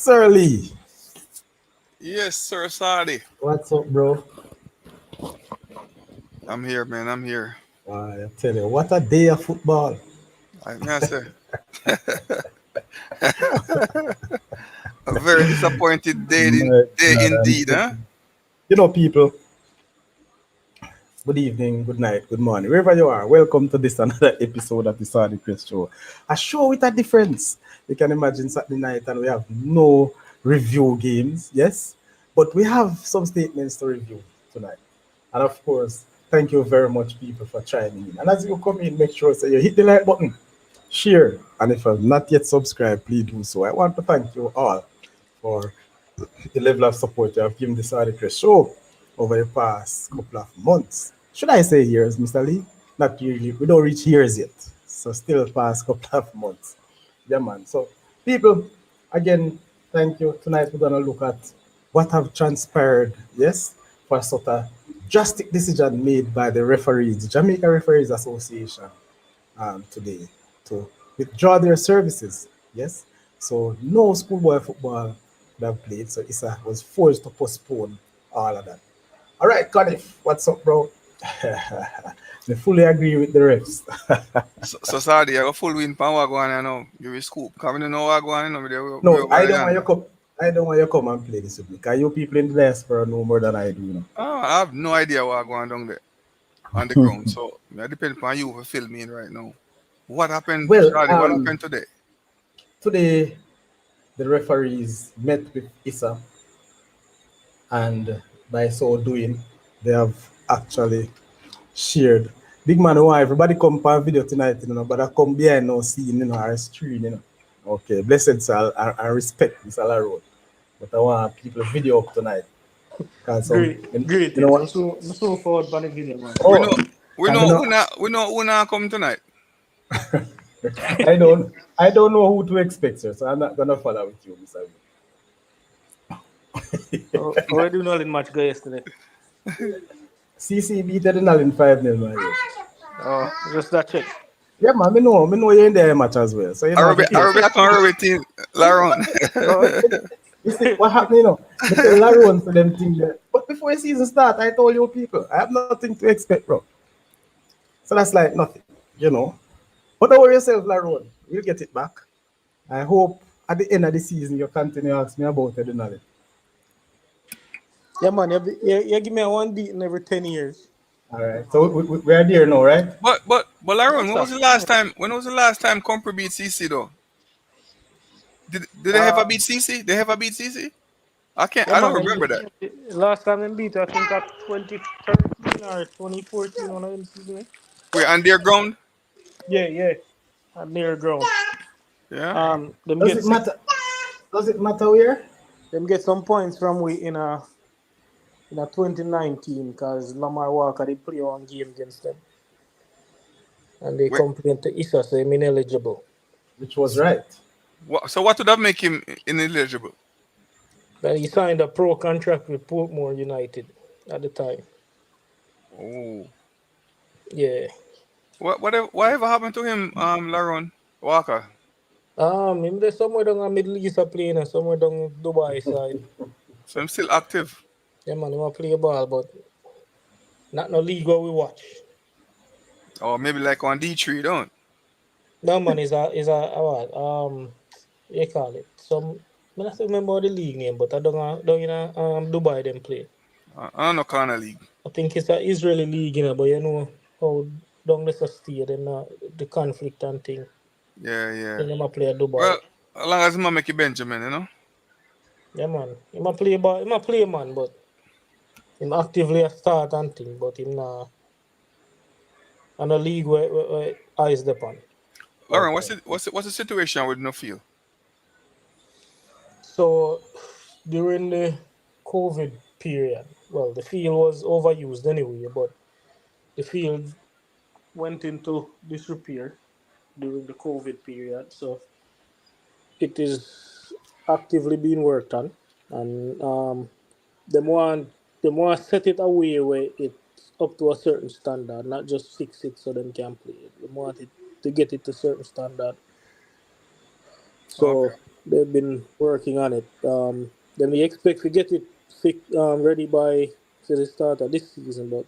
Sir Lee. Yes, sir, Saudi. What's up, bro? I'm here, man. I'm here. I tell you, what a day of football. May I say, a very disappointed My day God, indeed, huh? people, good evening, good night, good morning, wherever you are. Welcome to this another episode of the Saudichress show. A show with a difference. You can imagine Saturday night and we have no review games, yes? But we have some statements to review tonight. And of course, thank you very much, people, for chiming in. And as you come in, make sure so you hit the like button, share, and if you have not yet subscribed, please do so. I want to thank you all for the level of support you have given the Saudichress show over the past couple of months. Should I say years, Mr. Lee? Not really. We don't reach years yet. So still past couple of months. Yeah, man. So people, again, thank you. Tonight we're gonna look at what have transpired, yes, for such a drastic decision made by the referees, the Jamaica Referees Association, today to withdraw their services. Yes, so no schoolboy football that played, so Issa was forced to postpone all of that. All right, Conniff, what's up, bro? They fully agree with the refs. So Saudi, I got full win pan what go on, you know. Give me scoop. Come in know what go on, you know. We No, over I the don't want land. you come. I don't want you come and play this with me, because you people in the diaspora know more than I do. Oh, I have no idea what go on down there on the ground. So I depend upon you for fill me in right now. What happened, Well, Saudi? What happened today? today the referees met with Issa, and by so doing, they have actually shared. Big man, why everybody come for video tonight, but I come behind no scene, or screen. Okay, blessed sir, I respect this all road. But I want people video up tonight. Cause some you know Greetings. what? I'm so forward for the video, man. We Oh, know we I mean, know who not come tonight. I don't know who to expect, sir. So I'm not gonna follow with you, Mr. Where do Nolan match go yesterday? CC beat the Null in 5-0, man. Just that check. Yeah, man, me know you're in the match as well. So you know have to take. Arabic and Arabic team, Laron. Oh, You see what happened, I tell Laron for them thing there. But before the season start, I told you people, I have nothing to expect, bro. So that's like nothing. But don't worry yourself, Laron. We'll get it back. I hope at the end of the season you continue to ask me about it, Denali. yeah, man. You give me a one beating every 10 years. All right. So we are there now, right? But Laron, That's when was a the last fact. time? When was the last time Compre beat CC though? Did they ever Uh, beat CC? They ever beat CC? I can't. yeah, I don't man. remember that. Last time they beat, I think at 2013 or 2014 on the season. We're on their ground. Yeah. At near ground. Yeah. Them Does get it six. matter? Does it matter where? Them get some points from we in a 2019 because Lamar Walker did play one game against them and they Wait. complained to Issa so I'm ineligible. Which was right. So what would that make him ineligible? But he signed a pro contract with Portmore United at the time. Oh. Yeah. Whatever happened to him, Laron Walker? Him there somewhere down in Middle East a playing and somewhere down Dubai side. So I'm still active. Yeah man, he want play ball but not no league where we watch. Or maybe like on D3, don't? No man is a what? You call it. I don't remember the league name, but I don't in Dubai them play. I don't know Corner League. I think it's a Israeli league, but you know how down the stay them the conflict and thing. Yeah. Then them a play at Well, Dubai. as long as him a make it Benjamin. Yeah man. He a play man, but him actively a start and thing, but him not on a league where eyes depend. Lauren, Okay. what's the situation with no field? So during the COVID period, well the field was overused anyway, but the field went into disrepair during the COVID period. So it is actively being worked on, and them want set it away where it's up to a certain standard, not just fix it so them can play it. They want it to get it to a certain standard. Okay. So they've been working on it. Then we expect to get it ready by to the start of this season, but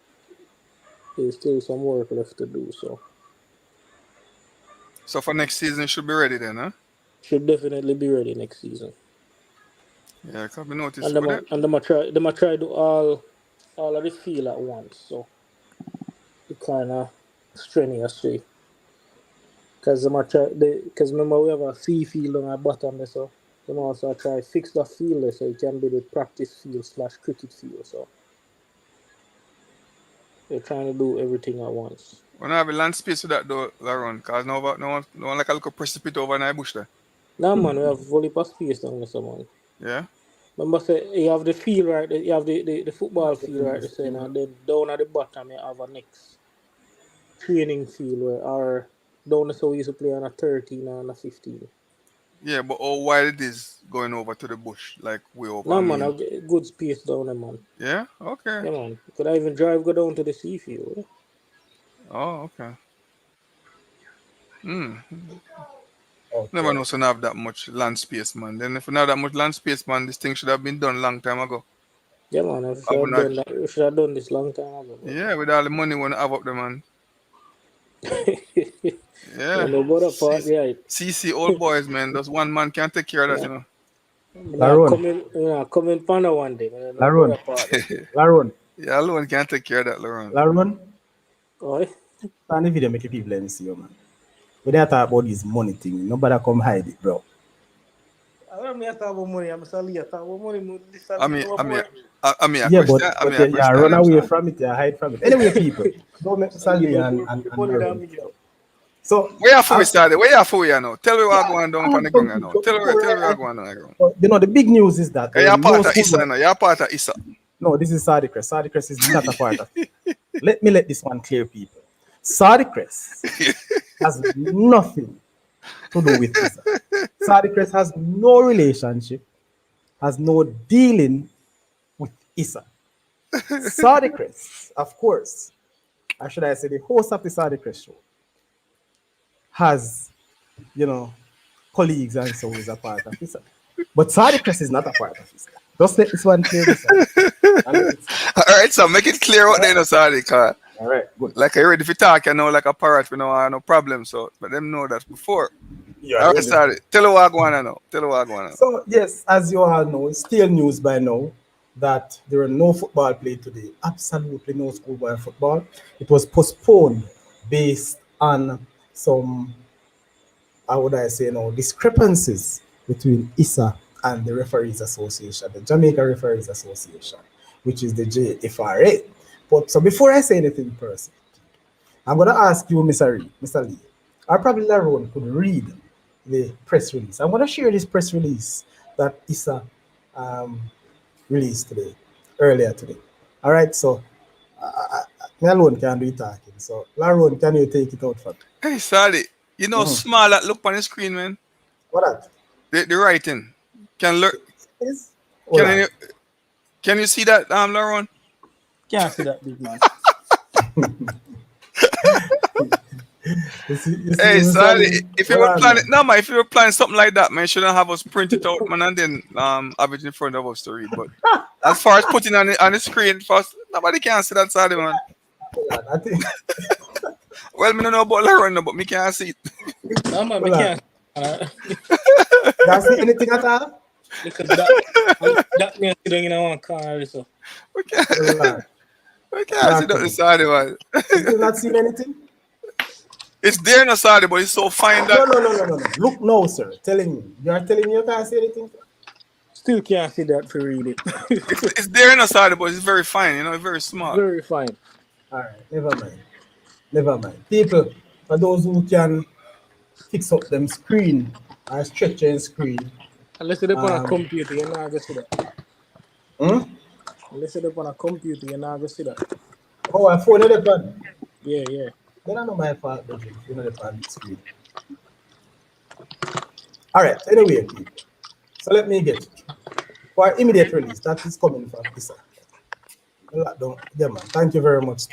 there's still some work left to do. So So for next season, it should be ready then, huh? should definitely be ready next season. Yeah, because we noticed And for that. them a try do all of the field at once. So it kind of strenuous way. Because remember we have a C field on our bottom there, so them also try fix the field there so it can be the practice field / cricket field. So they're trying to do everything at once. When I have a land space with that though, Laron, because no one like a little precipice over in the bush there. Now man, we have volleyball space down there, so man. Yeah. Remember say you have the field right there, you have the football field right there, so, and then down at the bottom you have a next training field where our down there so we used to play on a 13 and a 15. Yeah, but how wide it is going over to the bush, like way over. No man, I've got good space down there, man. Yeah? Okay. Yeah man. Could I even go down to the sea field? Yeah? Oh, okay. Okay. Never know so not have that much land space, man. Then if we not have that much land space, man, this thing should have been done long time ago. Yeah man, we should have done this long time ago. Yeah, with all the money we have up there, man. Yeah. No bother part, yeah. CC old boys, man. Just one man can't take care of that, you know. Laron. Come in Panda one day. Laron. Laron. Yeah, alone can't take care of that, Laron. Laron. Oi. Stand the video, make the people let me see you, man. When they talk about this money thing, nobody come hide it, bro. I don't mean talk about money. I'm sorry, talk about money. Yeah, but run away from it, hide from it. Anyway, people, don't make Sally and so where you started? Where you now? Tell me what going down on the ground now. Tell me what going on the ground. You know, the big news is that you're part of Issa now. You're part of Issa. No, this is Saudichress. Saudichress is not a part of it. Let this one clear, people. Saudichress has nothing to do with Issa. Saudichress has no relationship, has no dealing with Issa. Saudichress, of course, or should I say the host of the Saudichress show, has, colleagues and so is a part of Issa. But Saudichress is not a part of Issa. Just let this one clear this All right, so make it clear what they know, Saudi, car. All right, good. Like I ready for talk, like a parrot, we know no problem. So, but them know that before. Yeah. All right, Saudi. Tell her what going on now. So yes, as you all know, it's still news by now that there are no football played today. Absolutely no schoolboy football. It was postponed based on some, how would I say discrepancies between Issa and the Referees Association, the Jamaica Referees Association, which is the JFRA. But so before I say anything personal, I'm going to ask you, Mr. Lee, or probably Laron could read the press release. I'm going to share this press release that Issa released earlier today. All right, so me alone can do it talking. So Laron, can you take it out for me? Hey, sorry. Small that look on the screen, man. What that? The writing. Can you see that, Laron? Can't see that big man. you see hey, sorry. If you were planning something like that, man, you shouldn't have us print it out, man, and then have it in front of us to read. But as far as putting on the screen first, nobody can see that side, man. I think. Well, me don't know about Laron, but me can't see it. No, man, me can't. Can't see anything at all? Because that man sitting in one corner, so. We can't see that side, man. You still not seen anything? It's there in the side, but it's so fine that. No. Look now, sir. Telling me. You are telling me you can't see anything? Still can't see that for reading. It's there in the side, but it's very fine, very small. Very fine. All right, never mind. People, for those who can fix up them screen or stretch your screen. Unless they're on a computer, you're not going to see that. Unless they're on a computer, you're not going to see that. Oh, a phone on the phone? Yeah. Then I know my fault, but you know the phone screen. All right, anyway, people. So let me get it. For immediate release, that is coming from Issa. Yeah, man. Thank you very much.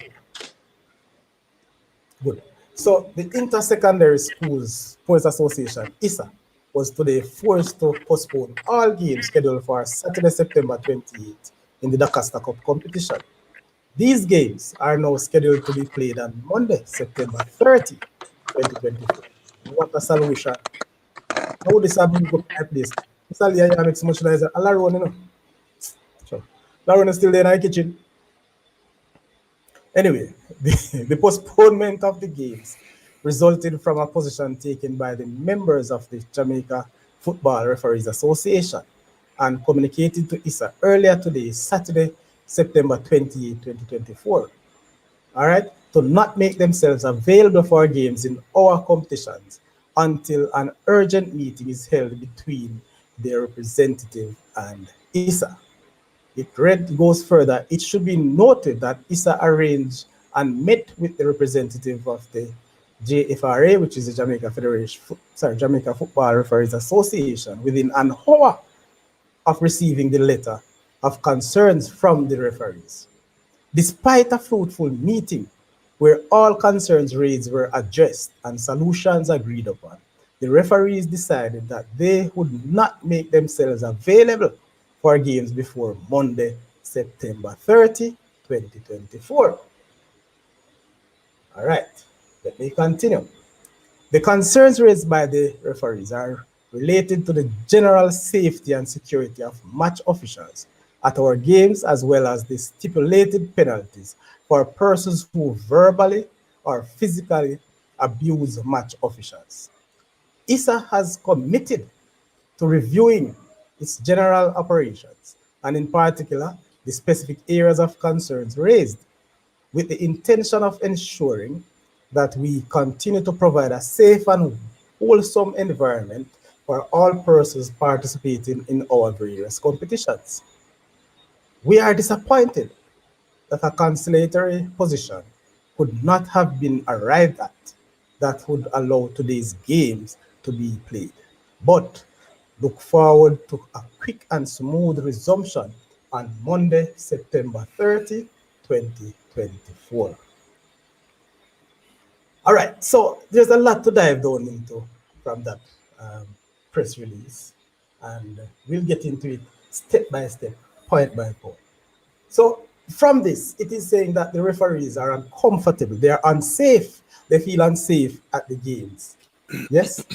Good. So the Inter-Secondary Schools Sports Association, Issa, was today forced to postpone all games scheduled for Saturday, September 28th in the Dakar Cup competition. These games are now scheduled to be played on Monday, September 30, 2024. What a solution. How this have moved up my place? Mr. Lee, you make so much noise. Alaron, you know. Sure. Laron is still there in the kitchen. Anyway, the postponement of the games resulted from a position taken by the members of the Jamaica Football Referees Association and communicated to ISA earlier today, Saturday, September 28, 2024. All right, to not make themselves available for games in our competitions until an urgent meeting is held between their representative and ISA. Goes further. It should be noted that ISA arranged and met with the representative of the JFRA, which is the Jamaica Football Referees Association, within an hour of receiving the letter of concerns from the referees. Despite a fruitful meeting where all concerns raised were addressed and solutions agreed upon, the referees decided that they would not make themselves available for games before Monday, September 30, 2024. All right, let me continue. The concerns raised by the referees are related to the general safety and security of match officials at our games, as well as the stipulated penalties for persons who verbally or physically abuse match officials. ISA has committed to reviewing its general operations, and in particular, the specific areas of concerns raised, with the intention of ensuring that we continue to provide a safe and wholesome environment for all persons participating in our various competitions. We are disappointed that a conciliatory position could not have been arrived at that would allow today's games to be played, but look forward to a quick and smooth resumption on Monday, September 30, 2024. All right, so there's a lot to dive down into from that press release, and we'll get into it step by step, point by point. So from this, it is saying that the referees are uncomfortable, they are unsafe, they feel unsafe at the games. Yes?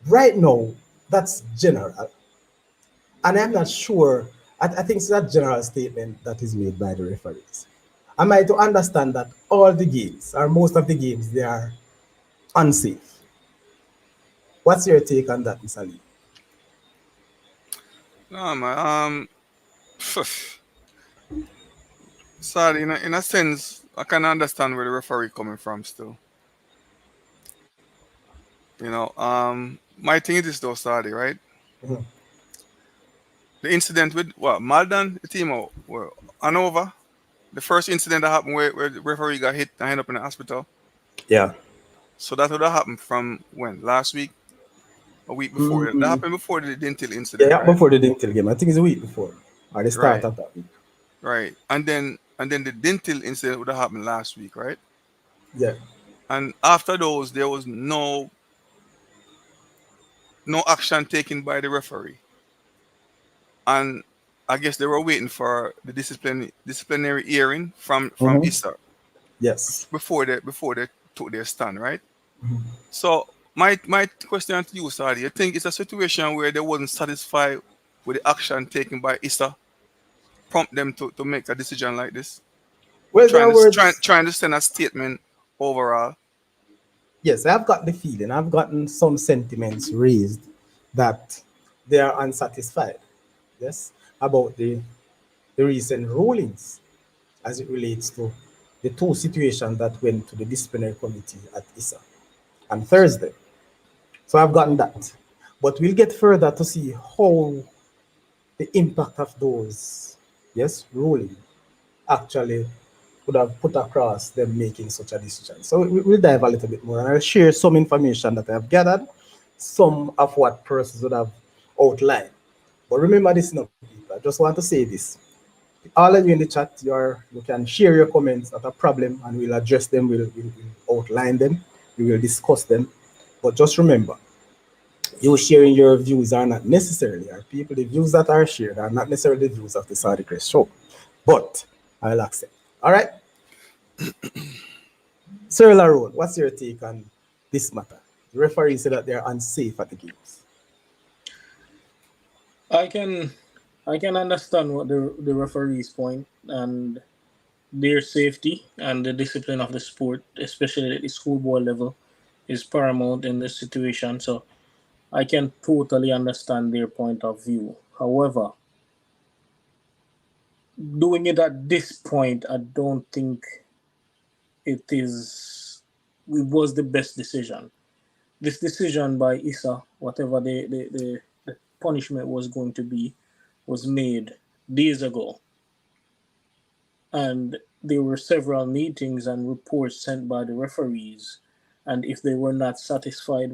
Right now, that's general. And I'm not sure, I think it's a general statement that is made by the referees. Am I to understand that all the games, or most of the games, they are unsafe? What's your take on that, Mr. Lee? No, man. Sorry, in a sense, I can understand where the referee coming from still. My thing is this though, Sadi, right? Mhm. The incident with Maldan, the team were Hanover. The first incident that happened where the referee got hit and ended up in the hospital. Yeah. So that would have happened from when? Last week? A week before. That Mm, happened before the dental incident, yeah, right? before the dental game. I think it's a week before, or the start Right, of that week. right. And then the dental incident would have happened last week, right? Yeah. And after those, there was no action taken by the referee. And I guess they were waiting for the disciplinary hearing from Mhm. ISA Yes. before they took their stand, right? So my question to you, Sadi, you think it's a situation where they wasn't satisfied with the action taken by ISA, prompt them to make a decision like this, Well, there are words. trying to send a statement overall? Yes, I've got the feeling, I've gotten some sentiments raised that they are unsatisfied, yes, about the recent rulings as it relates to the two situations that went to the disciplinary committee at ISA on Thursday. So I've gotten that. But we'll get further to see how the impact of those, yes, ruling actually would have put across them making such a decision. So we'll dive a little bit more, and I'll share some information that I've gathered, some of what persons would have outlined. But remember this now, people. I just want to say this. All of you in the chat, you can share your comments, not a problem, and we'll address them, we'll outline them, we will discuss them. But just remember, you sharing your views are not necessarily, or people, the views that are shared are not necessarily the views of the Saudichress show. But I'll accept. All right. Sir Larone, what's your take on this matter? The referee said that they're unsafe at the games. I can I can understand what the referee's point and their safety and the discipline of the sport, especially at the schoolboy level, is paramount in this situation. So I can totally understand their point of view. However, doing it at this point, I don't think it is it was the best decision. This decision by Issa, whatever the punishment was going to be, was made days ago. And there were several meetings and reports sent by the referees. And if they were not satisfied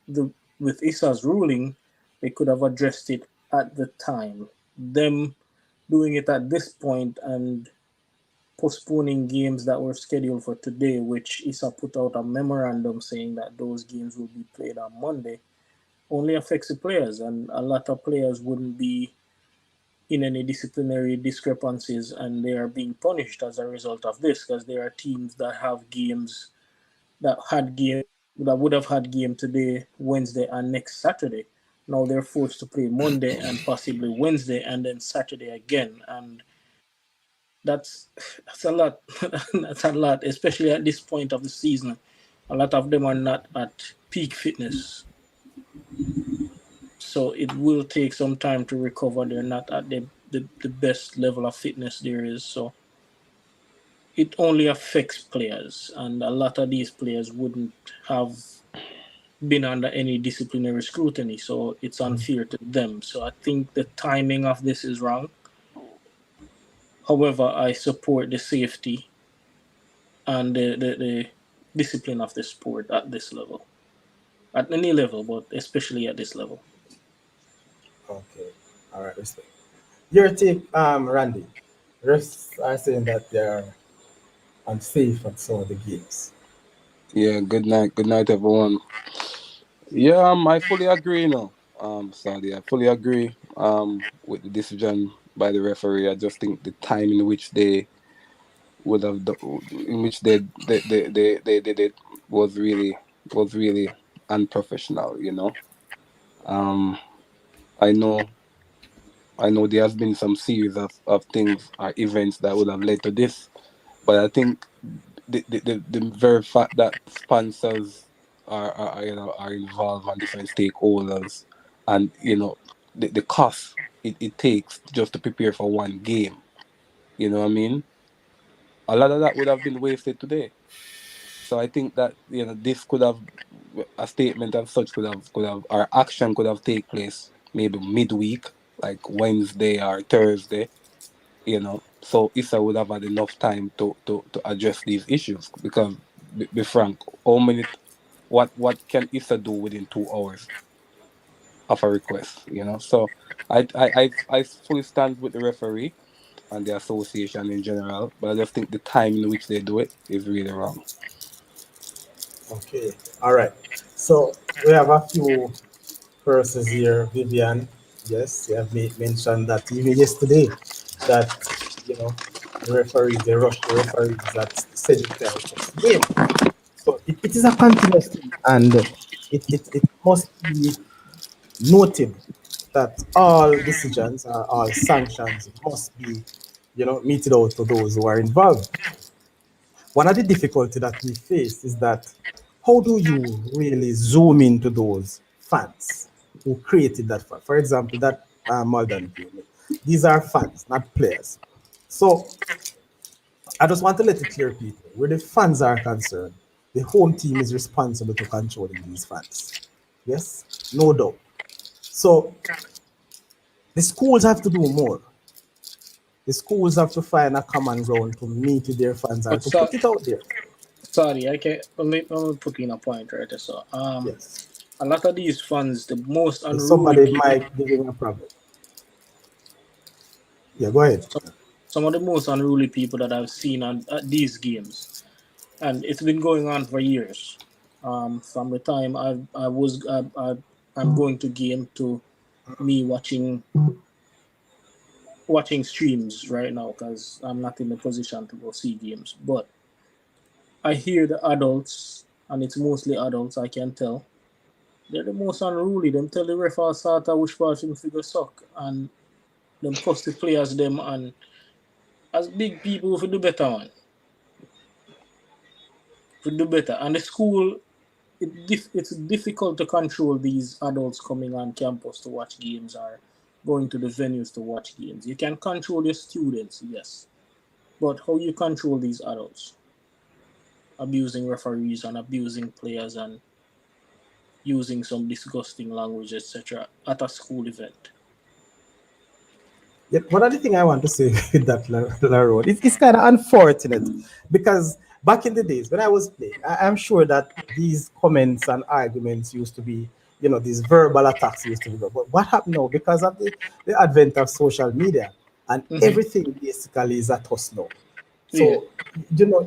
the with Issa's ruling, they could have addressed it at the time. Them doing it at this point and postponing games that were scheduled for today, which Issa put out a memorandum saying that those games will be played on Monday, only affects the players, and a lot of players wouldn't be in any disciplinary discrepancies, and they are being punished as a result of this because there are teams that have games that would have had game today, Wednesday, and next Saturday. Now they're forced to play Monday and possibly Wednesday and then Saturday again, and that's that's a lot. That's a lot, especially at this point of the season. A lot of them are not at peak fitness, so it will take some time to recover. They're not at the best level of fitness there is. So it only affects players, and a lot of these players wouldn't have been under any disciplinary scrutiny, so it's unfair to them. So I think the timing of this is wrong. However, I support the safety and the discipline of the sport at this level, at any level, but especially at this level. Okay. All right. Respect. Your take, Randy. Refs are saying that they're unsafe at some of the games. Yeah, good night, everyone. Yeah, I fully agree. No, Saudi, I fully agree. With the decision by the referee. I just think the time in which they would have, in which they did it was really unprofessional. Um, I know, I know there has been some series of things or events that would have led to this, but I think the very fact that sponsors are involved and different stakeholders, and the cost it takes just to prepare for one game, you know what I mean, a lot of that would have been wasted today. So I think that this could have, a statement of such could have or action could have take place maybe midweek, like Wednesday or Thursday, so Issa would have had enough time to address these issues, because be frank, how many, what can Issa do within 2 hours of a request, so I fully stand with the referee and the association in general, but I just think the time in which they do it is really wrong. Okay. All right. So we have a few persons here. Vivian, yes, you have mentioned that even yesterday that the referees, they rushed the referees that said it was game. So it is a continuous thing, and it must be noted that all decisions or all sanctions must be, meted out to those who are involved. One of the difficulty that we face is that how do you really zoom into those fans who created that fan? For example, that Malden game. These are fans, not players. So I just want to let it clear, people, where the fans are concerned, the home team is responsible to controlling these fans. Yes, no doubt. So the schools have to do more. The schools have to find a common ground to meet with their fans and But to put it out there. sorry, I can't. Let me put in a point right there. So Yes. a lot of these fans, the most So unruly somebody people, might give him a problem. Yeah, go ahead. some, some of the most unruly people that I've seen at these games, and it's been going on for years. From the time I was I'm going to game to me watching streams right now because I'm not in the position to go see games. But I hear the adults, and it's mostly adults, I can tell. They're the most unruly. Them tell the ref all sort of which part him figure suck, and them cuss the players them, and as big people we do better man. We do better. And the school it's difficult to control these adults coming on campus to watch games or going to the venues to watch games. You can control your students, yes. But how you control these adults? Abusing referees and abusing players and using some disgusting language, etc., at a school event. Yeah, one other thing I want to say with that, Laro, it's kind of unfortunate because back in the days when I was playing, I'm sure that these comments and arguments used to be, these verbal attacks used to be. But what happened now? Because of the advent of social media and Mm-hmm. everything basically is at us now. Yeah. So,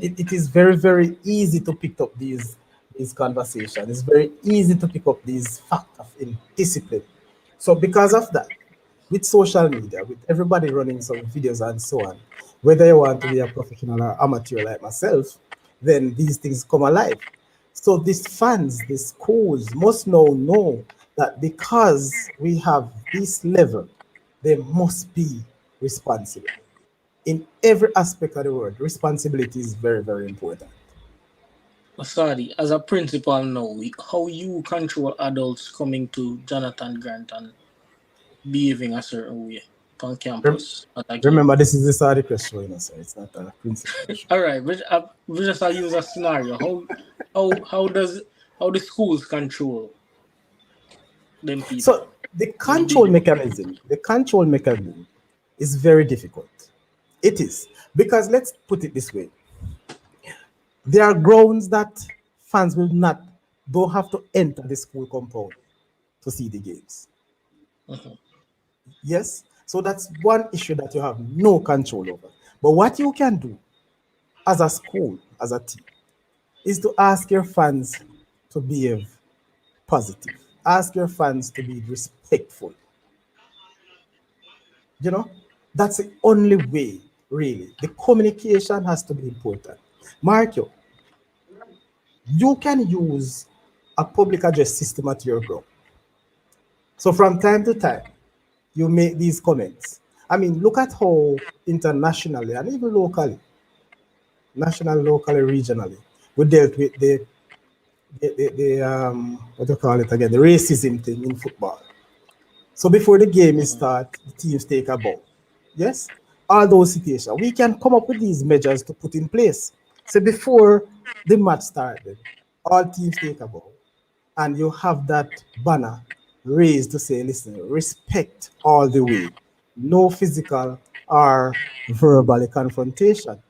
it is very, very easy to pick up these conversations. It's very easy to pick up these facts of indiscipline. So because of that, with social media, with everybody running some videos and so on, whether you want to be a professional or amateur like myself, then these things come alive. So these fans, these schools must now know that because we have this level, they must be responsible. In every aspect of the world, responsibility is very, very important. Asadi, as a principal now, how you control adults coming to Jonathan Grant and behaving a certain way on Rem- campus at a game? Remember, this is the Saudichress show, so it's not a principal show. All right, we just use a scenario. How the schools control them people So the in control big. mechanism, the control mechanism is very difficult. It is because let's put it this way: there are grounds that fans will not don't have to enter the school compound to see the games. Mhm. Yes, so that's one issue that you have no control over. But what you can do as a school, as a team, is to ask your fans to behave positive. Ask your fans to be respectful. You know, that's the only way, really. The communication has to be important. Marco, you can use a public address system at your ground. So from time to time, you make these comments. I mean, look at how internationally and even locally, national, locally, regionally, we dealt with the what do you call it again, the racism thing in football. So before the game is Mhm. start, the teams take a bow. Yes? All those situations. We can come up with these measures to put in place. So before the match started, all teams take a bow. And you have that banner raised to say, listen, respect all the way. No physical or verbal confrontation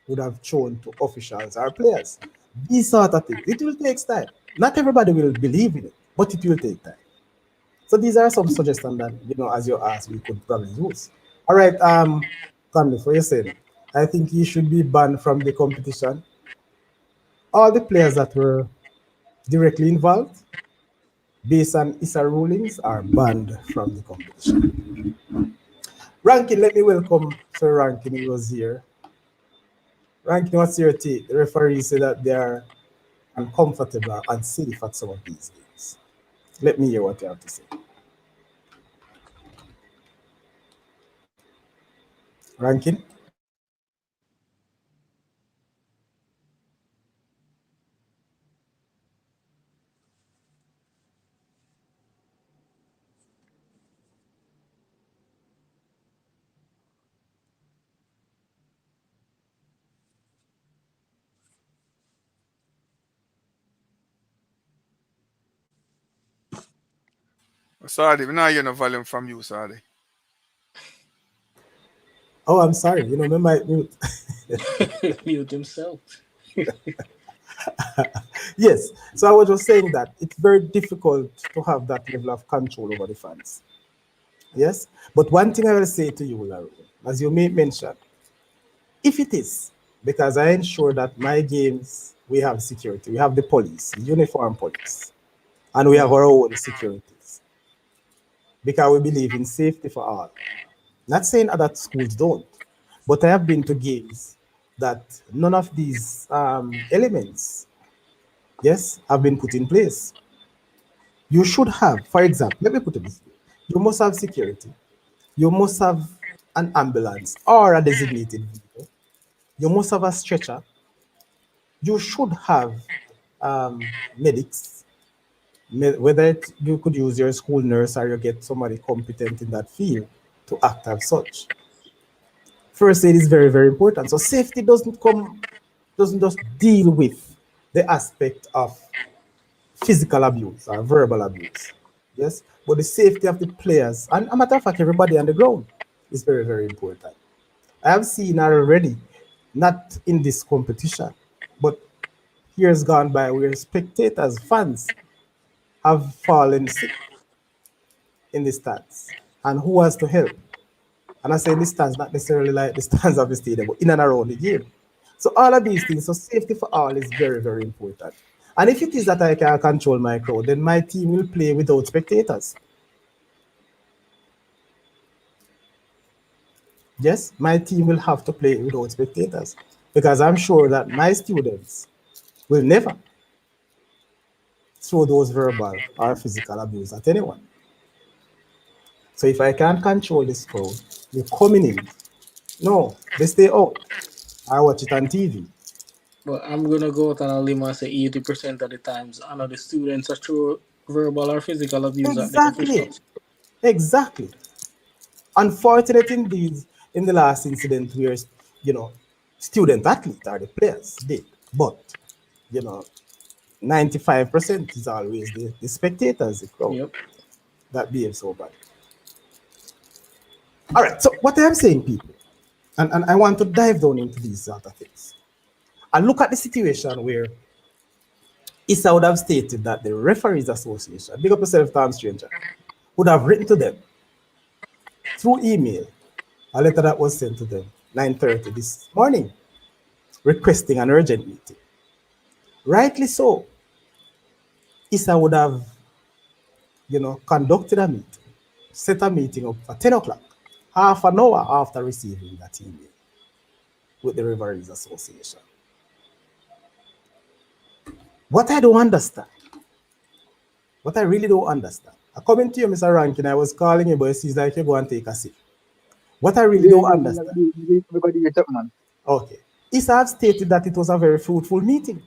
would have shown to officials or players. These sort of things. It will take time. Not everybody will believe in it, but it will take time. So these are some suggestions that, as you asked, we could probably use. All right, Conley, for you saying, I think he should be banned from the competition. All the players that were directly involved, based on ISA rulings, are banned from the competition. Rankin, let me welcome Sir Rankin. He was here. Rankin, what's your take? The referees say that they are uncomfortable or unsafe at some of these games. Let me hear what you have to say. Rankin? Sorry, we're not hearing no volume from you, sorry. Oh, I'm sorry. Me might mute. Mute himself. Yes. So I was just saying that it's very difficult to have that level of control over the fans. Yes. But one thing I will say to you, Larry, as you may mention, if it is, because I ensure that my games, we have security, we have the police, uniform police, and we have Mhm. our own securities. because we believe in safety for all. Not saying other schools don't, but I have been to games that none of these elements, yes, have been put in place. You should have, for example, let me put it this way: you must have security, you must have an ambulance or a designated vehicle, you must have a stretcher, you should have medics, whether you could use your school nurse or you get somebody competent in that field to act as such. First aid is very, very important. So safety doesn't just deal with the aspect of physical abuse or verbal abuse. Yes, but the safety of the players and a matter of fact, everybody on the ground is very, very important. I have seen already, not in this competition, but years gone by where spectators, fans have fallen sick in the stands. And who has to help? And I say in the stands, not necessarily like the stands of the stadium, but in and around the game. So all of these things, so safety for all is very, very important. And if it is that I can control my crowd, then my team will play without spectators. Yes, my team will have to play without spectators because I'm sure that my students will never throw those verbal or physical abuse at anyone. So if I can't control this crowd, you're coming in. No, they stay out. I watch it on TV. But I'm gonna go out on a limb and say 80% of the times I know the students are through verbal or physical abuse at the Exactly. officials. Exactly. Unfortunate indeed in the last incident where student athlete or the players did. But you know, 95% is always the spectators, the crowd Yep. that behave so bad. All right, so what I am saying, people, and I want to dive down into these sort of things. And look at the situation where ISA would have stated that the Referees Association, big up yourself, Tom Stranger, would have written to them through email a letter that was sent to them 9:30 this morning requesting an urgent meeting. Rightly so, ISA would have, conducted a meeting, set a meeting up for 10 o'clock, half an hour after receiving that email with the Referees Association. What I don't understand, what I really don't understand, I come to you, Mr. Rankin, I was calling you, but it seems like you go and take a seat. What I really don't understand, Everybody get up, man. okay, ISA have stated that it was a very fruitful meeting.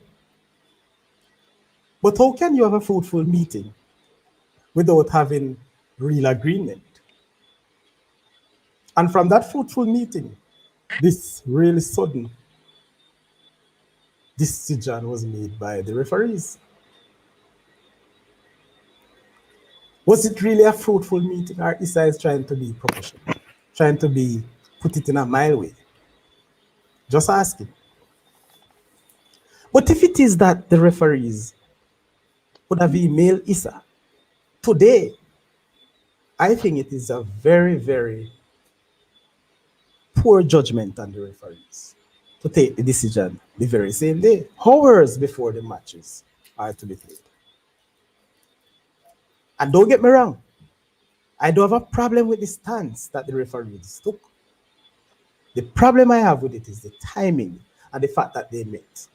But how can you have a fruitful meeting without having real agreement? And from that fruitful meeting, this really sudden decision was made by the referees. Was it really a fruitful meeting, or Issa is trying to be professional, trying to be put it in a mild way? Just asking. But if it is that the referees would have emailed Issa today, I think it is a very, very poor judgment on the referees to take the decision the very same day, hours before the matches are to be played. And don't get me wrong, I don't have a problem with the stance that the referees took. The problem I have with it is the timing and the fact that they met.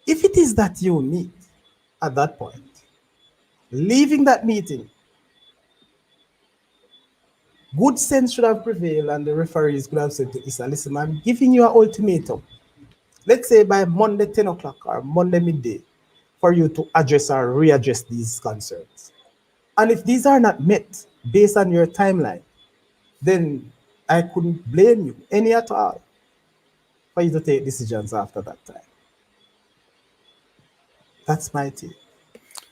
If it is that you meet at that point, leaving that meeting, good sense should have prevailed and the referees could have said to Issa, listen, I'm giving you an ultimatum. Let's say by Monday 10 o'clock or Monday midday for you to address or readdress these concerns. And if these are not met based on your timeline, then I couldn't blame you any at all for you to take decisions after that time. That's my take.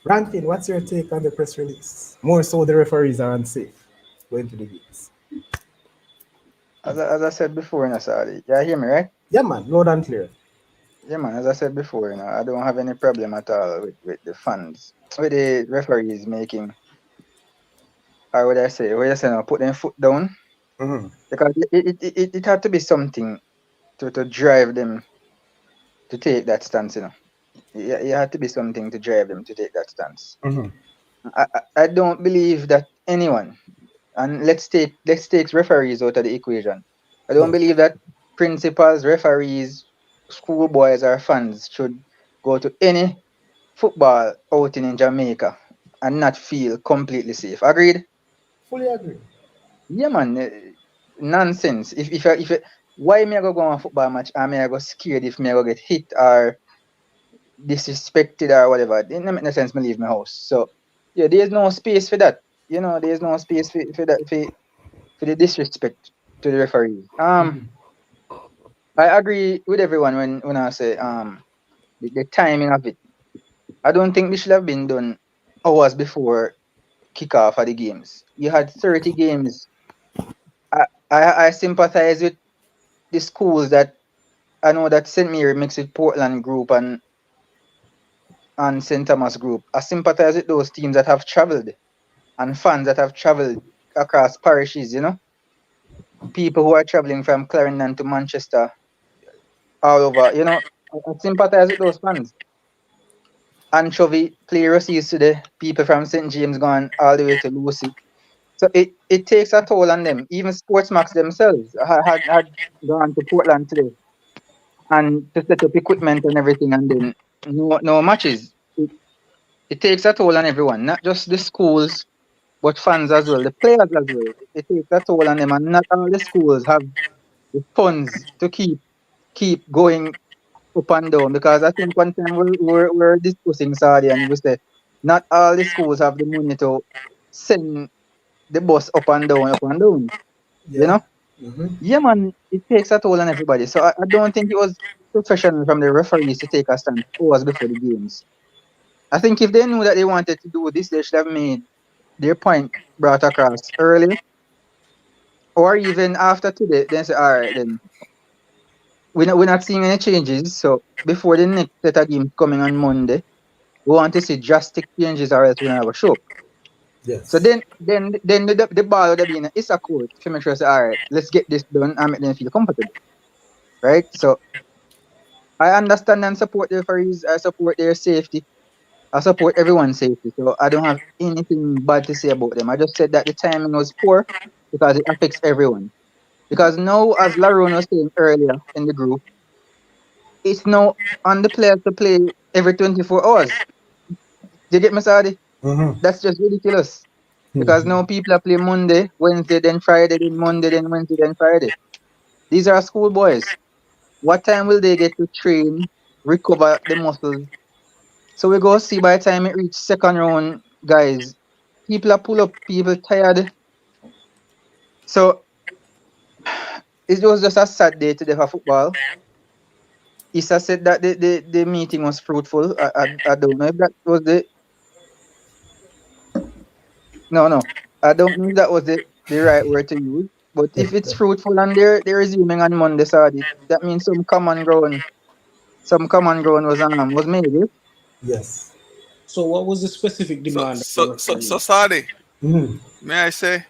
Rankin, what's your take on the press release? More so the referees are unsafe going to the games. As I said before, Saudi, you hear me, right? Yeah, man, loud and clear. Yeah, man. As I said before, I don't have any problem at all with the fans, with the referees making, or what I say, what you say, put their foot down, Mhm. because it had to be something to drive them to take that stance. It had to be something to drive them to take that stance. Mhm. I don't believe that anyone, and let's take referees out of the equation. I don't Yes. believe that principals, referees, schoolboys, or fans should go to any football outing in Jamaica and not feel completely safe. Agreed? Fully agree. Yeah, man. Nonsense. Why me I go on a football match and me I go scared if me I go get hit or disrespected or whatever? It don't make no sense. Me leave my house. So yeah, there's no space for that. There's no space for that for the disrespect to the referees. I agree with everyone when I say the timing of it. I don't think this should have been done hours before kickoff of the games. You had 30 games. I sympathize with the schools that I know that St. Mary mixed with Portland group and St. Thomas group. I sympathize with those teams that have traveled and fans that have traveled across parishes, people who are traveling from Clarendon to Manchester all over, I sympathize with those fans. Anchovy play Rossi today, people from St. James gone all the way to Lucy. So it takes a toll on them. Even Sportsmax themselves had gone to Portland today and to set up equipment and everything, and then no matches. It takes a toll on everyone, not just the schools, but fans as well, the players as well. It takes a toll on them, and not all the schools have the funds to keep going up and down. Because I think one time we were discussing Saudi, and we said not all the schools have the money to send the bus up and down, up and down. You Yeah. know? Yeah, man, it takes a toll on everybody. So I don't think it was professional from the referees to take a stand hours before the games. I think if they knew that they wanted to do this, they should have made their point brought across early or even after today. Then say, all right, then we're not seeing any changes. So before the next set of games coming on Monday, we want to see drastic changes, or else we're gonna have a show. So Yes. then the ball would have been it's a court to make sure say, all right, let's get this done and make them feel comfortable. Right? So I understand and support the referees, I support their safety. I support everyone's safety. So I don't have anything bad to say about them. I just said that the timing was poor because it affects everyone. Because now, as Laron was saying earlier in the group, it's now on the players to play every 24 hours. Do you get me, Saudi? Mm-hmm. That's just ridiculous. Because now people are playing Monday, Wednesday, then Friday, then Monday, then Wednesday, then Friday. These are schoolboys. What time will they get to train, recover the muscles? So we go see by the time it reach second round, guys, people are pull up, people tired. So it was just a sad day today for football. Issa said that the meeting was fruitful. I don't know if that was the no. I don't know if that was the right word to use. But if it's fruitful and they're resuming on Monday, Saturday, that means some common ground was made. Eh? Yes. So, what was the specific So demand of the so so so referees? Sadi, Mm-hmm. may I say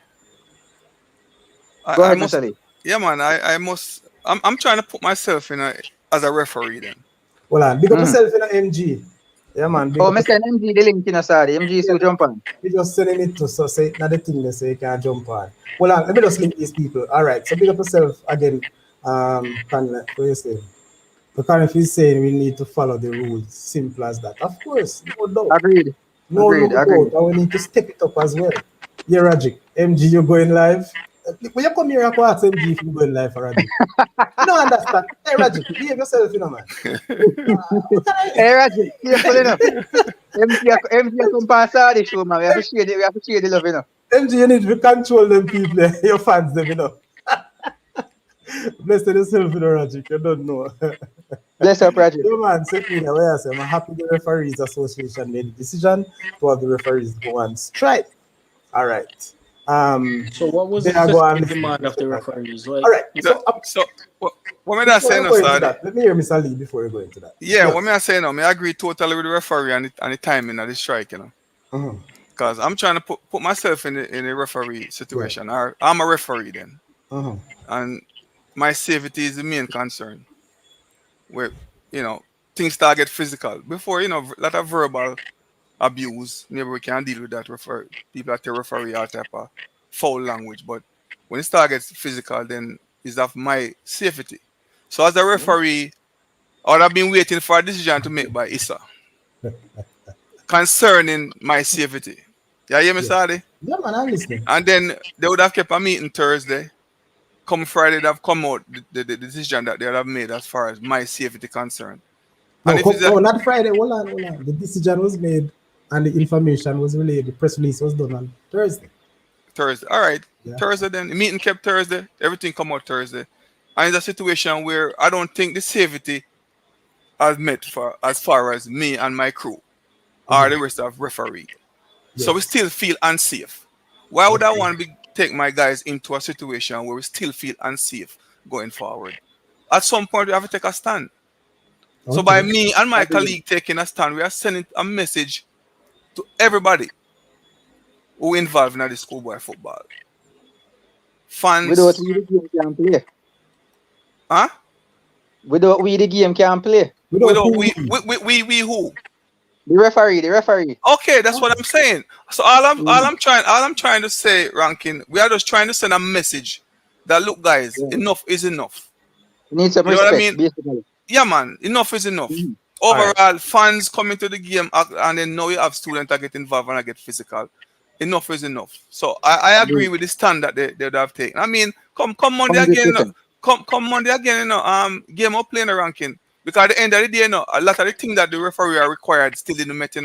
Go I ahead, Mr. must, Lee. yeah man, I must, I'm trying to put myself in as a referee then. Well, big up Mm-hmm. yourself in a MG. Yeah, man. Big Oh, up Mr. yourself. MG, the link in a Saturday. MG, Yeah, so jump on. we just sending it to so say another thing they say you can jump on. Well, let me just link these people. All right. So big up yourself again. What you say? The current is saying we need to follow the rules. Simple as that. Of course, no doubt. Agreed. No Agreed. doubt. Agreed. And we need to step it up as well. Yeah, Rajic. MG, you're going live. When you come here, I can ask MG if you're going live for Rajic. You don't understand. Hey, Rajic, behave yourself, you know, man. What can I... Hey, Roger, careful enough. MG come pass out the show, man. We have to share the love, MG, you need to control them people, your fans, them, you know. Bless yourself, you know, Rajic. You don't know. Bless up, Roger. No man, set me the way I say, I'm happy the Referees Association made the decision to have the referees go on strike. All right. So, what was the Then I go and specific listen to demand the of the second time. referees? All Like, right. So, So so what may I before say I no, go into Sadi? that, let me hear Mr. Lee before you go into that. Yeah, Go. what may I say now? May I agree totally with the referee and the timing of the strike, Mhm. because I'm trying to put myself in the referee Yeah. situation. I'm a referee then, Uh-huh. and my safety is the main concern. Where you know things start get physical before a lot of verbal. abuse, maybe we can deal with that. People that referee all type of foul language, but when it starts gets physical, then it's of my safety. So as a referee, I would have been waiting for a decision to make by Issa concerning my safety. You hear me, Yeah. Sadi? Yeah, man, I'm listening. And then they would have kept a meeting Thursday. Come Friday, they've come out the decision that they would have made as far as my safety concerned. No, And if it's no, not Friday. Hold on, hold on. The decision was made and the information was relayed. The press release was done on Thursday. Thursday. All right. Yeah. Thursday then. The meeting kept Thursday. Everything come out Thursday. And it's a situation where I don't think the safety has met for as far as me and my crew or the rest of referee. So we Yes. still feel unsafe. Why would I Okay. want to take my guys into a situation where we still feel unsafe going forward? At some point we have to take a stand. So by Okay. me and my Agreed. colleague taking a stand, we are sending a message to everybody who involved in the schoolboy football. Without Fans, we the game can play. huh? Without we the game can play. Without Without who we who? The referee. Okay, that's what Oh, I'm saying. So Mm. all I'm trying to say, Rankin, we are just trying to send a message that look, guys, Yeah. enough is enough. You need some You know what I respect, mean? basically. Yeah, man, enough is enough. Mhm. all right. Overall, fans coming to the game and then now you have students that get involved and I get physical. Enough is enough. So I agree Agreed. with the stand that they would have taken. I mean, come Monday again, 100%. come Monday again, game up playing the ranking. Because at the end of the day, a lot of the things that the referee are required still didn't met,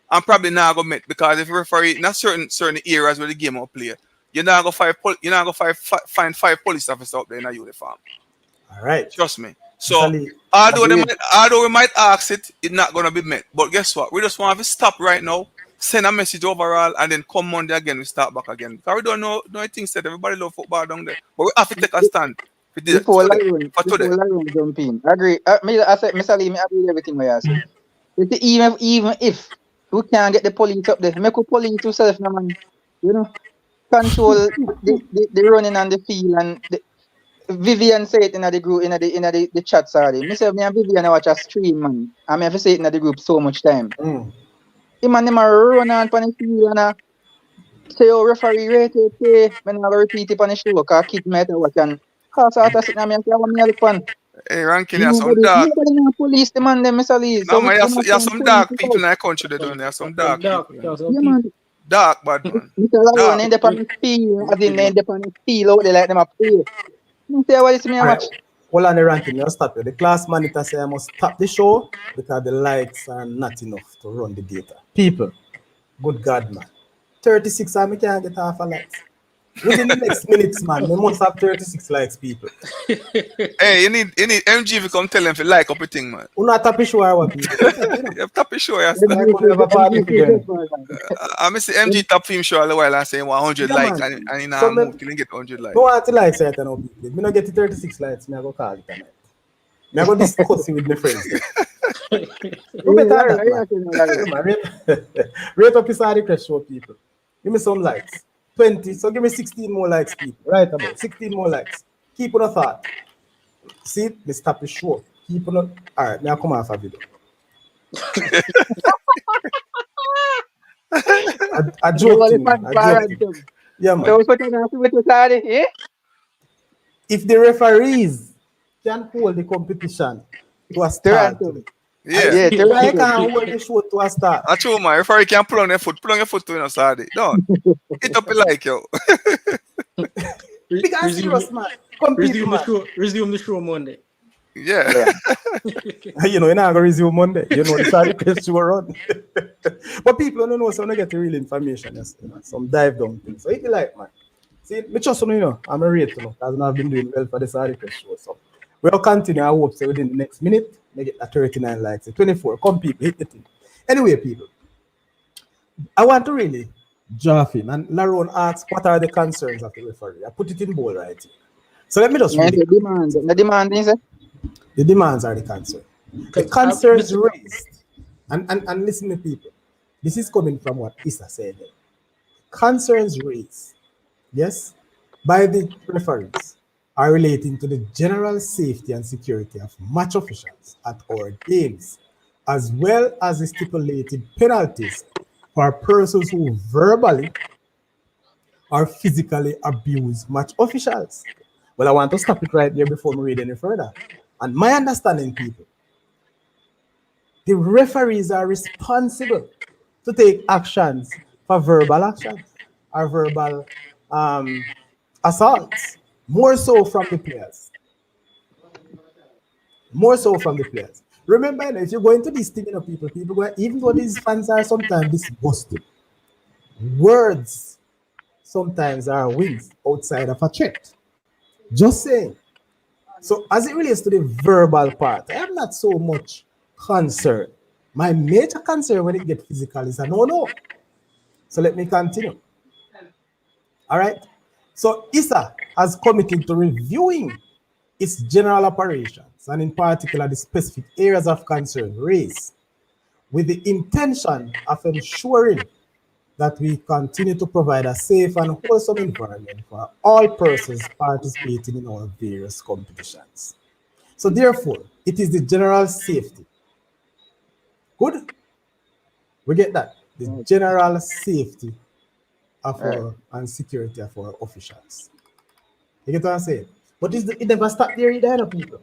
I'm probably not gonna met because if referee in a certain areas where the game will play, you're not gonna find 5 police officers up there in a uniform. All right. Trust me. So Sally, Agreed. although we might ask it, it's not gonna be met. But guess what? We just want to stop right now, send a message overall, and then come Monday again, we start back again. Because we don't know things that everybody love football down there. But we have to take a stand for Before today. Lion jump in. Agree. I said, Mr. Lee, I agree with everything what you say. You see, even if we can't get the police up there, make we police yourself, no man. You know, control the running on the field and Vivian said it in the group in the chat. Sorry, me say me and Vivian watch a stream, man. I mean, I say it in the group so much time. Him and them are run on the field and say, "Oh, referee, rate it, play." When I repeat it on the show, cause kids might watch and cause out of sitting and me say, "What me look fun." Hey, Rankin, you have some dark. Nobody know police the man them, Mr. Lee. No, So man, we you not have send some police dark it people out. in our country. They don't. There are some dark Dark, people. because Yeah, people. man. Dark bad man. Mr. Lion Dark. end up on the field, as in end up on the field out there like them a play. You say what is me a all right. watch? Hold on the ranking. I'll stop you. The class monitor say I must stop the show because the likes are not enough to run the data. People, good God, man. 36 and I can't get half a likes. Within the next minutes, man, we must have 36 likes, people. Hey, you need MG to come tell them if you like up a thing, man. We're not happy sure what people. You have top show, yes. Like when we have a party together. I miss the MG top film show a while and say 100 Yeah, likes man. and in So a move till you get 100 likes. No want to like right now, people. Me not get the 36 likes, me I go call it tonight. Me I go discuss it with my friends. Who better than that, man? Rate up his Saudichress show, people. Give me some likes. 20, so give me 16 more likes, people. Right about 16 more likes. Keep on a thought. See, me stop the show. Keep on a... All right, now come off a video. I joking, man. I joking. Yeah, man. If the referees can hold the competition to a start today, Yeah. I can't hold the show to a start. I told my referee can pull on your foot to you know, Saudi. No. Hit up a like, yo. Because serious, man. Compete, man. Resume the show Monday. Yeah. You know, you're not going to resume Monday. You know, the Saudichress show run. But people don't know, so they get the real information. Yes, you know, some dive down things. So if you like, man. See, me trust you know, I'm a rate, you know, because I've been doing well for the Saudichress show. So we'll continue. I hope so within the next minute, make it a 39 likes, 24. Come, people, hit the thing. Anyway, people, I want to really draft in. And Laron asked, what are the concerns of the referee? I put it in bold right here. So let me just read it. The demand is it? The demands are the concern. The concerns raised, and listen to people. This is coming from what Issa said. Concerns raised, yes, by the referees are relating to the general safety and security of match officials at our games as well as the stipulated penalties for persons who verbally or physically abuse match officials. Well, I want to stop it right there before we read any further. And my understanding, people, the referees are responsible to take actions for verbal actions or verbal assaults, more so from the players. More so from the players. Remember, if you go into this thing, people go, even though these fans are sometimes disgusted, words sometimes are wins outside of a threat. Just saying. So as it relates to the verbal part, I am not so much concerned. My major concern when it gets physical is a no. So let me continue. All right. So ISA has committed to reviewing its general operations and in particular the specific areas of concern raised with the intention of ensuring that we continue to provide a safe and wholesome environment for all persons participating in our various competitions. So therefore, it is the general safety. Good? We get that. The general safety of Right. our and security of our officials. You get what I'm saying? But it never stopped there either, no, people.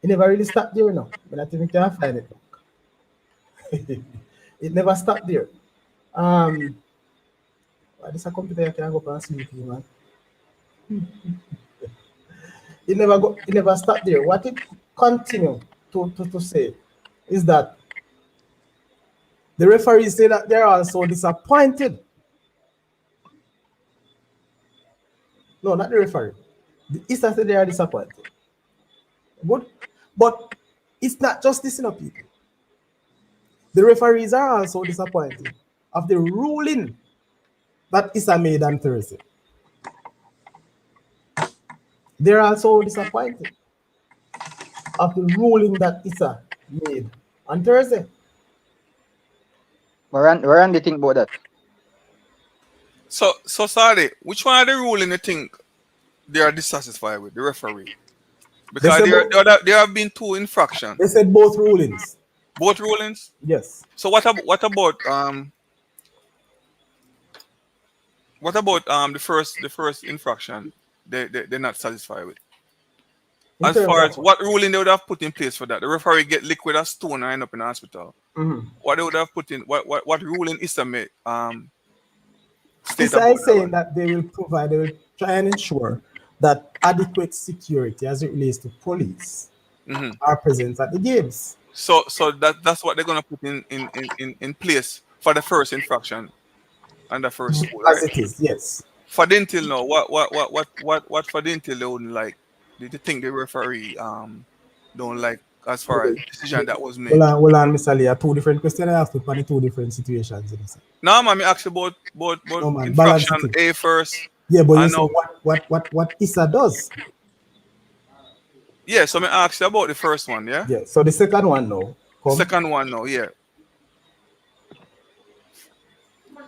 It never really stopped there, no. But I think we can find it. It never stopped there. This a computer you can go and sleep, man. It never stopped there. What it continue to say is that the referees say that they're also disappointed. No, not the referee. The ISA said they are disappointed. Good? But it's not just this, people. The referees are also disappointed of the ruling that ISA made on Thursday. They're also disappointed of the ruling that ISA made on Thursday. Where do you think about that? So Sadi, which one of the ruling you think they are dissatisfied with, the referee? Because there have been two infractions. They said both rulings. Both rulings? Yes. So what about the first infraction they're not satisfied with? As far as what ruling they would have put in place for that, the referee get liquid as stone and end up in the hospital. What they would have put in, what ruling ISA made? ISA is saying that they will try and ensure that adequate security as it relates to police are present at the games. So that's what they're gonna put in place for the first infraction and the first school, right? As it is, yes. For Dentil now, what for Dentil they wouldn't like? Did you think the referee don't like as far as the decision that was made? Well, Mr. Lee, 2 different questions I asked for 2 different situations. No, man, me ask about No, man, infraction A first. Yeah, but you know what ISA does. Yeah, so me ask you about the first one, yeah? Yeah, so the second one now. Second one now, yeah.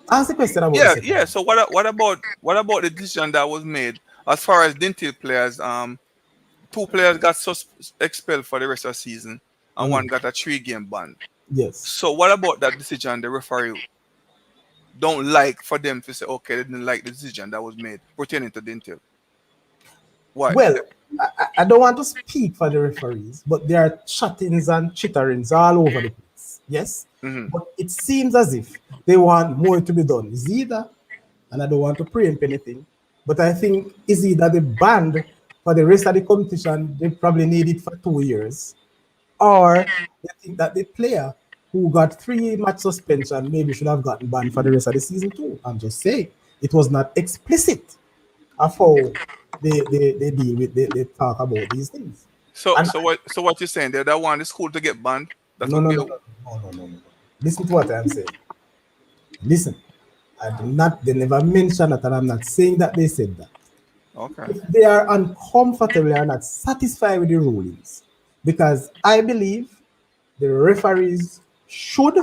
Ask the question about Yeah. So what about the decision that was made as far as Dentil players? 2 players got expelled for the rest of the season, and one got a 3-game ban. Yes. So what about that decision? The referee don't like for them to say, okay, they didn't like the decision that was made pertaining to Dentil. Why? Well, I don't want to speak for the referees, but there are chattings and chitterings all over the place. Yes? But it seems as if they want more to be done. It's either, and I don't want to preempt anything, but I think it's either the band for the rest of the competition, they probably need it for 2 years, or they think that the player who got 3-match suspension maybe should have gotten banned for the rest of the season too. I'm just saying it was not explicit of how they deal with they talk about these things. So what you're saying? They don't want the school to get banned? No. Listen to what I'm saying. Listen, they never mentioned that, and I'm not saying that they said that. Okay. If they are uncomfortable or not satisfied with the rulings, because I believe the referees should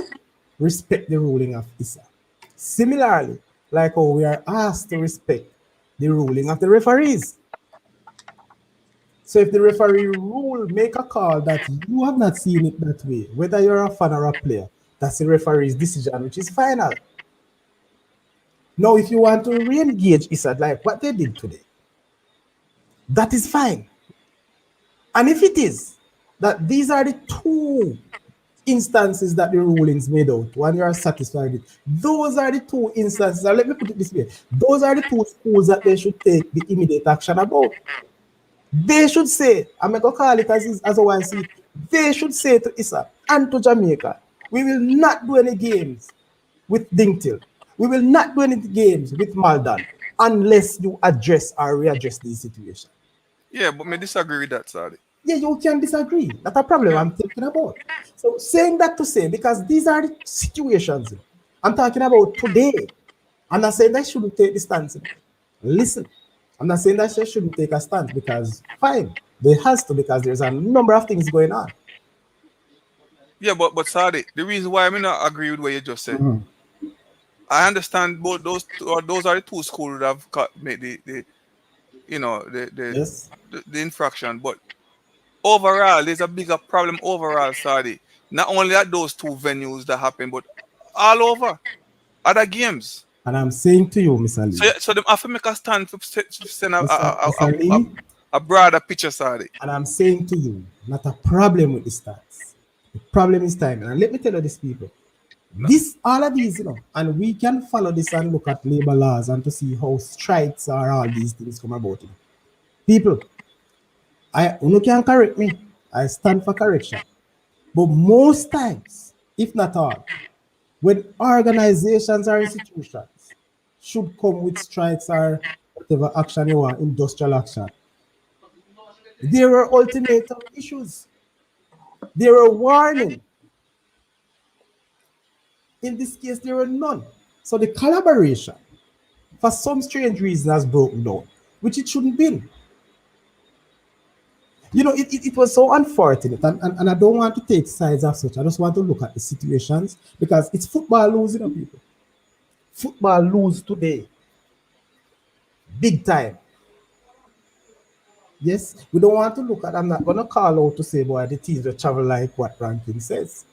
respect the ruling of ISA. Similarly, like how we are asked to respect the ruling of the referees. So if the referee rule make a call that you have not seen it that way, whether you're a fan or a player, that's the referee's decision, which is final. Now, if you want to re-engage Issa like what they did today, that is fine. And if it is that these are the two instances that the rulings made out, when you are satisfied with, those are the two instances, and let me put it this way, those are the two schools that they should take the immediate action about. They should say, I'm going to call it as a one see, they should say to Issa and to Jamaica, we will not do any games with Dingtil. We will not do any games with Maldan unless you address or readdress these situations. Yeah, but me disagree with that, Sadi. Yeah, you can disagree. That's a problem I'm thinking about. So saying that to say, because these are the situations I'm talking about today. I'm not saying that I shouldn't take the stance. Listen, I'm not saying that she shouldn't take a stance because fine, there has to, because there's a number of things going on. Yeah, but Sadi, the reason why I not agree with what you just said, I understand both those those are the two schools that have made the you know Yes. the infraction, but overall there's a bigger problem overall, Sadi. Not only at those two venues that happen, but all over other games. And I'm saying to you, Mr. Lee. So them have to make a stand to send Mr. Lee, a broader picture, Sadi. and I'm saying to you, not a problem with the stats. The problem is timing. And let me tell you this, people. This, all of these, and we can follow this and look at labor laws and to see how strikes or all these things come about. People, you can correct me. I stand for correction. But most times, if not all, when organizations or institutions should come with strikes or whatever action you want, industrial action, there were ultimatum issues. There were warning. In this case, there were none. So the collaboration, for some strange reason, has broken down, which it shouldn't be. It was so unfortunate, and I don't want to take sides as such. I just want to look at the situations, because it's football losing, people. Football lose today. Big time. Yes, we don't want to look at, I'm not going to call out to say, boy, the teams will travel like what ranking says.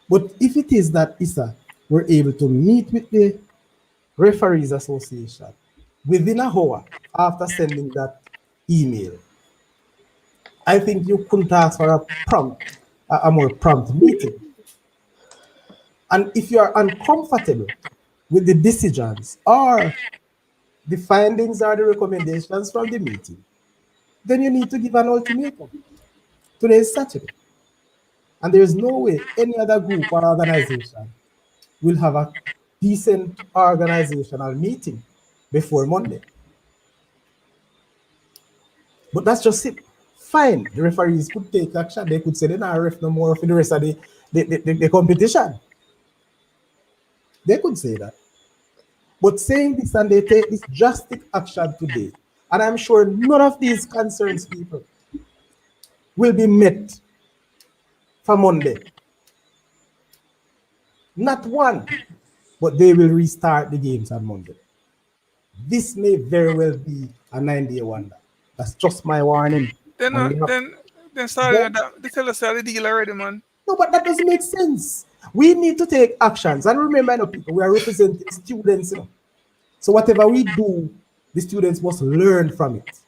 But if it is that Issa were able to meet with the Referees Association within an hour after sending that email, I think you couldn't ask for a more prompt meeting. And if you are uncomfortable with the decisions or the findings or the recommendations from the meeting, then you need to give an ultimatum. Today is Saturday. And there is no way any other group or organization will have a decent organizational meeting before Monday. But that's just it. Fine, the referees could take action. They could say they're not ref no more for the rest of the competition. They could say that. But saying this, and they take this drastic action today, and I'm sure none of these concerns people will be met for Monday. Not one, but they will restart the games on Monday. This may very well be a 9-day wonder. That's just my warning. Then sorry, they tell us the deal already, man. No, but that doesn't make sense. We need to take actions. And remember, people, we are representing students. So whatever we do, the students must learn from it.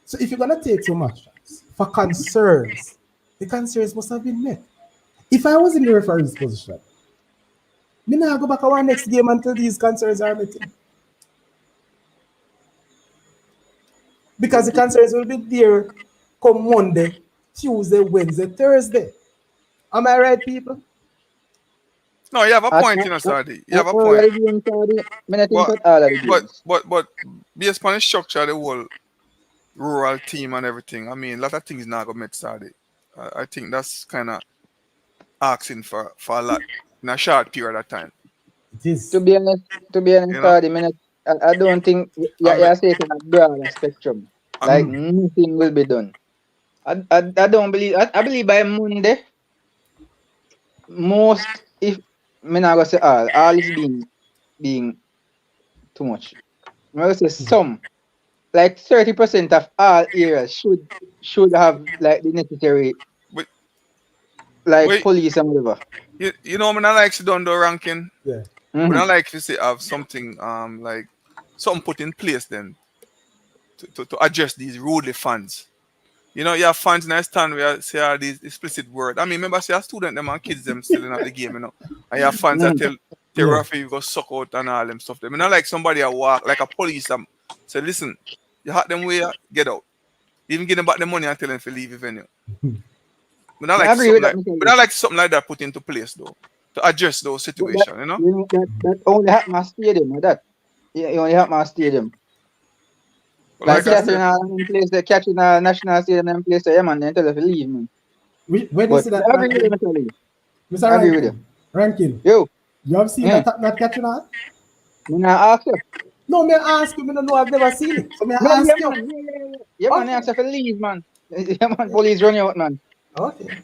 So if you're going to take some actions for concerns, the concerns must have been met. If I was in the referee's position, me now go back to our next game until these concerns are met. Because the concerns will be there come Monday, Tuesday, Wednesday, Thursday. Am I right, people? No, you have a point, Sadi. You have a point. But based upon the structure, the whole rural team and everything, I mean, a lot of things not going to meet Sadi. I think that's kind of asking for a lot in a short period of time. It is. To be honest, Sadi, I don't think you're taking a broader spectrum. Like nothing will be done. I don't believe. I believe by Monday, most, if me not gonna say all is being too much. Well, say some, like 30% of all areas should have like the necessary But like wait, police and whatever. you know, when I like to do the ranking, Yeah. when I Mm-hmm. like to say have something like something put in place then to address these rude fans. You know, you have fans in the stand where say all these explicit words. I mean, remember, say a student them and kids them still in at the game, you know. And you have fans that Mm-hmm. tell Yeah. referee you go suck out and all them stuff. Them. You know, like somebody at walk, like a police say, listen, you had them way, get out. Even give them back the money and tell them to leave the venue. But I I like agree with something that, like, Mr. but I Lee. like something like that put into place though to address those But that situations. You know, you know that only happen at stadium, like that. Yeah, it only happen at stadium. but Like like I Mr. catching said, in place, the catching a national stadium in place, yeah man, they tell us to leave, man. When you But see that I agree with you, ranking, Mr. Lee. Mr. I agree with you. Ranking, Yo, you have seen mm, that catching on? me now ask you. No, may I ask you, me don't know, I've never seen it. So may No, I yeah ask you? man, yeah man, they Okay. ask you to leave, man. Yeah man, police run you out, man. Okay.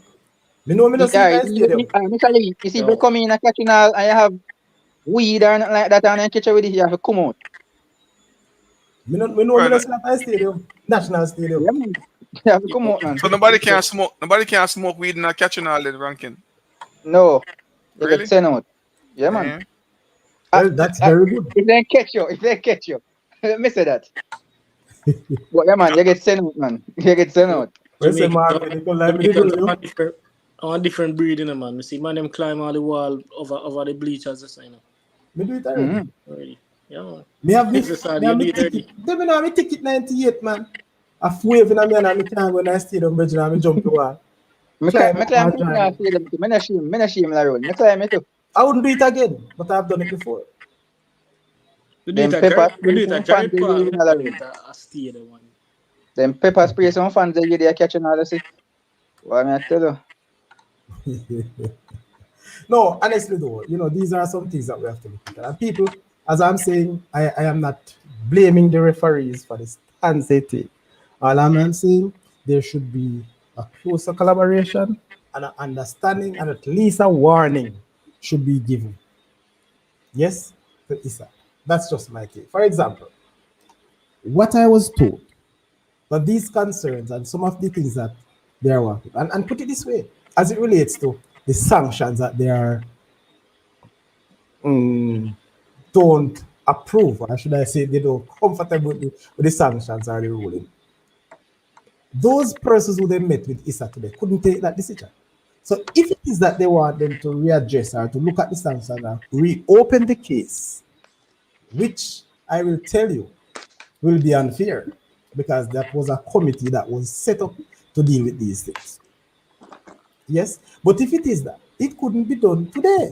Me know me don't see it Yeah, at the stadium. Mr. Lee, you see if you Yo, come in a catching all and you have weed or nothing like that and then catch you with it, you have to come out. Me know me well, don't see that at the stadium. National Yeah stadium. man. You have to come yo, out, man. so nobody can smoke. Nobody can smoke weed and not catching all the ranking. No, you get Really? sent out. Yeah man. Yeah. Uh, Well, that's uh, very good. if they catch you, let me say that. But yeah, man, you get sent out, man. You get sent yo, out. When say Jamaican, Marvin, you go like me Jamaicans do you. are different breed, you know, man. Me see man them climb all the wall over the bleachers, just you know. Me do it already. Mm-hmm. Already. Yeah, man. Me have me, This is how me you have do me it ticket. already. They me know me ticket 98, man. I wave in a man and me can't go in the stadium bridge and me jump the wall. Climb Me up climb my catching all journey. stadium too. Me not shame la road. Me climb it too. I wouldn't do it again, but I've done it before. Them pepper We do spray it some at fans Carrot they give Park. you We in la never do road. it at stadium, man. Them pepper spray some fans they give you catching all the see. What me I tell you? No, honestly though, you know, these are some things that we have to look at. And people, as I'm saying, I am not blaming the referees for the stance they take. All I'm saying, there should be a closer collaboration and an understanding and at least a warning should be given. Yes, to Issa. That's just my take. For example, what I was told, but these concerns and some of the things that they are working, and put it this way, as it relates to the sanctions that they are don't approve, or should I say they don't comfortable with the sanctions or the ruling. Those persons who they met with Issa today couldn't take that decision. So if it is that they want them to readdress or to look at the sanctions and reopen the case, which I will tell you will be unfair because that was a committee that was set up to deal with these things. Yes, but if it is that, it couldn't be done today.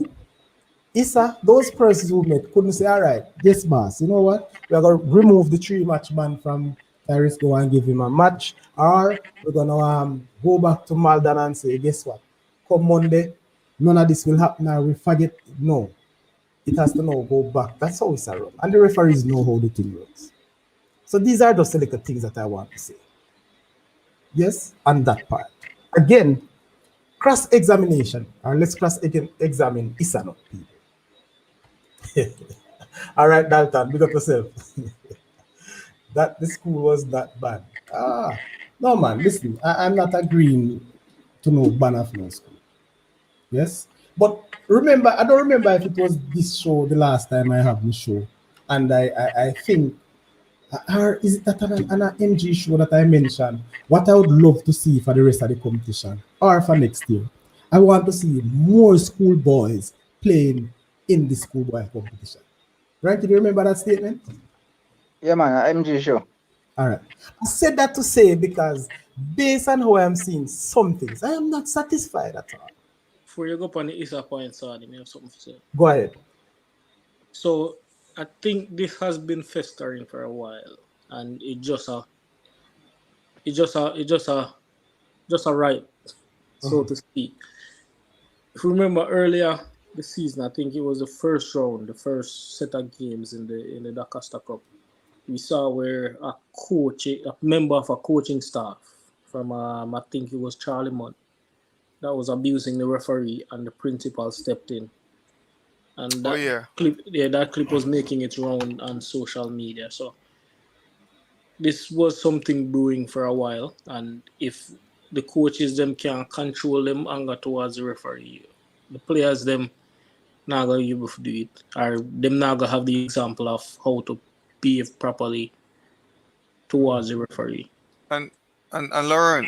Issa, those persons who met couldn't say, all right, yes, boss, you know what? We're going to remove the three match ban from Tyrese Go and give him a match, or we're going to go back to Malden and say, guess what? Come Monday, none of this will happen, or we forget. No, it has to now go back. That's how it's run. And the referees know how the thing works. So these are just the little things that I want to say. Yes, on that part. Again, cross examination, or let's cross examine Issa, not people. All right, Dalton, big up yourself. That the school was that bad. No, man, listen, I'm not agreeing to no ban of no school. Yes, but remember, I don't remember if it was this show the last time I have this show, and I think, or is it that an MG show that I mentioned? What I would love to see for the rest of the competition or for next year, I want to see more schoolboys playing in the schoolboy competition. Right? Do you remember that statement? Yeah man, MG show. All right. I said that to say because based on how I'm seeing some things, I am not satisfied at all. Before you go up on the Issa point, sorry, me have something to say. Go ahead. So I think this has been festering for a while, and it just a right, so to speak. If you remember earlier the season, I think it was the first round, the first set of games in the Dakasta Cup. We saw where a member of a coaching staff from I think it was Charlie Mudd, that was abusing the referee, and the principal stepped in and Oh that yeah. clip was making its round on social media. So this was something brewing for a while, and if the coaches them can't control them anger towards the referee, the players them not gonna be able to do it, or them not gonna have the example of how to behave properly towards the referee. And and Lauren,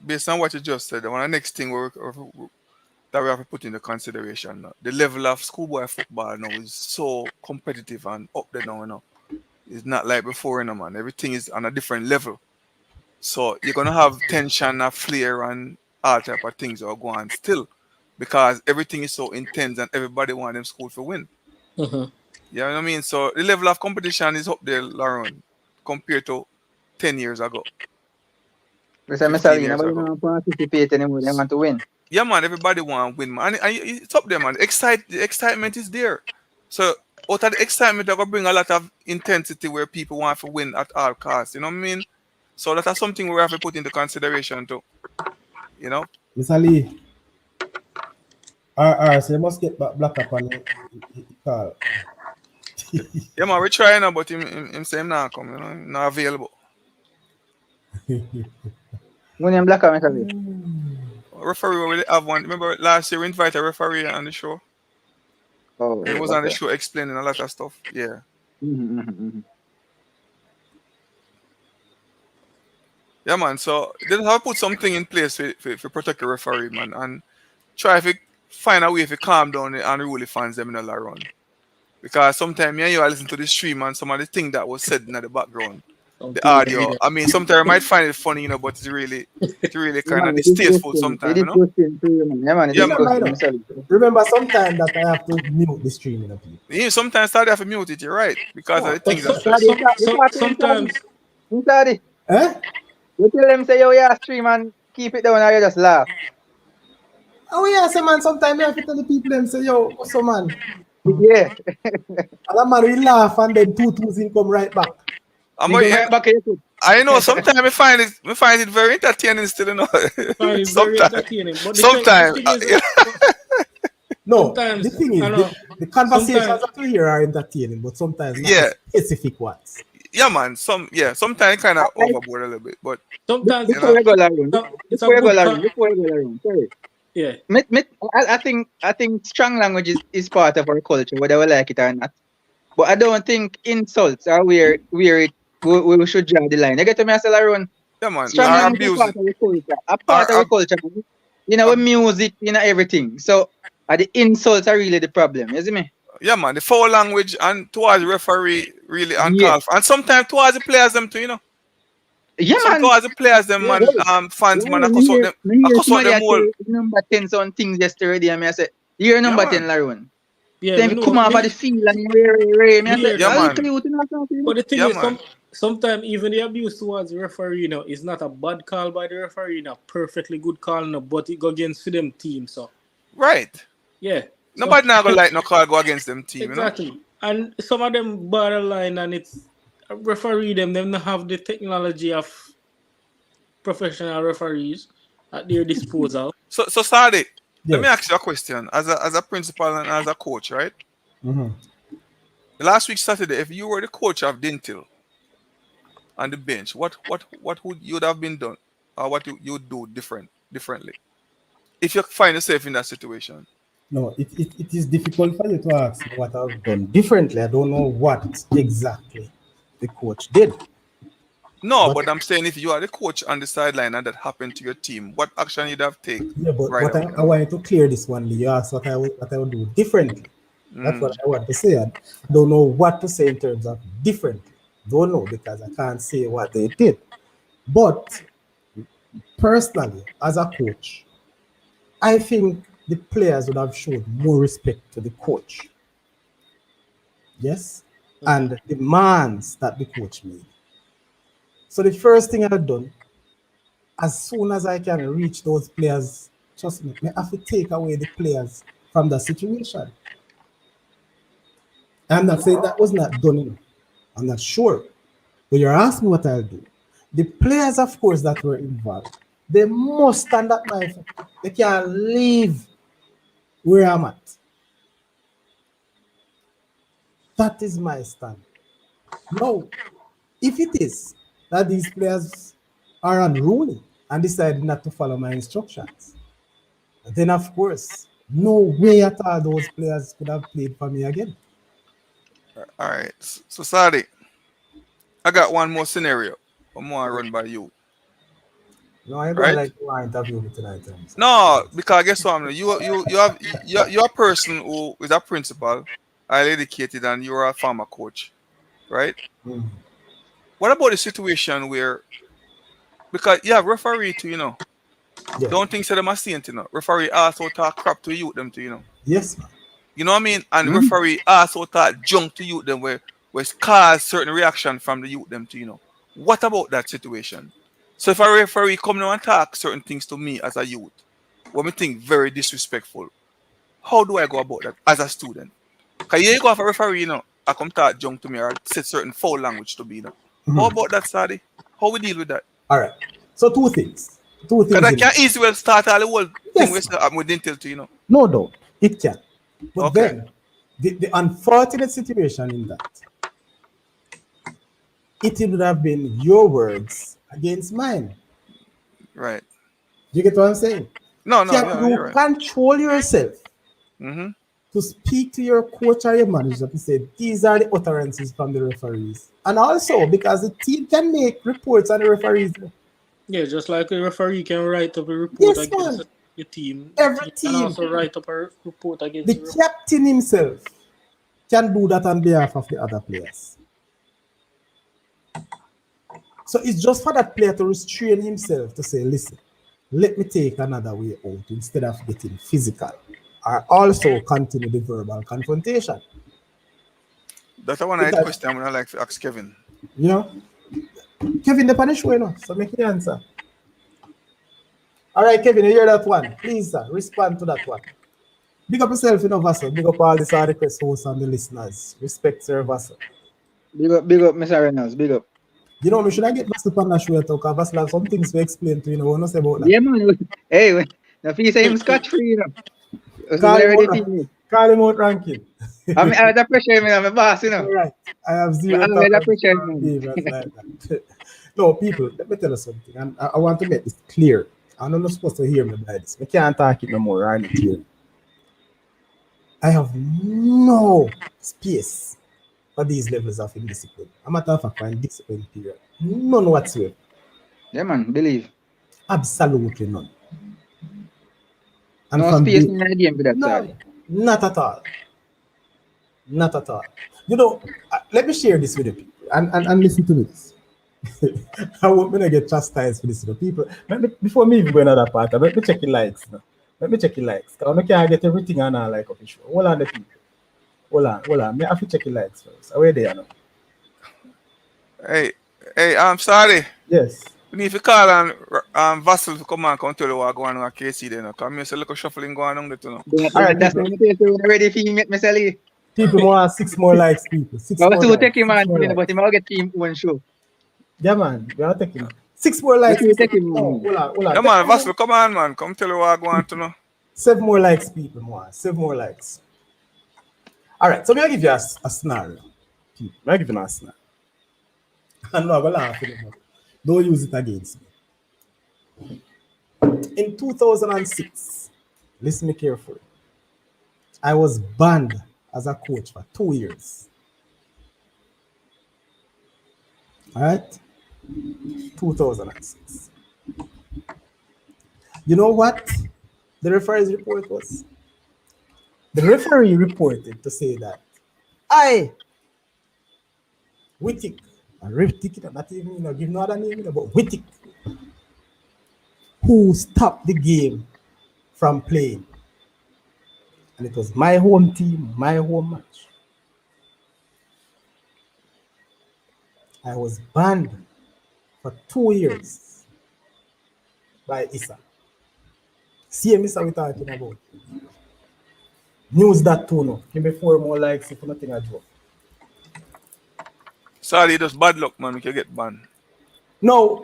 based on what you just said, one of the next thing that we have to put into consideration now, the level of schoolboy football now is so competitive and up there now, you know. It's not like before, you know, man. Everything is on a different level. So you're gonna have tension, a flair, and all type of things that are going still, because everything is so intense and everybody want them school to win. Mhm. You know what I mean? So the level of competition is up there, Lauren, compared to 10 years ago, Mr. 15 Messalina, years nobody ago. don't participate anymore. They want to win. Yeah, man, everybody want to win, man. And it's up there, man. The excitement is there. So out of the excitement, that will bring a lot of intensity where people want to win at all costs. You know what I mean? So that's something we have to put into consideration too. You know? Mr. Lee, so you must get back black up on the call. Yeah, man, we're trying now, but him say him not come, you know, him not available. When you black out, Mr. Lee. Referee, we already have one. Remember last year we invited a referee on the show? Oh, He was on the okay. show explaining a lot of stuff. Yeah. Mm-hmm. Yeah, man. So they have put something in place for protect the referee, man, and try to find a way to calm down the unruly fans them in the run. Because sometimes you listen to the stream and some of the things that was said in the background, Some the things that audio. didn't. I mean, sometimes you might find it funny, you know, but it's really Yeah, kind man, of it is distasteful posting. It sometimes, you is know. posting too, man. Yeah, man, it Yeah, is man. Remember, you posting, know, Mr. Lee. remember sometimes that I have to mute the streaming of people. You sometimes start have to mute it, you're right, because of the Oh, But things that so, said. Sorry, some, you so talk to him, sorry. sometimes Sorry. eh? You tell them, say, yo, yeah, stream and keep it down, or you just laugh. Oh yeah, say man, sometimes I have to tell the people them say, yo, what's up man? Yeah. And that man will laugh and then two twos in come right back. I'm You go right back here, too. I know sometimes I find it very entertaining still, you know. find it very sometimes, entertaining. But the sometimes, thing is, No, the sometimes thing I is, know. the conversations Sometimes that we hear are entertaining, but sometimes not the yeah, specific ones. yeah, man. Sometimes kind of Like, overboard a little bit, but sometimes you before know, you go, Larry, it's a good cut. before you go, Larry, sorry. Yeah. I think strong language is part of our culture, whether we like it or not. But I don't think insults are where we should draw the line. You get to me, I say, Larry, yeah, man. strong Our language is abuse, part of our culture. A our part of our culture, with ab- music, everything. So, the insults are really the problem. You see me? yeah, man. The foul language and towards the referee really Yeah. uncalled for, and sometimes towards the players them too, you know. Yeah, Some man. towards the players them, Yeah. man. Well, Fans, man. I me hear cuss out somebody them I all. tell number 10 on things yesterday, and I say, you're Yeah, number 10, man. Larry. Yeah, Then me if you come know off of the me field and you me, I me say, hear Yeah, a that. little man. youth in that country. But the thing Yeah, is, man. sometimes even the abuse towards the referee, is not a bad call by the referee, perfectly good call, but it go against them team. So Right. yeah, Nobody now go sometimes like no call go against them team, you know. exactly. And some of them borderline, and it's referee them not have the technology of professional referees at their disposal. So Sadi, let me Yes. ask you a question. As a principal and as a coach, right? Mm-hmm. Last week Saturday, if you were the coach of Dentil on the bench, what would you would have been done, or what you would do differently if you find yourself in that situation? No, it is difficult for you to ask me what I've done differently. I don't know what exactly the coach did. No, But but I'm saying if you are the coach on the sideline and that happened to your team, what action you'd have take yeah, right but away? I wanted to clear this one. Lee. You asked what I would do differently. That's what Mm. I want to say. I don't know what to say in terms of differently. Don't know because I can't say what they did. But personally, as a coach, I think the players would have shown more respect to the coach. Yes, and the demands that the coach made. So the first thing I've done, as soon as I can reach those players, trust me, I have to take away the players from that situation. I'm not saying that was not done enough. I'm not sure. But you're asking what I'll do. The players, of course, that were involved, they must stand at my foot. They can't leave where I'm at. That is my stand. Now, if it is that these players are unruly and decide not to follow my instructions, then of course, no way at all those players could have played for me again. All right. So Sadi, I got one more scenario. One more I run by you. No, I go Right? like to interview me tonight. No, because guess what? You're a person who is a principal, highly educated, and you're a farmer coach, right? Mm. What about the situation where because you have referee to Yeah. don't think so them a saint, referee also talk crap to you them to Yes, man. you know what I mean, and the Hmm? referee also talk junk to you them where cause certain reaction from the youth them to what about that situation? So if a referee come now and talk certain things to me as a youth, what me think very disrespectful, how do I go about that as a student? Because you go have a referee, I come talk junk to me or say certain foul language to me, How about that, Sadi? How we deal with that? All right. So two things. Two Because things I in can it. easily well start all the whole thing Yes, with man. I'm within till to. No doubt. It can. But Okay. then the unfortunate situation in that it would have been your words against mine. Right. You get what I'm saying? No, Can yeah, you're you right. control yourself Mm-hmm. to speak to your coach or your manager to say these are the utterances from the referees? And also because the team can make reports on the referees. Yeah, just like a referee can write up a report Yes, against man. the team, the Every team can team, also write up a report the against the referee. captain himself can do that on behalf of the other players. So it's just for that player to restrain himself to say, listen, let me take another way out instead of getting physical. Or also continue the verbal confrontation. That's the one I had Because, question when I like to ask Kevin. you know, Kevin, the punish way, no? So make the answer. All right, Kevin, you hear that one? Please, sir, respond to that one. Big up yourself, Vassal. Big up all the Saudichress hosts and the listeners. Respect, Sir Vassal. Big up, Mr. Reynolds. Big up. We should I get Vassal on that show talk? Vassal have some things to explain to what you say about that. Yeah, man. Hey, the fee say him scotch free, It's Call him already out, team. call him out ranking. I have the pressure, I'm a boss, All right. I have I zero have the tolerance pressure, for man. behaviors like that. No, people, let me tell you something. And I want to make this clear. I'm not supposed to hear me by this. I can't talk it no more. Right here. I have no space for these levels of indiscipline. A matter of fact, for indiscipline period. None whatsoever. Yeah, man, believe. Absolutely none. And No from space the in the game for that, no, sorry. not at all. Not at all. Let me share this with the people and listen to this. I want me to get chastised for this. People, before me even going to that part, let me check your likes. Now. Let me check your likes. I can't get everything on our like official. Hold on, the people. Hold on. Me have to check your likes first. Where they are now? Hey, I'm sorry. Yes. We need to call on Vassal to come and come tell you what going on at KC then. Come here, say look shuffling going on there. All right, That's people. not the place ready for him, Mr. Lee. People more 6 more likes, people. Six I was more to likes. take him Six on, more likes. but him I'll get him one show. Yeah, man. We are taking 6 more You likes. see, take him Oh, on. hold on. Yeah man, Vassal, come on man. Come tell you what going on to know. 7 more likes, people. More. 7 more likes. All right. So me I give you a scenario. People. I give you a scenario. I'm not gonna laugh anymore. Don't use it against me. In 2006, listen me carefully. I was banned as a coach for 2 years. All right, 2006. You know what the referee's report was? The referee reported to say that I, Wittick, not even give no other name, but Wittick, who stopped the game from playing, and it was my home team, my home match. I was banned for 2 years by Issa. See Issa we talking about. News that too no. Give me 4 more likes if nothing I do. Sorry, just bad luck man, we can get banned. Now,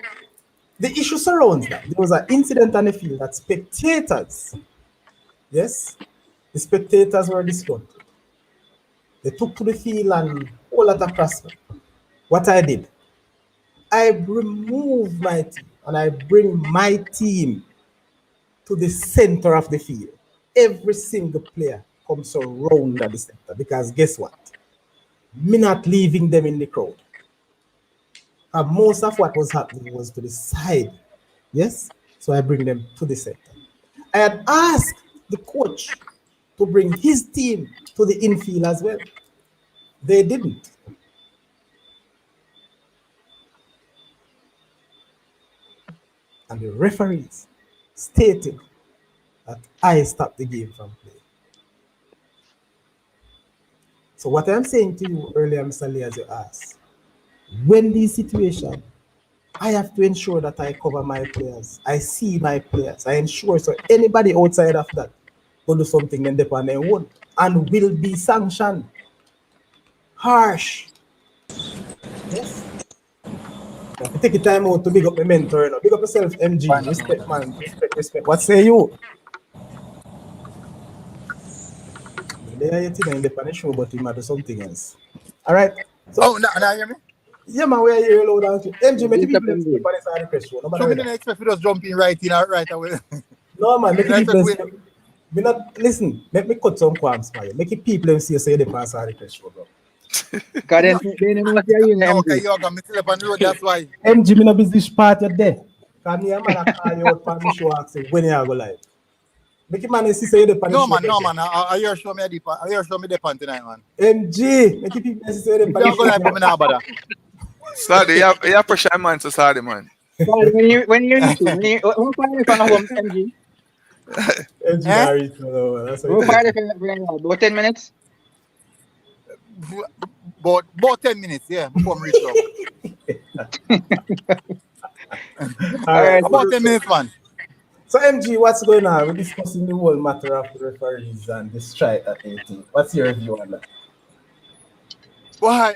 the issue surrounds that. There was an incident on the field that spectators, yes, the spectators were disgruntled. They took to the field and all that across. What I did, I remove my team and I bring my team to the center of the field. Every single player comes around at the center because guess what? Me not leaving them in the crowd. And most of what was happening was to the side. Yes? So I bring them to the center. I had asked the coach to bring his team to the infield as well. They didn't. And the referees stated that I stopped the game from play. So what I'm saying to you earlier, Mr. Lee, as you asked, when these situations, I have to ensure that I cover my players. I see my players. I ensure so anybody outside of that will do something then depend on their own and will be sanctioned. Harsh. Yes. Now, take the time out to big up my mentor. No? Big up yourself, MG. Respect, man. Respect. What say you? They are yet in the show, but he might do something else. All right. So, now hear me? yeah, man, we are here loud and MG, make Big up, people MG. step on the Saudichress show. So Nobody we read that. didn't expect to just jump in right away. No, man, make Right, people wait. step. Me not listen. Make me cut some qualms for you. Make it people see say they pass Saudichress show, bro. Because they don't know what you're No, okay, MG. you got me still up on the road, that's why. MG, me no business part you there. Cause me a man I call you out for me show asking when you go live. Make it man see say they pan No show. man. I hear show me the pan tonight, man. MG, make it people see say they If pan you go live, show. me now bother. Sorry, you have pressure man to sorry, man. When you listen, who find from home, MG? MG Eh? not reach no, man. That's Who what find it about 10 minutes? About 10 minutes, yeah, before we reach up. All right. About 10 minutes, man. So MG, what's going on? We're discussing the whole matter of the referees and the strike at 18. What's your view on that? Well,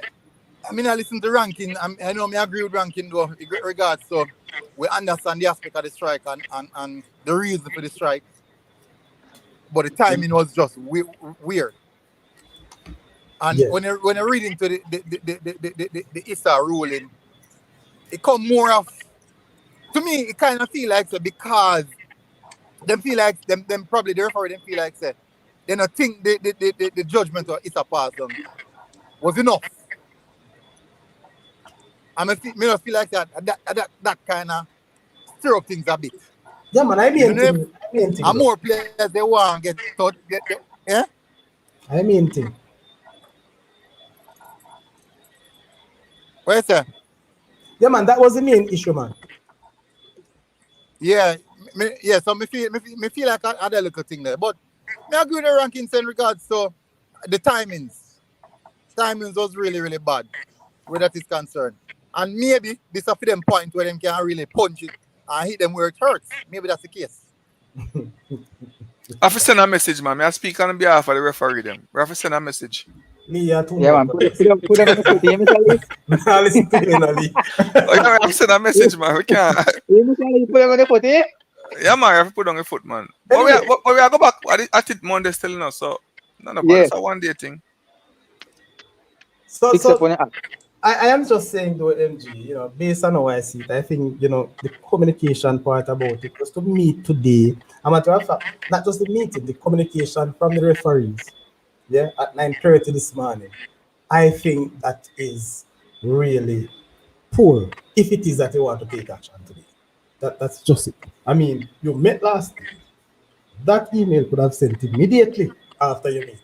I mean, I listen to ranking. I know I agree with ranking though, in great regards. So we understand the aspect of the strike and the reason for the strike. But the timing was just weird. And Yeah. when you're reading to the ISA ruling, it come more of, to me, it kind of feel like so because them feel like them probably the referee them feel like say they don't think the judgment of ISA pass was enough. And I don't feel like that kind of stir up things a bit. Yeah, man, I mean Even thing. I mean thing. and Bro. more players they want to get touched, yeah. I mean thing. What you say? Yeah, man, that was the main issue, man. Yeah, so me feel like I had a little thing there. But I agree with the rankings in regards to the timings. Timings was really, really bad where that is concerned. And maybe this is for them point where them can really punch it and hit them where it hurts. Maybe that's the case. I have to send a message, man. I speak on behalf of the referee them. We have to send a message. Lee, you're too Yeah, man. much. Put them on the foot. You Nah, listen to you, now, Lee. Oh, yeah, I have to send a message, man. We can't. put them on the foot, eh? Yeah, man, I have to put on your foot, man. But we Anyway. are go back at it Monday's telling us, so none about Yes. it's a one day thing. So, Fix up on the app. I am just saying though, MG, based on how I see it, I think, the communication part about it was to meet today. And matter of fact, not just the meeting, the communication from the referees, yeah, at 9:30 this morning. I think that is really poor if it is that they want to take action today. That's just it. I mean, you met last week. That email could have sent immediately after you meet.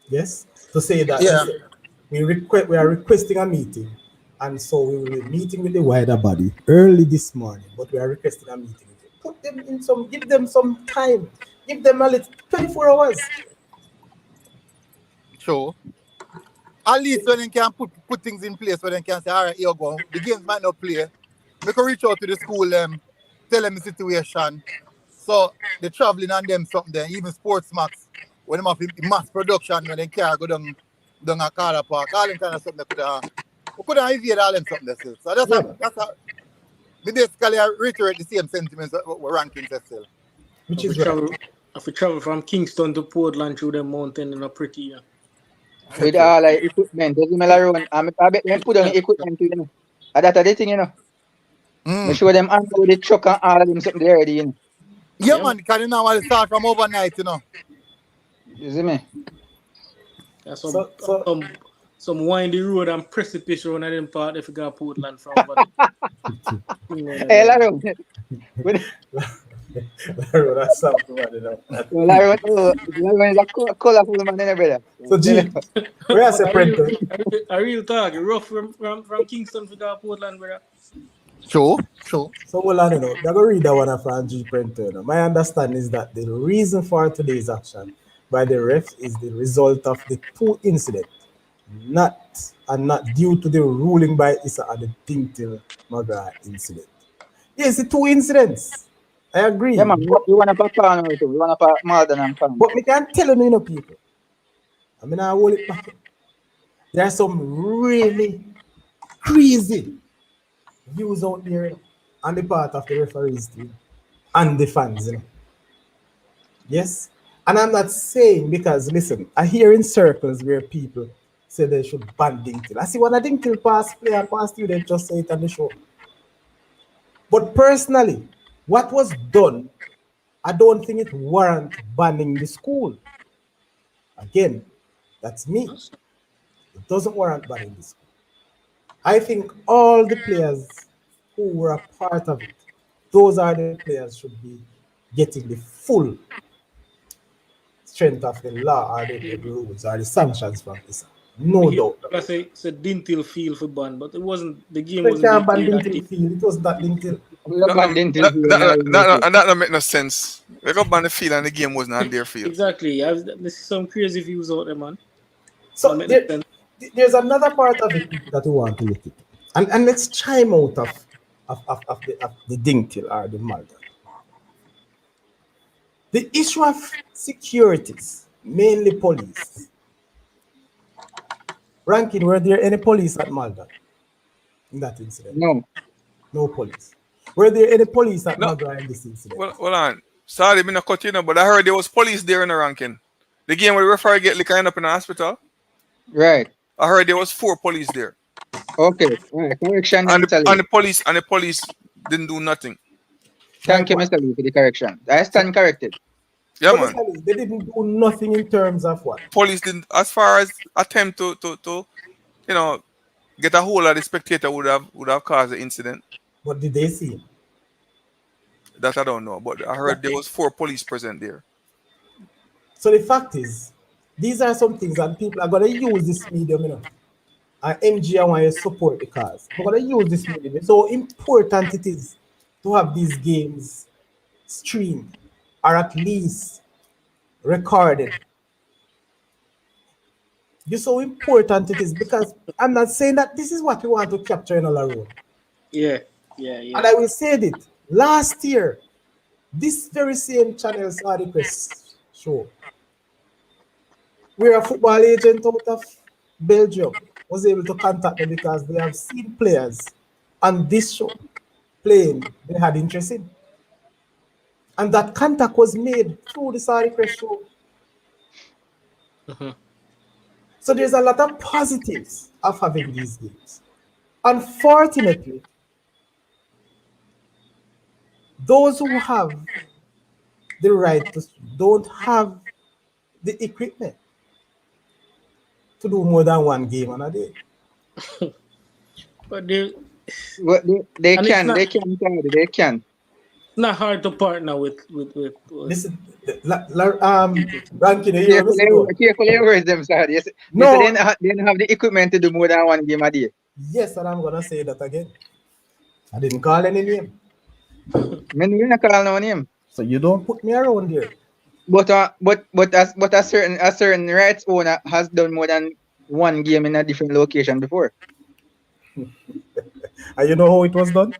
Yes? To say that we are requesting a meeting, and so we will be meeting with the wider body early this morning, but we are requesting a meeting. Put them in give them some time, give them a little 24 hours. Sure. At least when they can put things in place where they can say, all right, here you go. The games might not play. We can reach out to the school, tell them the situation. So the traveling and them something there, even sports max, when them have mass production, when they can't go down a car park, all them kind of something we could have evaded all them something there still. So we basically reiterate the same sentiments what we're ranking still. Which is We right. travel- If we travel from Kingston to Portland through the mountain in a pretty, With all like equipment. Doesn't matter when I bet them put on the equipment too, you know. And that's the thing, you know. Make sure them under with the truck and all of them something there already, you know. Yeah, man, because you normally start from overnight, you know. You see me? That's So some windy road and precipice road and then part if you got Portland from over there. Hey, Larry. With that's something about it now. Larry is a colorful man, you know, brother. So G, where I say Printer? A real talk, rough from Kingston to got Portland, brother. Sure. So hold on, you know, I'm going to read that one from G Printer. You know. My understanding is that the reason for today's action by the refs is the result of the two incidents, not due to the ruling by Issa and the Tintil Magra incident. Yes, the two incidents. I agree. Yeah, man, we want to pop on with it. We want to pop more than I'm fan. But we can't tell you, you know, people. I mean, I hold it back. There are some really crazy views out there on the part of the referees team and the fans. You know. Yes? And I'm not saying because, listen, I hear in circles where people say they should ban Dinkel. I see when a Dinkel pass player and pass you, they just say it on the show. But personally, what was done, I don't think it warrants banning the school. Again, that's me. It doesn't warrant banning the school. I think all the players who were a part of it, those are the players should be getting the full strength of the law or the rules or the sanctions from this. No doubt. I say it's a Dintil field for ban, but it wasn't. The game They wasn't. can't ban being played Dintil that field. It was not Dintil. That don't make no sense. They got ban the field and the game wasn't on their field. Exactly. There's some crazy views out there, man. So That make no sense. there's another part of it that we want to look at. And let's chime out of the Dintil or the Malta. The issue of securities, mainly police. Rankin, were there any police at Malta in that incident? No. No police. Were there any police at No. Malta in this incident? Well, hold on. Sorry, I'm not cut you, but I heard there was police there in the ranking. The game where the referee get liquor end up in the hospital. Right. I heard there was 4 police there. Okay. Right. Correction, And Mr. the Lee. police didn't do nothing. Thank you, Mr. Lee, for the correction. I stand corrected. Yeah, So man. they didn't do nothing in terms of what? Police didn't, as far as attempt to you know, get a hold of the spectator would have caused the incident. What did they see? That I don't know, but I heard there was 4 police present there. So the fact is, these are some things that people are going to use this medium, you know. And MG, I want you to support the cause. We're going to use this medium. So important it is to have these games streamed or at least recorded. Just so important it is because I'm not saying that this is what we want to capture in all road. Yeah. And I will say it. Last year, this very same channel, Saudichress show, where a football agent out of Belgium was able to contact me because they have seen players on this show playing they had interest in. And that contact was made through the Saudichress show. So there's a lot of positives of having these games. Unfortunately, those who have the right to don't have the equipment to do more than one game on a day. But they They And it's can. it's not hard to partner with Listen, Rankin, you hear me? Carefully words them, sir. Yes. No. They don't have the equipment to do more than one game a day. Yes, and I'm gonna say that again. I didn't call any name, We're not call no name. so you don't put me around here. But a certain rights owner has done more than one game in a different location before. And you know how it was done?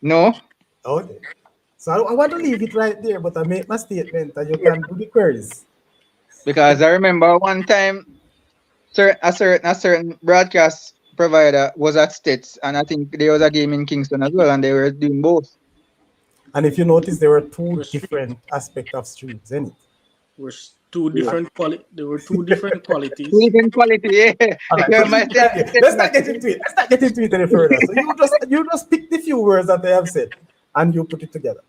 No. Okay. So I want to leave it right there, but I make my statement and you can do the queries. Because I remember one time a certain broadcast provider was at States, and I think there was a game in Kingston as well, and they were doing both. And if you notice, there were two different aspects of streams, in it. Were two different there were two different qualities. Even quality, yeah. All right, Yeah, so my let's not get into it. Let's not get into it any further. So you just pick the few words that they have said and you put it together.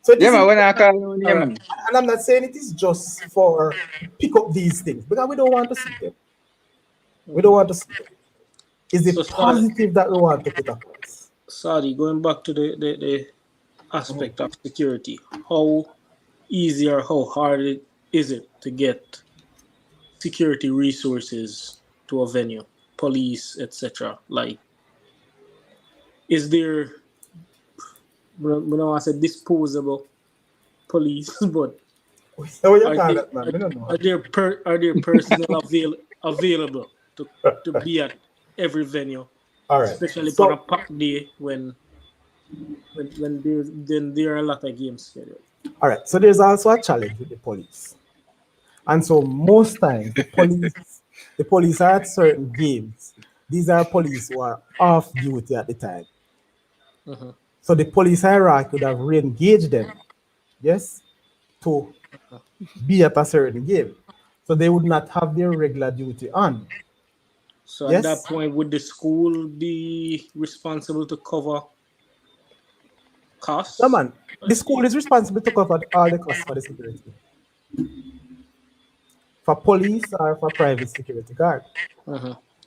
So this Yeah, man, is, when I call you, yeah, man. and I'm not saying it is just for pick up these things because we don't want to see them. We don't want to see them. Is it So, positive that we want to put across? Saudi, going back to the aspect of security, how easy or how hard is it to get security resources to a venue, police, etc.? Like, is there, we don't want to say disposable police, but So you call that, man? We don't know. are there personnel available to be at every venue? All right. Especially So, on a packed day when there are a lot of games scheduled. all right. So there's also a challenge with the police, and so most times the police are at certain games. These are police who are off duty at the time. So the police hierarchy would have re-engaged them, yes, to be at a certain game. So they would not have their regular duty on. So Yes. at that point, would the school be responsible to cover costs? No, man. The school is responsible to cover all the costs for the security. For police or for private security guard.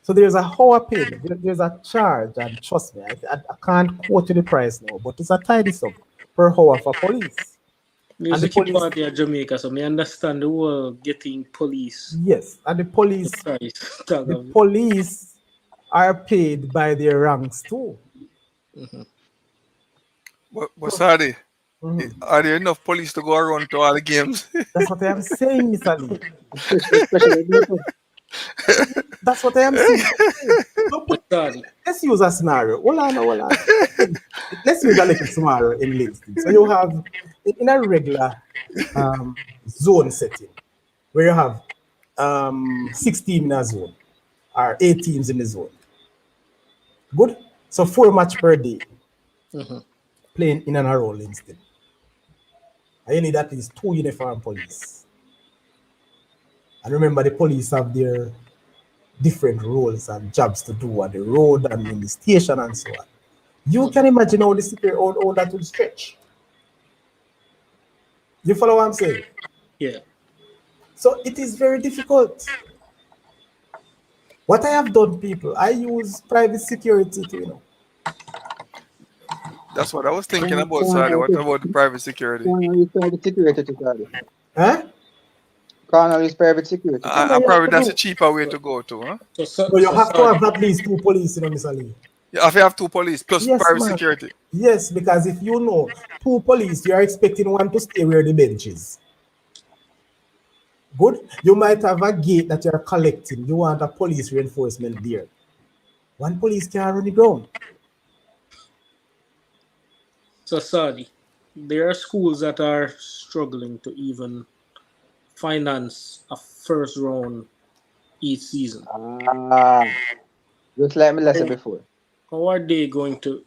So there's a hour paid, there's a charge, and trust me, I can't quote you the price now, but it's a tidy sum per hour for police. There's And a the police- party at Jamaica, so I understand the whole getting police Yes, and the police price. the police are paid by their ranks too. But Sadi, are there enough police to go around to all the games? That's what I am saying, Mr. Lee. Especially That's what I am saying. Sorry. Let's use a scenario. Hold on. Let's use a little scenario in Livingston. So you have in a regular zone setting where you have 16 in a zone or 8 teams in the zone. Good. So 4 match per day, playing in and around Livingston. And you need at least 2 uniform police. And remember, the police have their different roles and jobs to do on the road and in the station and so on. You can imagine how all that will stretch. You follow what I'm saying? Yeah. So it is very difficult. What I have done, people, I use private security to, That's what I was thinking about, Sadi. What about the private security? Cornell is private security to Saudi. Huh? Cornell is private security. And probably that's a cheaper way to go to, huh? So you have to have at least 2 police, Mr. Lee. You have to have 2 police plus Yes, private man. security. Yes, because if you know 2 police, you are expecting one to stay where the bench is. Good. You might have a gate that you are collecting. You want a police reinforcement there. 1 police can run the ground. So Saudi, there are schools that are struggling to even finance a first round each season. Just like me said before. How are they going to,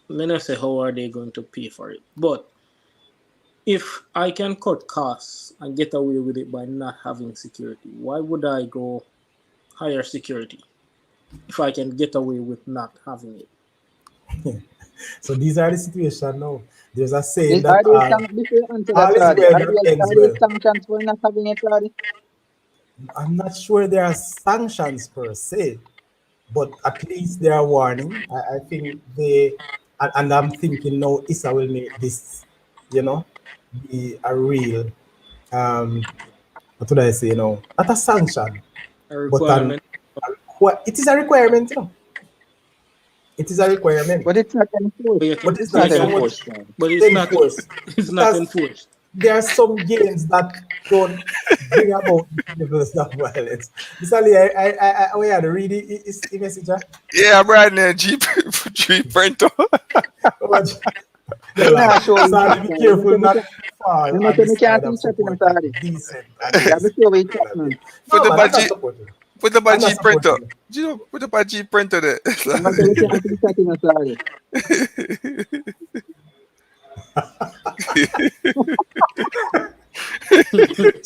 let us say how are they going to pay for it? But if I can cut costs and get away with it by not having security, why would I go hire security if I can get away with not having it? So these are the situations now. There's a saying Are that there sanctions for not having it, Saudi? I'm not sure there are sanctions per se, but at least there are warning. I think and I'm thinking now ISA will make this, be a real, what would I say, not a sanction, A requirement. it is a requirement, It is a requirement. But it's not enforced. But it's not enforced. But it's not enforced. There are some games that don't bring about levels of violence. Mr. Lee, I had to read the message. Yeah, I'm riding a Jeep printer. Be careful not far. You can't teach that in Saudi. Decent. Put the Jeep printer. Put the Jeep printer there.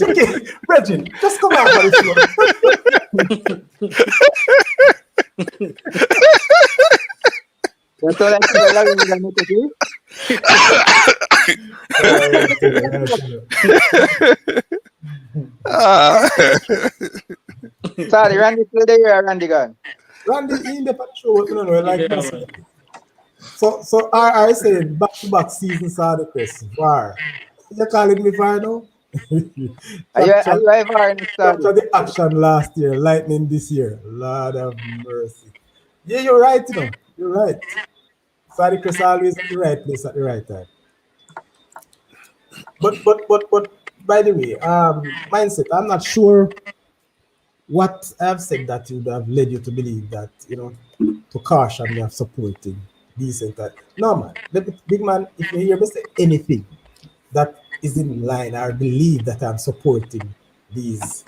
Okay, Reggie, just come out for the That's all I think I love you, Ah. Sorry, Randy still there or Randy gone? Randy in the show, what you know, like Yeah, this. man. So I said back to back season Saudichress. VAR. You calling me VAR now? Are you ever in the study? Capture the action last year, lightning this year. Lord of mercy. Yeah, you're right, you know. You're right. Saudichress always at the right place at the right time. But by the way, mindset, I'm not sure what I've said that would have led you to believe that, to caution me of supporting decent. No, man. Big man, if you hear me say anything that is in line or believe that I'm supporting these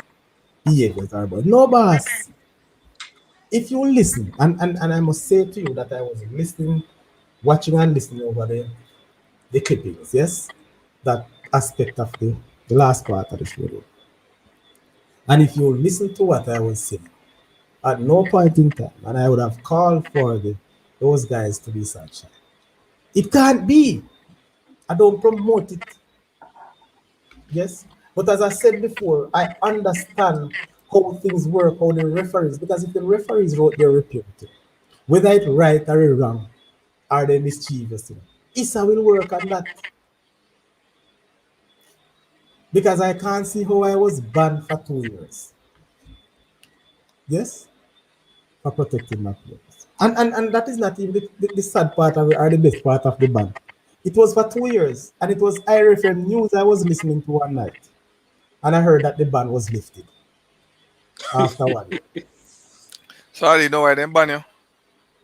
behaviors or but no, boss. If you listen, and I must say to you that I was listening, watching and listening over the clippings, yes? That aspect of the last part of the show. And if you listen to what I was saying, at no point in time, and I would have called for those guys to be sunshine. It can't be. I don't promote it. Yes. But as I said before, I understand how things work, how the referees, because if the referees wrote their report, whether it's right or wrong, are they mischievous? ISA will work on that. Because I can't see how I was banned for 2 years. Yes? For protecting my players. And that is not even the sad part of it or the best part of the ban. It was for 2 years, and it was IRFM news I was listening to one night, and I heard that the ban was lifted after 1 year. Sorry, you know why them ban you?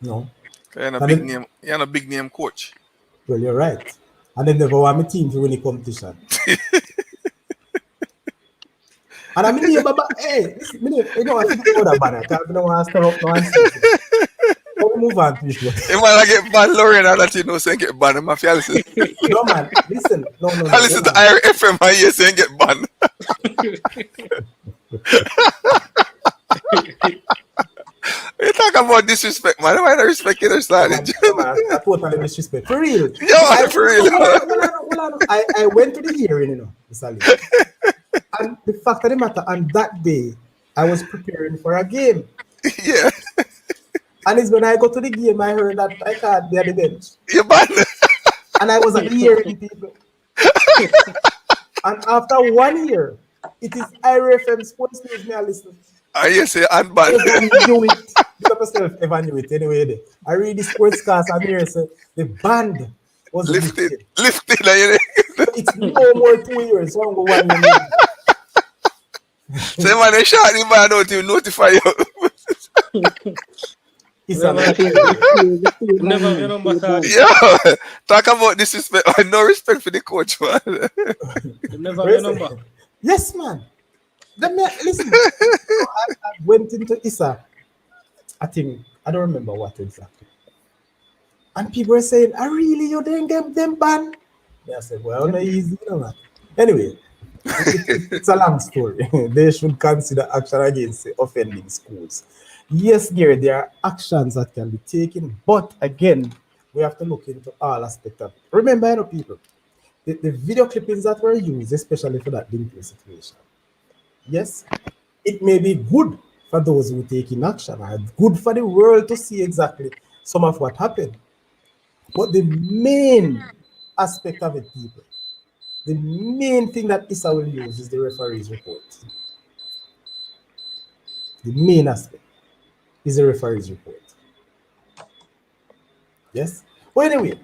No, You're a and big then, name. You're a big name coach. well, you're right. And they never want my team to win the competition. And I mean, but hey, listen, I forget about that banner. I don't want to stir up no answers. But we move on to the show. You might get banned, Lauren, and that you know saying get banned. My fiancé. No, man, listen. No, I yeah, listen to man. IRFM and you saying get banned. You talk about disrespect, man. Why not respect your No, side? man, no, man, I totally disrespect. For real. Yeah, for real. I went to the hearing, Mr. Lee. And the fact of the matter, on that day, I was preparing for a game. Yeah, And it's when I go to the game, I heard that I can't be at the bench. you banned. And I was at the hearing, people. And after 1 year, it is IRFM Sports News me I listen. And you say unbanned. Evaluate. Look up yourself, evaluate anyway. I read the sportscast and here say the band was Lifted. lifted. Lifted. And So it's no more 2 years. So I'm going 1 year. say, man, they shot him, but I don't even notify you. It's Never, a never have your number, Sadi. Yeah, talk about disrespect. No respect for the coach, man. Never have your number. Yes, man. Listen. I went into ISA. I think I don't remember what exactly. And people were saying, "I really you didn't get them banned." I said, "Well, no easy, man." Anyway, it's a long story. They should consider action against the offending schools. Yes, there are actions that can be taken, but again, we have to look into all aspects of it. Remember, people, the video clippings that were used, especially for that Limpio situation, yes, it may be good for those who take in action, and good for the world to see exactly some of what happened. But the main aspect of it, people, the main thing that ISA will use is the referee's report. The main aspect is the referee's report. Yes? But anyway,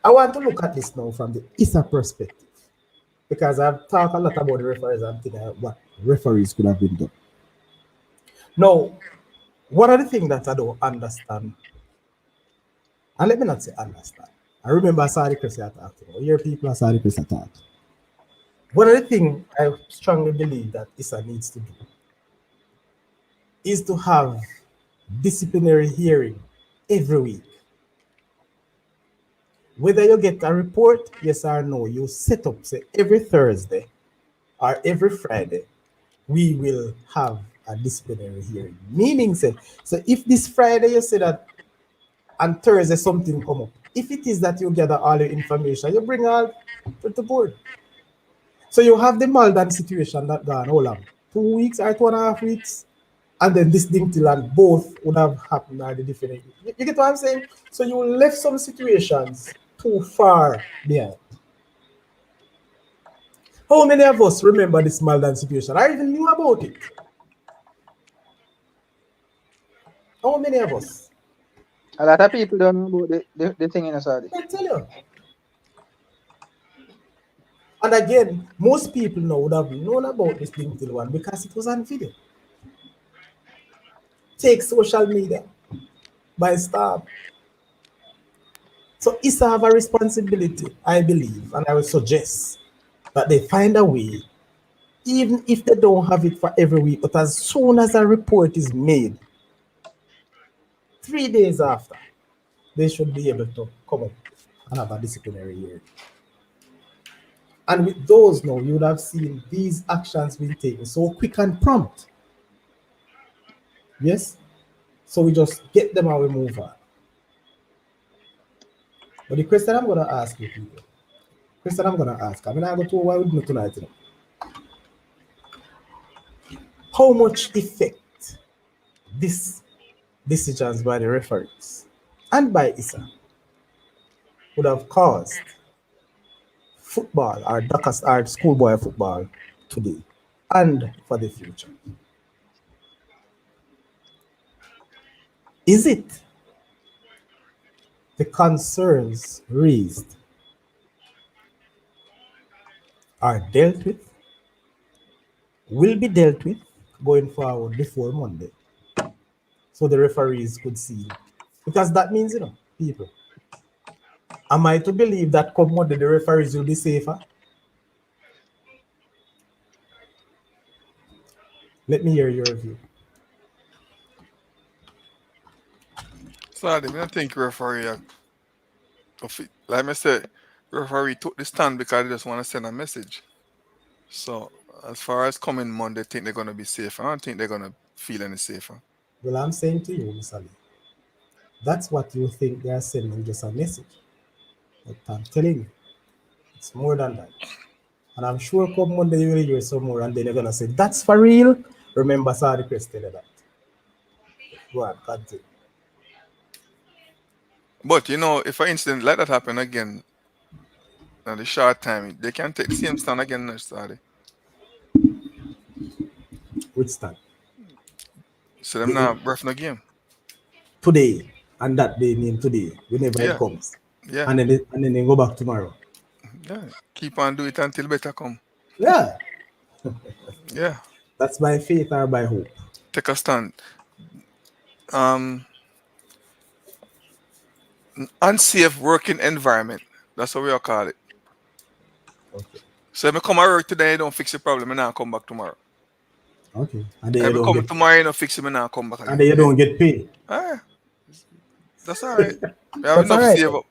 I want to look at this now from the ISA perspective. Because I've talked a lot about the referees and thinking what referees could have been done. Now, one of the things that I don't understand, and let me not say understand. I remember Saudichress attacked. I hear people at Saudichress attack. One of the things I strongly believe that ISA needs to do is to have disciplinary hearing every week. Whether you get a report, yes or no, you set up, say, every Thursday or every Friday, we will have a disciplinary hearing. Meaning, say, so if this Friday you say that and Thursday something come up, if it is that you gather all your information, you bring all to the board. So you have the Maldan situation that gone, how long? 2 weeks or 2.5 weeks? And then this thing till and both would have happened at the different. You get what I'm saying? So you left some situations too far behind. How many of us remember this Maldan situation? I even knew about it. How many of us? A lot of people don't know about the thing in the Saudi. I tell you. And again, most people now would have known about this LinkedIn one because it was on video. Take social media by storm. So ISA have a responsibility, I believe, and I would suggest that they find a way, even if they don't have it for every week, but as soon as a report is made, 3 days after, they should be able to come up and have a disciplinary hearing. And with those now, you would have seen these actions being taken so quick and prompt. Yes? So we just get them and we move on. But the question I'm going to ask you people, I'm going to ask, I mean, I go to why would not tonight, you know? How much effect this decisions by the referees and by ISA would have caused football or Dakar or schoolboy football today and for the future? Is it the concerns raised are dealt with, will be dealt with going forward before Monday? So the referees could see. Because that means, you know, people, am I to believe that come Monday the referees will be safer? Let me hear your view. Sorry, I don't think referee, like I said, referee took the stand because they just want to send a message. So as far as coming Monday, think they're gonna be safer. I don't think they're gonna feel any safer. Well, I'm saying to you, Mr. Lee, that's what you think they are sending, just a message. But I'm telling you, it's more than that. And I'm sure come Monday you will hear some more and then you're gonna say, that's for real. Remember Saudichress tell you that. Go on, continue. But you know, if an incident like that happen again in the short time, they can take the same stand again next Saturday. Which stand? So them now ref no game. Today and that day name today, whenever it Yeah, comes. yeah, And then they go back tomorrow. yeah. Keep on do it until better come. Yeah. Yeah, That's by faith or by hope. take a stand. Um, Unsafe working environment. That's what we all call it. Okay. So if I come to work today, don't fix the problem, and now come back tomorrow. Okay. And then you If I don't come get tomorrow, you don't fix it, and now come back and again. then you don't get paid. Ah, that's all right. We have That's all enough right. save up.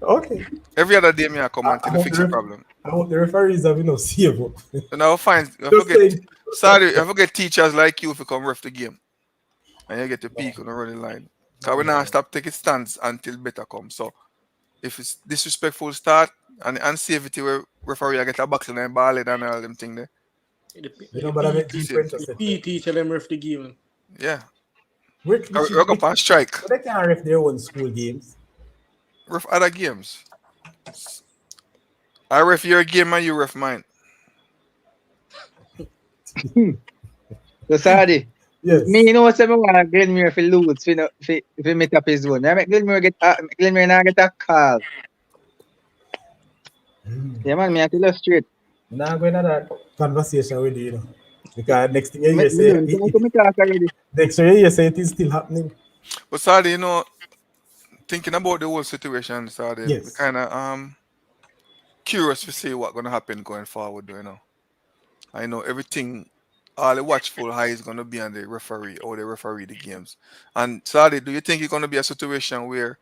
Okay. Every other day, me I come I until you hope fix the problem. I hope the referees have enough save up. And I'll find. I Just forget. saying. Sorry, I forget teachers like you if you come ref the game and you get the No, peak on the running line. Cause no, we no, now no. stop taking stands until better comes. So if it's disrespectful start and unsafety where referee I get a box and then ball it and all them thing there. You The know, but I make PE, deeper Same thing. the intercept. PE teacher them ref the game. Yeah. Which We go on strike. but they can't ref their own school games. Ref other games. I ref your game and you ref mine. So Saudi, me Yes. you know say me want Glenmere fi lose fi no fi meet up his own. I make Glenmere Glenmere now get a call. Yeah man, me I tell you straight. Now I'm going to that conversation with you, you know. Because next thing Me, you me say done talk to me talk already. next thing you say it is still happening. But sadly, you know, thinking about the whole situation, sadly, we Yes. kinda curious to see what's gonna happen going forward, you know. I know everything, all the watchful eye is going to be on the referee or the referee the games. And sadly, do you think it's going to be a situation where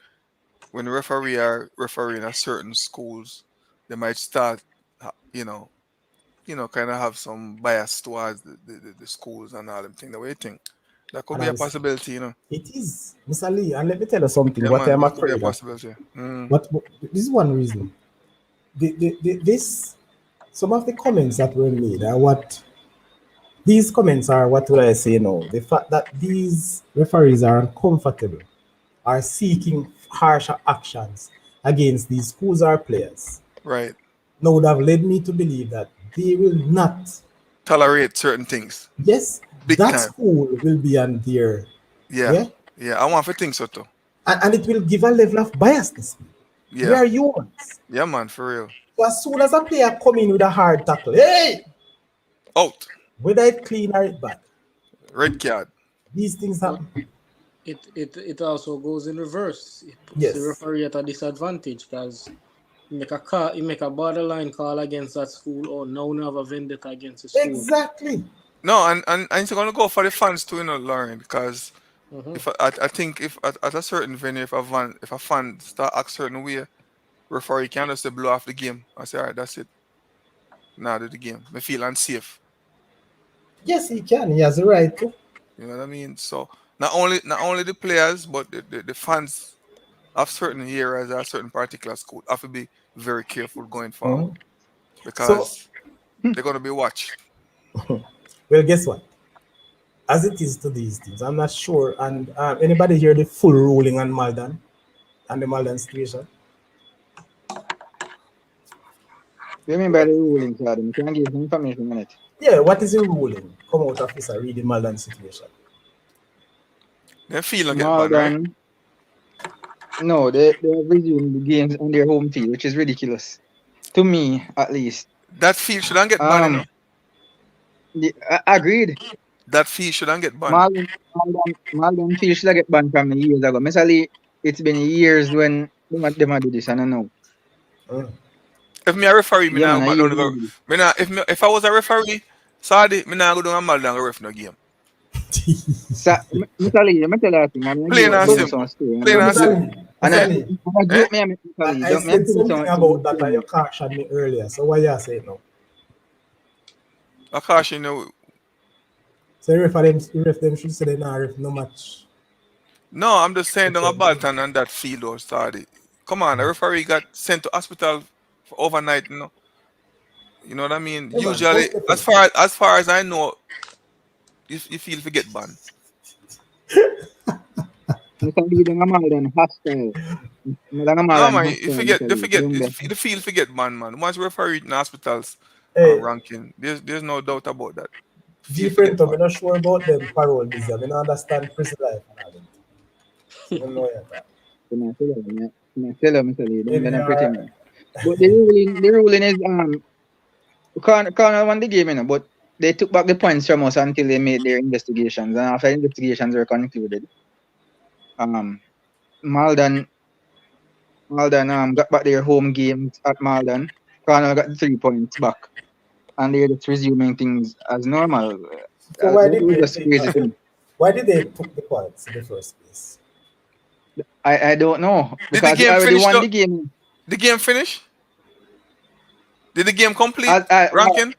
when referee are refereeing at certain schools, they might start, kind of have some bias towards the schools and all them thing. The way you think that could And be a I'm possibility, it is, Mr. Lee, and let me tell you something. Yeah, What man, I'm that could be a afraid of. possibility. What this is one reason. This some of the comments that were made are what these comments are. What would I say now? The fact that these referees are uncomfortable, are seeking harsher actions against these schools or players. Right. Now would have led me to believe that they will not. Tolerate certain things. Yes, Big that time. school will be on their Yeah. I want to think so too. and it will give a level of biasness. We Yeah. are humans. Yeah, man, for real. So as soon as a player come in with a hard tackle, hey, Out. whether it clean or it bad, Red card. these things But happen. it also goes in reverse. It puts Yes. the referee at a disadvantage because he make a borderline call against that school, or now we have a vendetta against the school. Exactly. No, and it's gonna go for the fans too, Lauren, because Mhm. if I think if at a certain venue, if a fan start act certain way, referee can just say blow off the game. I say, all right, that's it. Now do the game. I feel unsafe. Yes, he can. He has the right to. You know what I mean? So not only the players, but the fans of certain areas or certain particular school have to be very careful going forward Mhm. because they're gonna be watched. Well, guess what? As it is to these things, I'm not sure. And anybody hear the full ruling on Maldan and the Maldan situation? What do you mean by the ruling, Adam? You can give some information on it. Yeah, what is the ruling? Come out of this and read the Maldan situation. They feel not get banned, right? Maldan, no, they have resumed the games on their home field, which is ridiculous. To me, at least. That field shouldn't get banned, you know? Agreed. That field shouldn't get banned. Maldan field should have get banned from years ago. Mr. It's been years when them do this, I don't know. If me a referee, me Yeah, nah man, go I back down hear to go. you. If I was a referee, sorry, me nah go down and mal down go ref no game. So, Mr. Lee, let me tell you a thing. I'm going Plain and to simple. some story. Plain and Mr. simple. Lee, And Mr. I Lee, joke me, Mr. Lee. I Don't me said tell you something about that and you cautioned me earlier. So why you say it now? I caution you. So if them should say they not ref no match. No, I'm just saying down a Bolton and that field or sorry. Come on, the referee got sent to hospital for overnight, you know. You know what I mean? Yeah, man, Usually, most definitely. as far as I know, you feel to get banned. Mr. Lee, don't Maldan hostile. No man, you forget the field forget banned, man. Once referee in hospitals Hey, ranking, there's no doubt about that. Field different forget to me banned. not sure about them parole visa. I don't understand prison life and all that. So I don't know yet. Tell him, Mr. Lee. If Don't they get pretty are man. But the ruling is can't won the game, you know, but they took back the points from us until they made their investigations, and after investigations were concluded, Maldan got back their home games at Maldan. Cornwall got the 3 points back, and they're just resuming things as normal. so why That did was they just take crazy to me. why did they took the points in the first place? I don't know Did the because they game already finish won though? the game. The game finish? Did the game complete? Ranking?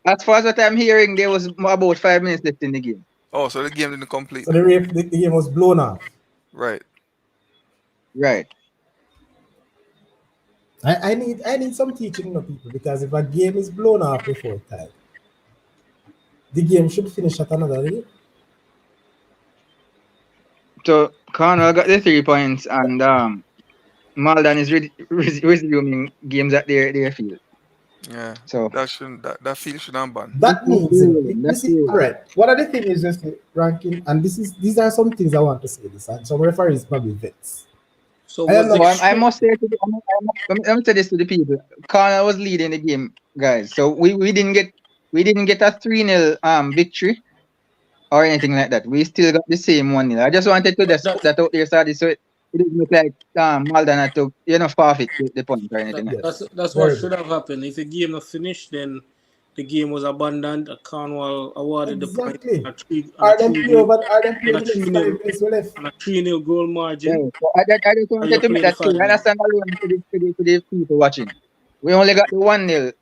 As far as what I'm hearing, there was about 5 minutes left in the game. Oh, so the game didn't complete. So the game was blown off. Right. Right. I need some teaching of people because if a game is blown off before time, the game should finish at another day. So Cornwall got the 3 points, and Maldan is resuming games at their field. Yeah. So that field shouldn't ban. That means That's all right. What are the thing is just the ranking, and these are some things I want to say this, and some referees probably vets. So I am was not the I must say let me say this to the people. Cornwall was leading the game, guys. So we didn't get a 3-0 victory or anything like that. We still got the same 1-0. I just wanted to just put that out there, Sadi, so it didn't look like Maldan had to forfeit the point or anything like that. that's Very what good. should have happened. If the game not finished, then the game was abandoned. Cornwall awarded the point Exactly. on a 3 Are them play over the next 5 3-0 minutes left? on a 3-0 goal margin. Yeah. So I just And you wanted to make play the that clear. 5 I minutes. understand alone for the people watching. We only got the 1-0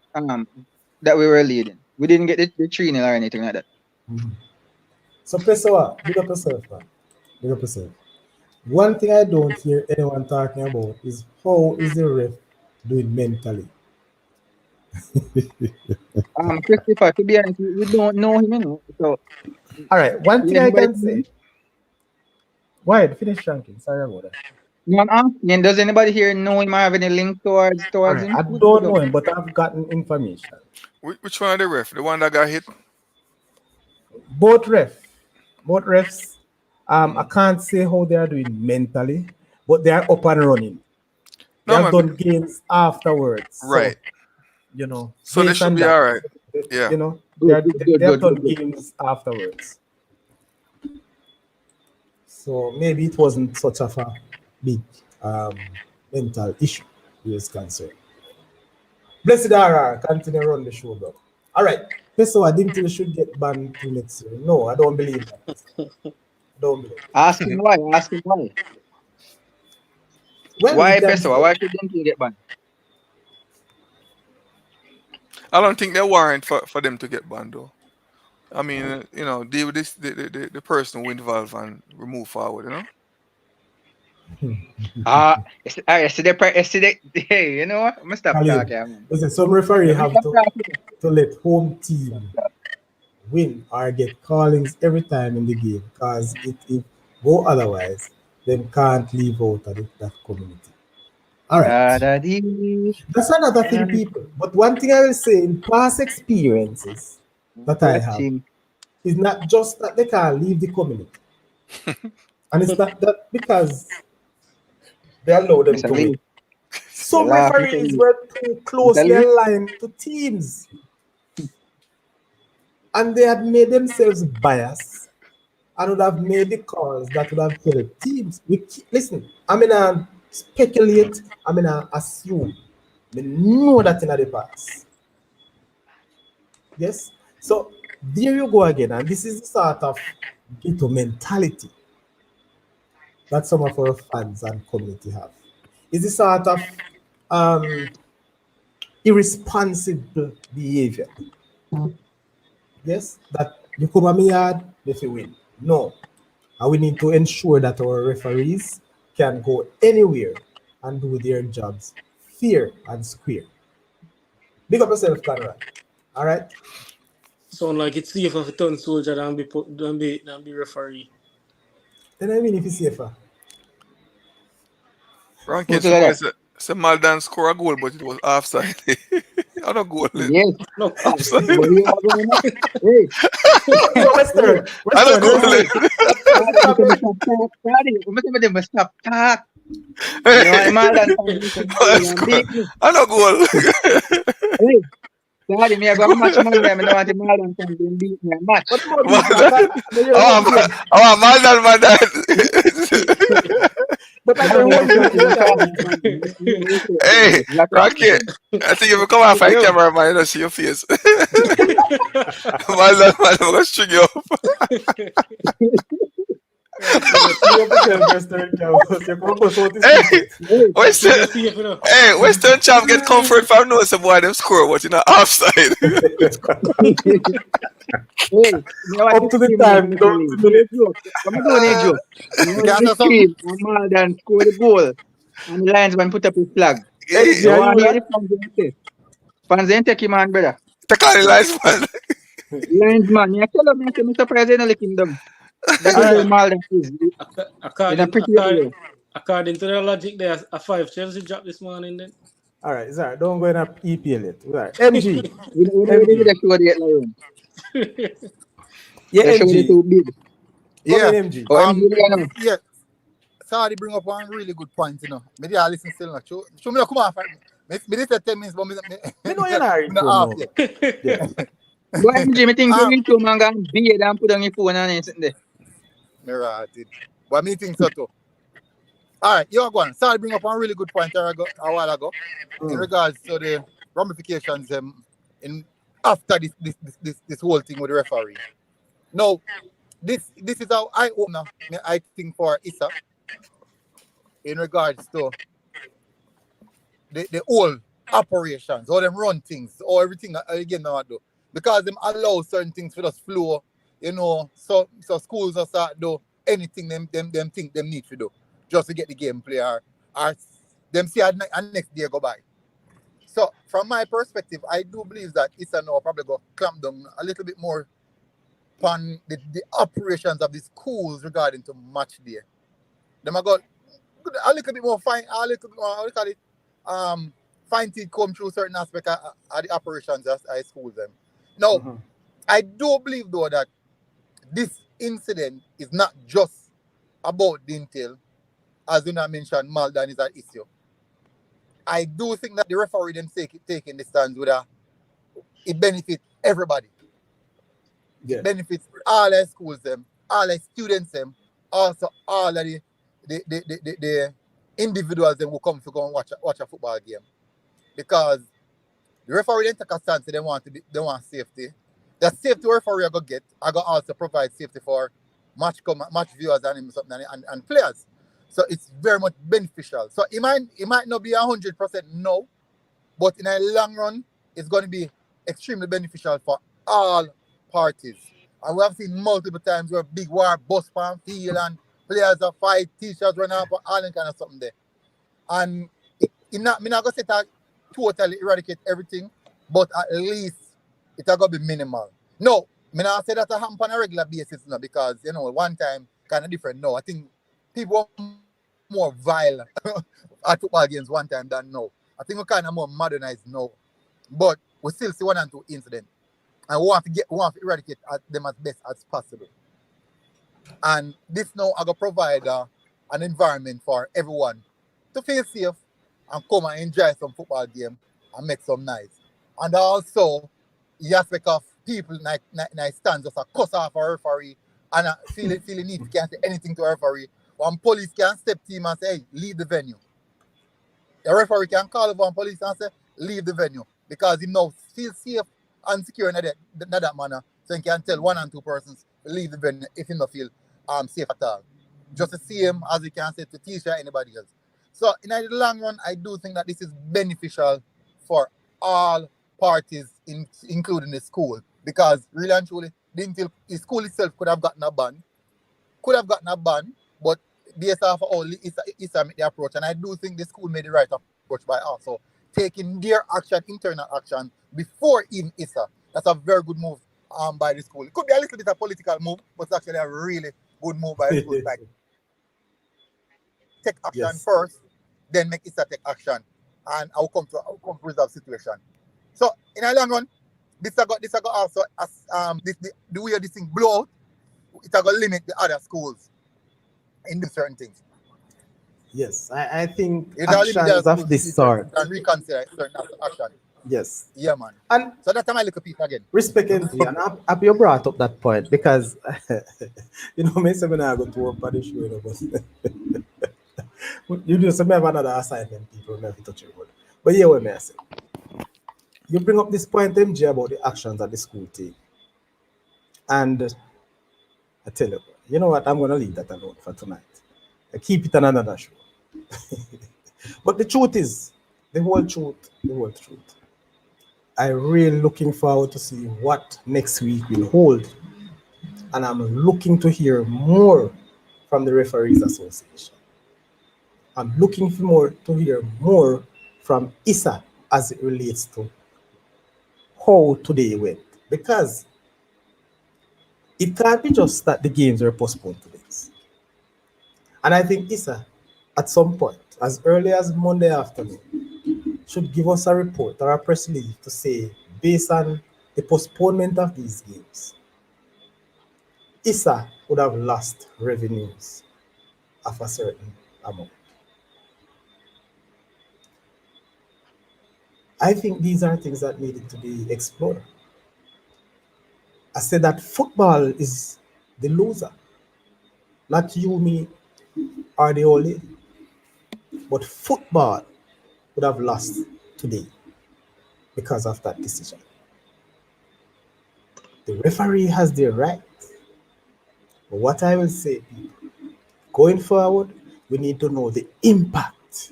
that we were leading. We didn't get the 3-0 or anything like that. So, Pessoa, big up yourself, man. Big up yourself. One thing I don't hear anyone talking about is how is the ref doing mentally? Christopher, to be honest, we don't know him, you know. So All right, one thing I anybody can say. Why? Finish shanking. Sorry about that. no, I'm asking, does anybody here know him or have any link towards All right, him? I don't know him, but I've gotten information. Which one of the ref? The one that got hit? Both refs. I can't say how they are doing mentally, but they are up and running. They No, have man. done games afterwards. Right. So, you know. So they based should on be that, all right. Yeah. You know, Good, they have done good. games afterwards. So maybe it wasn't such of a big mental issue he was concerned. Blessed RR, continue run the show, bro. All right. So I think we should get banned to next year. No, I don't believe that. Don't believe it. Ask him why. Well, Why we can Pessoa? Why shouldn't he get banned? I don't think they're warrant for them to get banned though. I mean, you know, deal with this the person who involved and remove forward, you know. Hey, you know what? I'm gonna stop Khalid, talking, man. listen, some referee Let me have stop talking. to let home team win or get callings every time in the game because if go otherwise, then can't leave out of that community. All right. Da-da-dee. That's another thing, people. But one thing I will say in past experiences that I Let's have see. is not just that they can't leave the community. And it's not that because they allow them Mr. to win. Lee. Some Laugh, Mr. referees Lee. were too closely Lee. aligned to teams. And they had made themselves biased and would have made the calls that would have helped teams. Listen, I'm gonna speculate, I'm gonna assume. I know that in the past. Yes? So there you go again. And this is the sort of ghetto mentality that some of our fans and community have. It's the sort of irresponsible behavior. Yes? That you come at me yard, if you win. No. And we need to ensure that our referees can go anywhere and do their jobs fair and square. Big up yourself, Conrad. All right? Sound like it's safer for turn soldier than be referee. Then I mean if it's safer. Rankin, Who's like that? some Maldan score a goal, but it was offside. I don't goal. Yes. No, Offside. But you are going up. Hey. So Western. I don't goal. Stop talk. Hey. You know, Maldan I don't goal. Hey. Daddy, me I go match Monday. I don't want the Maldan to beat me. Match. Maldan. But I don't want Hey, Rankin, I think if you come out fight camera, man, you don't see your face. Maldan, I'm gonna string you up. Western champ get comfort from knowing some boy them score, but you know offside. Up to the time, don't I'm doing a joke. The team, Maldan score the goal, and the linesman put up his flag. You want to hear the fans say? Fans ain't take him on, brother. Take on the linesman. Linesman, you tell him, I'm surprised they don't let him down. That's what Maldan is. According to the logic, there's a 5 Chelsea drop this morning then. All right, sorry, don't go in a EPL yet. Right. MG. We show the Lion. Yeah, MG. Too big. Yeah. MG. Yeah. Sorry, bring up one really good point, you know. Maybe I listen still not. Show me come on. Maybe 10 minutes, but me know you're not. Yeah. But MG, me think you need to man and beard and put on your phone and sitting there. Right. But me think so too. All right, you're going. Sorry, bring up one really good point a while ago in regards to the ramifications in after this whole thing with the referee. Now, this is how I open, I think, for Issa in regards to the whole operations, how them run things, or everything again now do. Because them allow certain things for us flow, so schools just start do anything them think them need to do just to get the game play or them see and next day go by. So from my perspective, I do believe that Issa now probably go clamp down a little bit more on the operations of the schools regarding to match day. Them I got a little bit more fine, a little bit more, how do you call it, fine teeth come through certain aspects of the operations as I school them. Now, I do believe though that this incident is not just about the entail, as you know mentioned, Maldan is an issue. I do think that the referee them taking the stands with it benefits everybody. Yeah. It benefits all the schools them, all the students them, also all of the individuals them who come to go and watch a football game. Because the referee then take a stance, they want safety. The safety referee I go get, I go also provide safety for match viewers and players. So it's very much beneficial. So it might not be 100% no, but in a long run, it's going to be extremely beneficial for all parties. And we have seen multiple times where big war bust pan field and players are fight, teachers run up, all that kind of something there. And I'm not going to say that totally eradicate everything, but at least it's going to be minimal. No, I not say that I happen on a regular basis now because, one time kind of different. No, I think people are more vile at football games one time than now. I think we're kind of more modernized now. But we still see 1 and 2 incidents. And we want to eradicate them as best as possible. And this now I going to provide an environment for everyone to feel safe and come and enjoy some football game and make some noise. And also, the aspect of people like stands just a cuss off a referee and feel need to can't say anything to a referee. One police can step to him and say, hey, leave the venue. The referee can call over one police and say, leave the venue. Because he now feels safe and secure in that manner. So he can tell 1 and 2 persons to leave the venue if he don't feel safe at all. Just the same as he can say to teacher or anybody else. So in the long run, I do think that this is beneficial for all parties, including the school. Because really and truly, the school itself could have gotten a ban. But based off of all Issa made the approach, and I do think the school made the right approach by also taking their action, internal action, before even Issa. That's a very good move by the school. It could be a little bit of political move, but it's actually a really good move by the school. Like, take action first, then make Issa take action, and I'll come to resolve situation. So in the long run, this I got also as the way this thing blow out, it got limit the other schools in doing certain things. Yes, I think It actions of this sort and reconsider certain action. Yes. Yeah, man. And so that's my little piece again. Respectfully, and happy you brought up that point because me say when I go to work for the show, you do some have another assignment, people never touch your word. But yeah, what may I say? You bring up this point, MJ, about the actions that the school take. And I tell you, you know what, I'm gonna leave that alone for tonight. I keep it on another show. But the truth is, the whole truth. I'm really looking forward to see what next week will hold. And I'm looking to hear more from the Referees Association. I'm looking to hear more from Issa as it relates to how today went. Because it can't be just that the games were postponed today. And I think Issa, at some point, as early as Monday afternoon, should give us a report or a press release to say, based on the postponement of these games, Issa would have lost revenues of a certain amount. I think these are things that needed to be explored. I said that football is the loser, not you, me, or the old lady. But football would have lost today because of that decision. The referee has their right. But what I will say, people, going forward, we need to know the impact,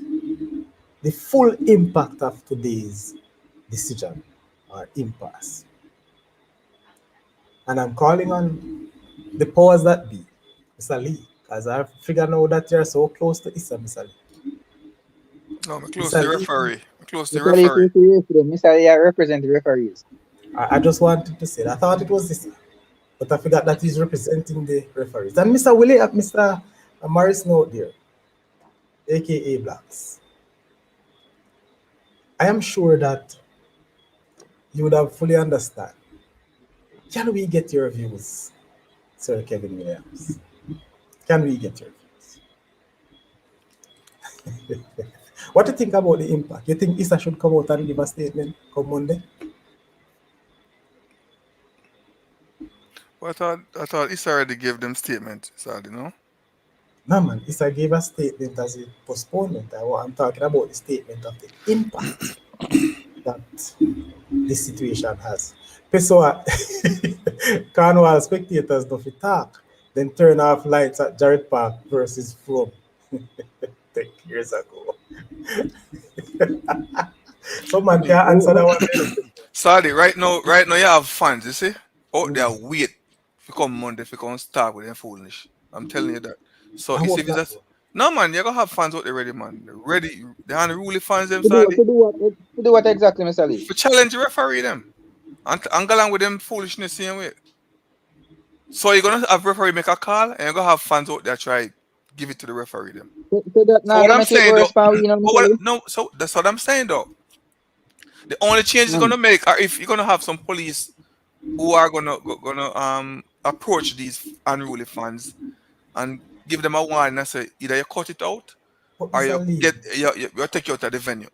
the full impact of today's decision or impasse. And I'm calling on the powers that be, Mr. Lee, as I figure now that you're so close to Issa, Mr. Lee. No, I'm close to Mr. the Lee, referee. I'm close to the Mr. Lee, referee. feel free to them. Mr. Lee, I represent the referees. I just wanted to say that. I thought it was Issa, but I forgot that he's representing the referees. And Mr. Willie, Mr. Morris Note there, aka Blacks. I am sure that you would have fully understand. Can we get your views, Sir Kevin Williams? Can we get your views? What do you think about the impact? You think Issa should come out and give a statement come Monday? Well, I thought Issa already gave them statement, Saudi, no? No, man. Issa gave a statement as a postponement. I'm talking about the statement of the impact that this situation has. Pessoa, Carnival spectators don't fit talk, then turn off lights at Jared Park versus From 10 years ago. Someone can answer that one. Saudi, right now you have fans, you see? Out there wait to come Monday to come start with them foolish. I'm telling you that. So I you see, hope if it's that. just no man, you're gonna have fans out there ready, man. They're ready, they unruly fans them To do, Saudi. to do what? To do what exactly, Mr. Lee? For challenge the referee them. And go along with them foolishness same way. So you're gonna have referee make a call and you're gonna have fans out there try give it to the referee them. So that So now what gonna I'm make it saying though, worse for we, you know, but Mr. Lee? no, so that's what I'm saying though. The only change it's Mm. gonna make are if you're gonna have some police who are gonna approach these unruly fans and give them a warning and say either you cut it out But or Mr. Lee, you take you out of the venue.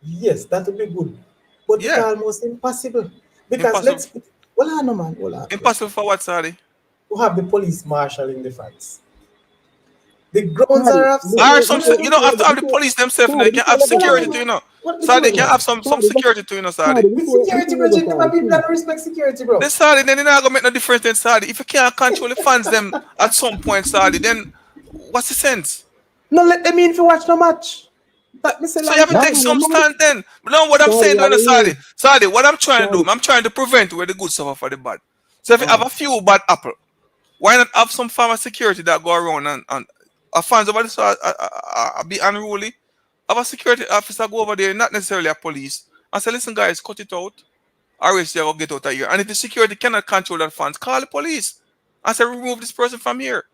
yes, that would be good. But it's Yeah, almost impossible. Because impossible. let's put, hold on, no, man, hold on. Impossible for what, Sadi? We have the police marshalling the fence. The grounds Sorry, are of Or security. some, you know, after have the police themselves, they can have Hold on, security no, too, man. you know. What, So before they you can go? have some security too, you know, Sadi. With security, bro, the my people don't respect security, bro. Then Sadi, then you're not gonna make no difference then Sadi. If you can't control the fans them at some point, Sadi, then what's the sense? No, let them in if you watch no match. That me say So you have long to no, take time. man, some man. stand then. But now what I'm Sorry, saying, I though, no, will. Sadi. Sadi, what I'm trying to do, Sorry. I'm trying to prevent where the good suffer for the bad. So if you have Mm. a few bad apple, why not have some form of security that go around and fans over this be unruly? Have a security officer go over there, not necessarily a police, and say, listen, guys, cut it out, or else you're going to get out of here. And if the security cannot control that fans, call the police and say, remove this person from here.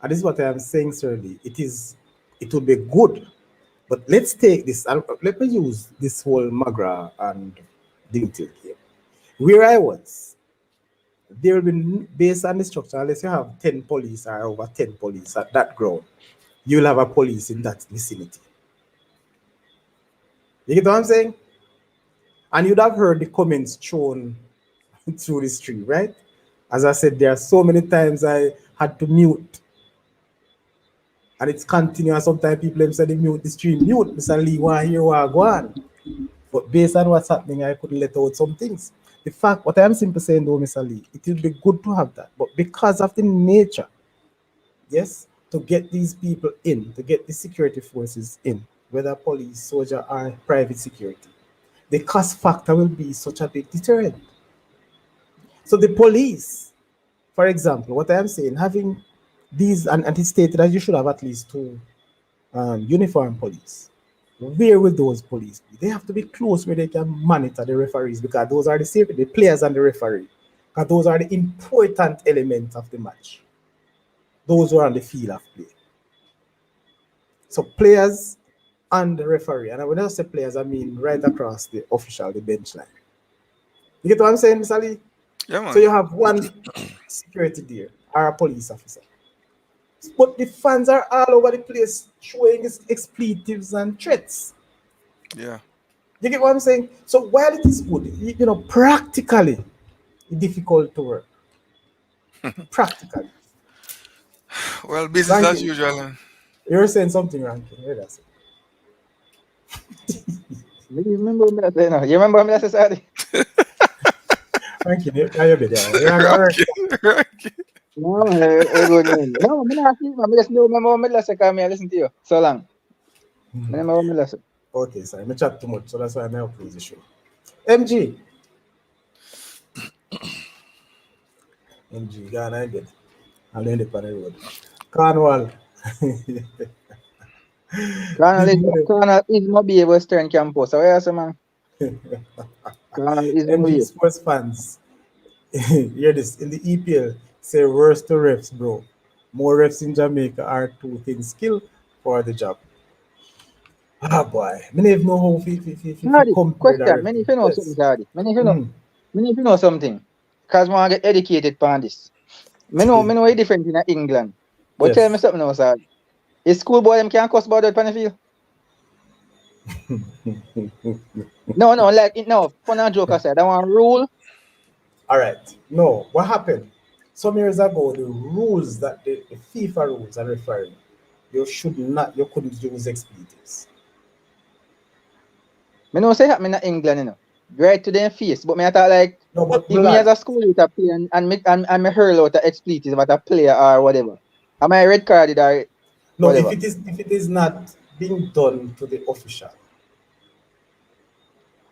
And this is what I am saying, Sir Lee. It will be good. But let's take this, and let me use this whole Magra and Dingtil game. Where I was, there will be, based on the structure, unless you have 10 police or over 10 police at that ground, you'll have a police in that vicinity. You get what I'm saying? And you'd have heard the comments thrown through the street, right? As I said, there are so many times I had to mute, and it's continuous. Sometimes people them say they mute the stream, mute, Mr. Lee, one here, one go on. But based on what's happening, I couldn't let out some things. The fact, what I am simply saying though, Mr. Lee, it will be good to have that. But because of the nature, yes, to get these people in, to get the security forces in, whether police, soldier, or private security, the cost factor will be such a big deterrent. So the police, for example, what I am saying, having these, and it stated that you should have at least two uniform police. Where will those police be? They have to be close where they can monitor the referees, because those are the safety, the players and the referee. Because those are the important elements of the match. Those who are on the field of play. So players and the referee, and when I say players, I mean right across the official, the bench line. You get what I'm saying, Mr. Lee? Yeah, So man. you have one security there, or a police officer. But the fans are all over the place showing expletives and threats. Yeah. You get what I'm saying? So while it is good, you know, practically difficult to work. Practically. Well, business as Ranking, usual. And you're saying something, Ranking. Where that's it? You remember me that, you know? You remember me that, Sorry? Frankie, are you bit there? You're all right. Rocky. No, good man. No, I'm not asking. I'm just know my last time I listen to you. So long. I never my last. Okay, sorry, I chat too much, so that's why I'm not close the show. MG. MG, Ghana, I get. I'll end up on the road. Cornwall. Big money. Colonel is my be Western campus. So yeah, so man. Colonel is my MG be. sports fans. Hear this. In the EPL, say worst to refs, bro. More refs in Jamaica are too thin skill for the job. Ah boy. Many of know how if you Hardy, compare the question. Many referee. if you know something, Yes. Hardy. Mhm. Many if you know something. Cause I get educated on this. Me know a different in England. But tell me Yes. something now, sir. Is schoolboy them can't cuss about that on the field? No, like no, fun and joke aside. That one rule. All right. No, what happened? Some years ago, the rules that the FIFA rules are referring, you couldn't use expletives. Me know say happen in England, you know. Right to them face. But me I thought like No, but if me as blood. a school with a play and me hurl out a expletive at a player or whatever. Am I red carded or No, whatever? if it is not being done to the official,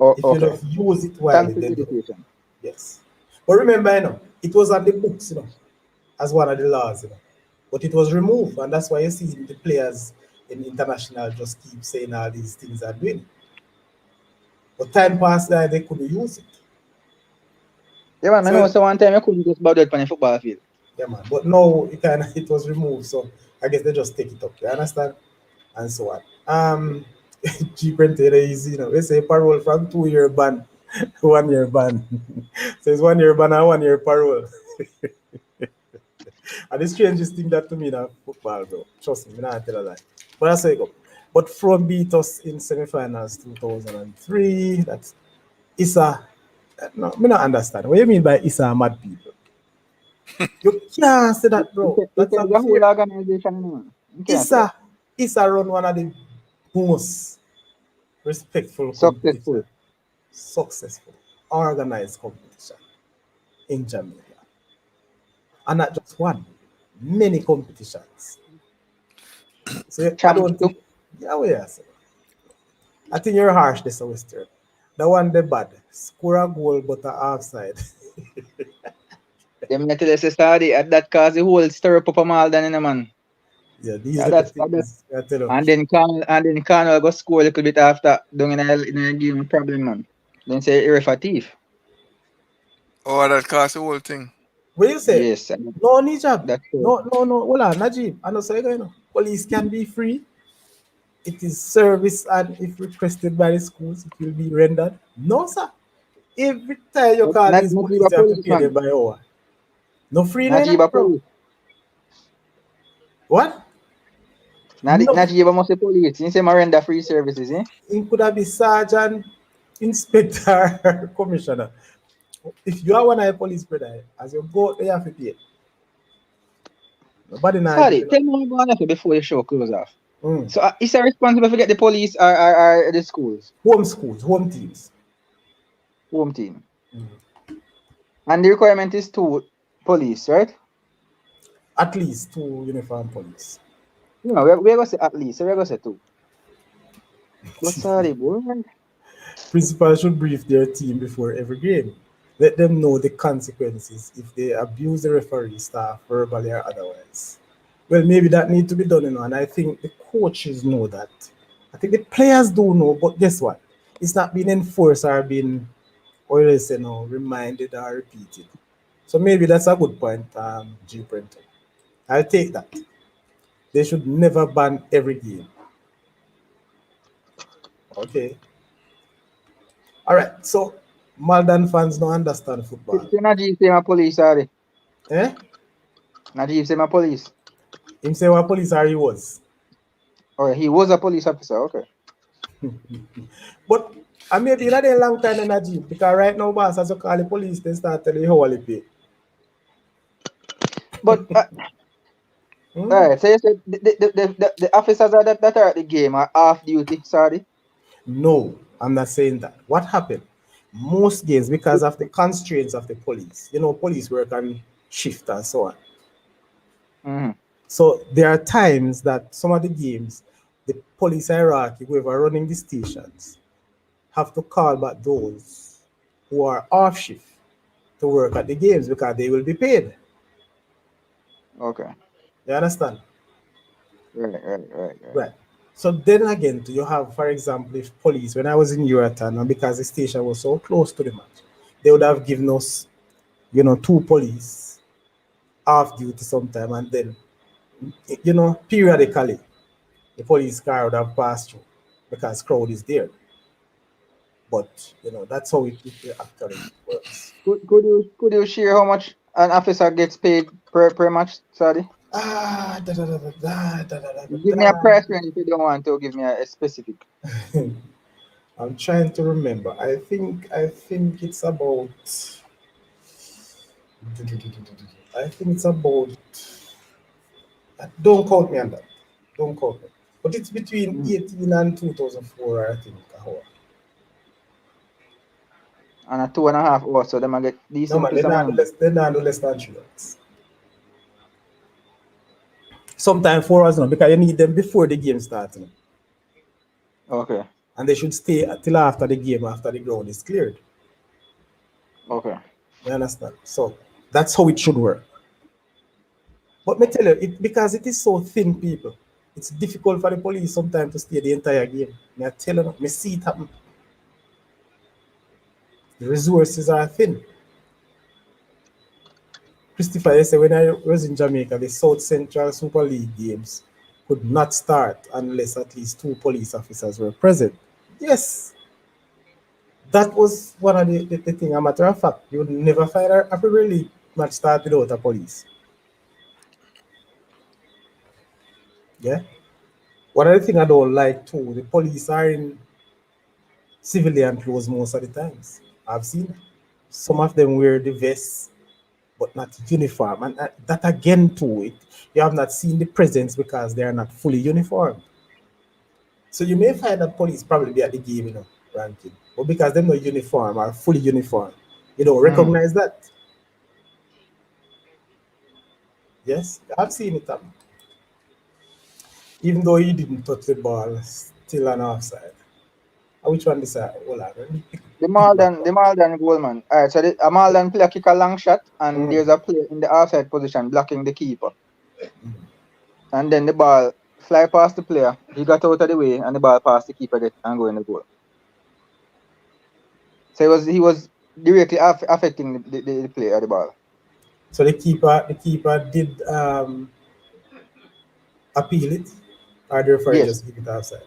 Oh, if you okay. don't use it Thanks widely, for the then no. education. Yes. But remember, it was on the books, as one of the laws. But it was removed, and that's why you see the players in international just keep saying all these things are doing. But time passed by, they couldn't use it. Yeah, man, I know So so one time you couldn't just bow that on the football field. yeah, man. But now it was removed, so I guess they just take it up. You understand? And so on. Cheap and easy, They say parole from 2 year ban, 1 year ban. So it's 1 year ban and 1 year parole. And the strangest thing that to me in football, bro. Trust me, I'm not tell a lie. But that's how it go. But from beat us in semi-finals 2003. That's Issa. No, me not understand. What you mean by Issa mad people? You can't say that, bro. It's That's a whole unfair. organization, you know. You can't say that. Issa run one of the most respectful competition, Successful. successful, organized competition in Jamaica. And not just one, many competitions. So I Champs don't too. think, yeah, we are. I think you're harsh this Western. The one the bad. Score a goal but a offside. Them not tell us study at that cause the whole stir up them all done in the man. Yeah, these Yeah, little that's things. I tell you. And then Connell go score a little bit after doing in a game problem, man. Then say ref a thief. Oh, that cost the whole thing. What you say? Yes, No, Nijab. that's true. No. Hold on, Najib. I know say police can be free. It is service and if requested by the schools, it will be rendered. No, sir. Every time you But call not these police, Najiba you have to police, pay them man. by hour. No free liner, Najiba bro. police. What? No. Najiba must be police. You say Miranda free services, eh? It could have been sergeant, inspector, commissioner. If you are one of the police, brother, as you go, they have to pay. Nobody now give Sorry, you that. tell me what going on before the show close off. Mm. So is it responsible for get the police or the schools, Home schools, home teams. home team? Mm. And the requirement is two police, right? At least 2 uniform police. You know, we're gonna say at least, so we're gonna say two. But sorry, boy. Principal should brief their team before every game. Let them know the consequences if they abuse the referee staff verbally or otherwise. Well, maybe that need to be done, and I think the coaches know that. I think the players do know, but guess what? It's not being enforced or being, or else, reminded or repeated. So maybe that's a good point, G Printer. I'll take that. They should never ban every game. Okay. All right. So Maldan fans don't understand football. Say Najib say my police, sorry. Eh? Najib say my police. Him say what police are he was. Or he was a police officer, okay. But I maybe not a long time energy because right now, boss, as you call the police, they start telling you how they pay. But Hmm? alright, so you said the officers that are at the game are off duty, sorry. No, I'm not saying that. What happened? Most games, because of the constraints of the police. You know, police work on shift and so on. Mm-hmm. So there are times that some of the games, the police hierarchy, whoever running the stations, have to call back those who are off shift to work at the games because they will be paid. Okay. You understand? Right. Right. So then again, you have, for example, if police, when I was in Euratown, and because the station was so close to the match, they would have given us, two police off duty sometime, and then, periodically, the police car would have passed through because crowd is there. But, that's how it actually works. Could you share how much an officer gets paid per match, Sorry? Ah, da, da, da, da, da, da, da, da, Give me a da. price range if you don't want to give me a specific. I'm trying to remember. I think it's about. I think it's about. Don't quote me on that. Don't quote me. But it's between Mm. 18 and 2004, I think. A hour. And a 2.5 hours, so them I get No decent man, piece of money. they're not do less than 3 hours. Sometimes 4 hours now because you need them before the game starts. Okay. And they should stay till after the game, after the ground is cleared. Okay. You understand? So that's how it should work. But me tell you, because it is so thin, people, it's difficult for the police sometimes to stay the entire game. Me I tell you, me see it happen. The resources are thin. Christopher, you say when I was in Jamaica, the South Central Super League games could not start unless at least two police officers were present. Yes, that was one of the thing. A matter of fact, you would never find a Premier League match start without a police. Yeah. One of the thing I don't like too, the police are in civilian clothes most of the times. I've seen some of them wear the vests, but not uniform, and that again too, you have not seen the presence because they are not fully uniformed. So you may find that police probably be at the game, ranking, but because they're not uniform or fully uniform, you don't Mm. recognize that. Yes, I've seen it happen. Even though he didn't touch the ball, still an offside. Which one this? Hold on, let me The pick back Malden, up. the Malden goal man. Alright, so a Malden player kick a long shot, and Mm. there's a player in the offside position blocking the keeper. And then the ball fly past the player. He got out of the way, and the ball passed the keeper and go in the goal. So he was directly affecting the play of the ball. So the keeper did appeal it, or the referee Yes. just give it offside.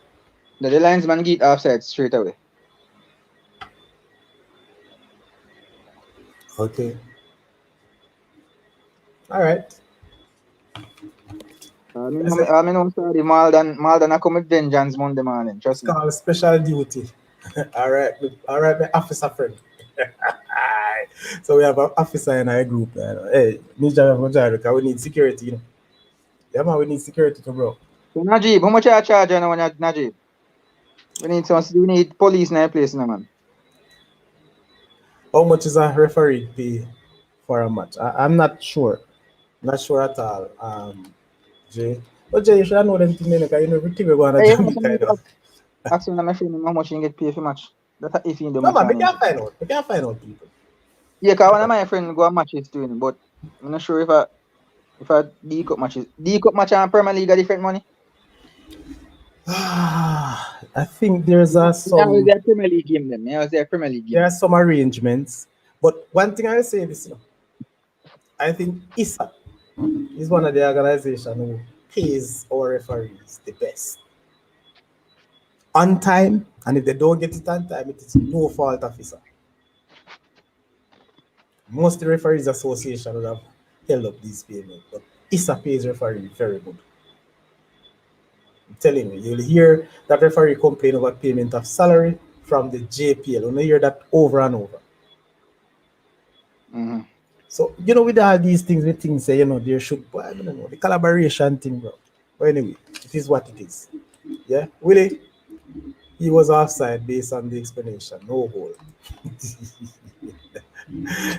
The linesman get offside straight away. Okay. All right. That's it. I mean, sorry, Malden I come with vengeance Monday morning. It's Trust me. called special duty. All right, my officer friend. So we have an officer in our group. Hey, Ninja Mojaro, we need security. Yeah, man, we need security to bro. So Najib, how much you charge now, Najib? We need police in our place now, man. How much is a referee pay for a match? I'm not sure. Not sure at all. Jay. But Jay, you should know them thing, because everything we go on a Hey, how much you Jamaica. ask my friend how much you get paid for match? That's if you do No match man, we on him. can't find out. We can't find out people. Yeah, cause one of my friends go on matches doing, but I'm not sure if I D Cup matches. D Cup match and Premier League are different money. I think there's Yeah, I was some there Premier League game then. Yeah, I was there Premier League there game. are some arrangements, but one thing I will say this, I think ISA is one of the organization who pays our referees the best on time, and if they don't get it on time, it is no fault of ISA. Most of the referees association would have held up these payments, but ISA pays referee very good. I'm telling you, you'll hear that referee complain about payment of salary from the JPL. You'll hear that over and over. Mm-hmm. So, with all these things, we think say, there should, well, I don't know, the collaboration thing, bro. But anyway, it is what it is. Yeah, Willie, He was offside based on the explanation. No goal.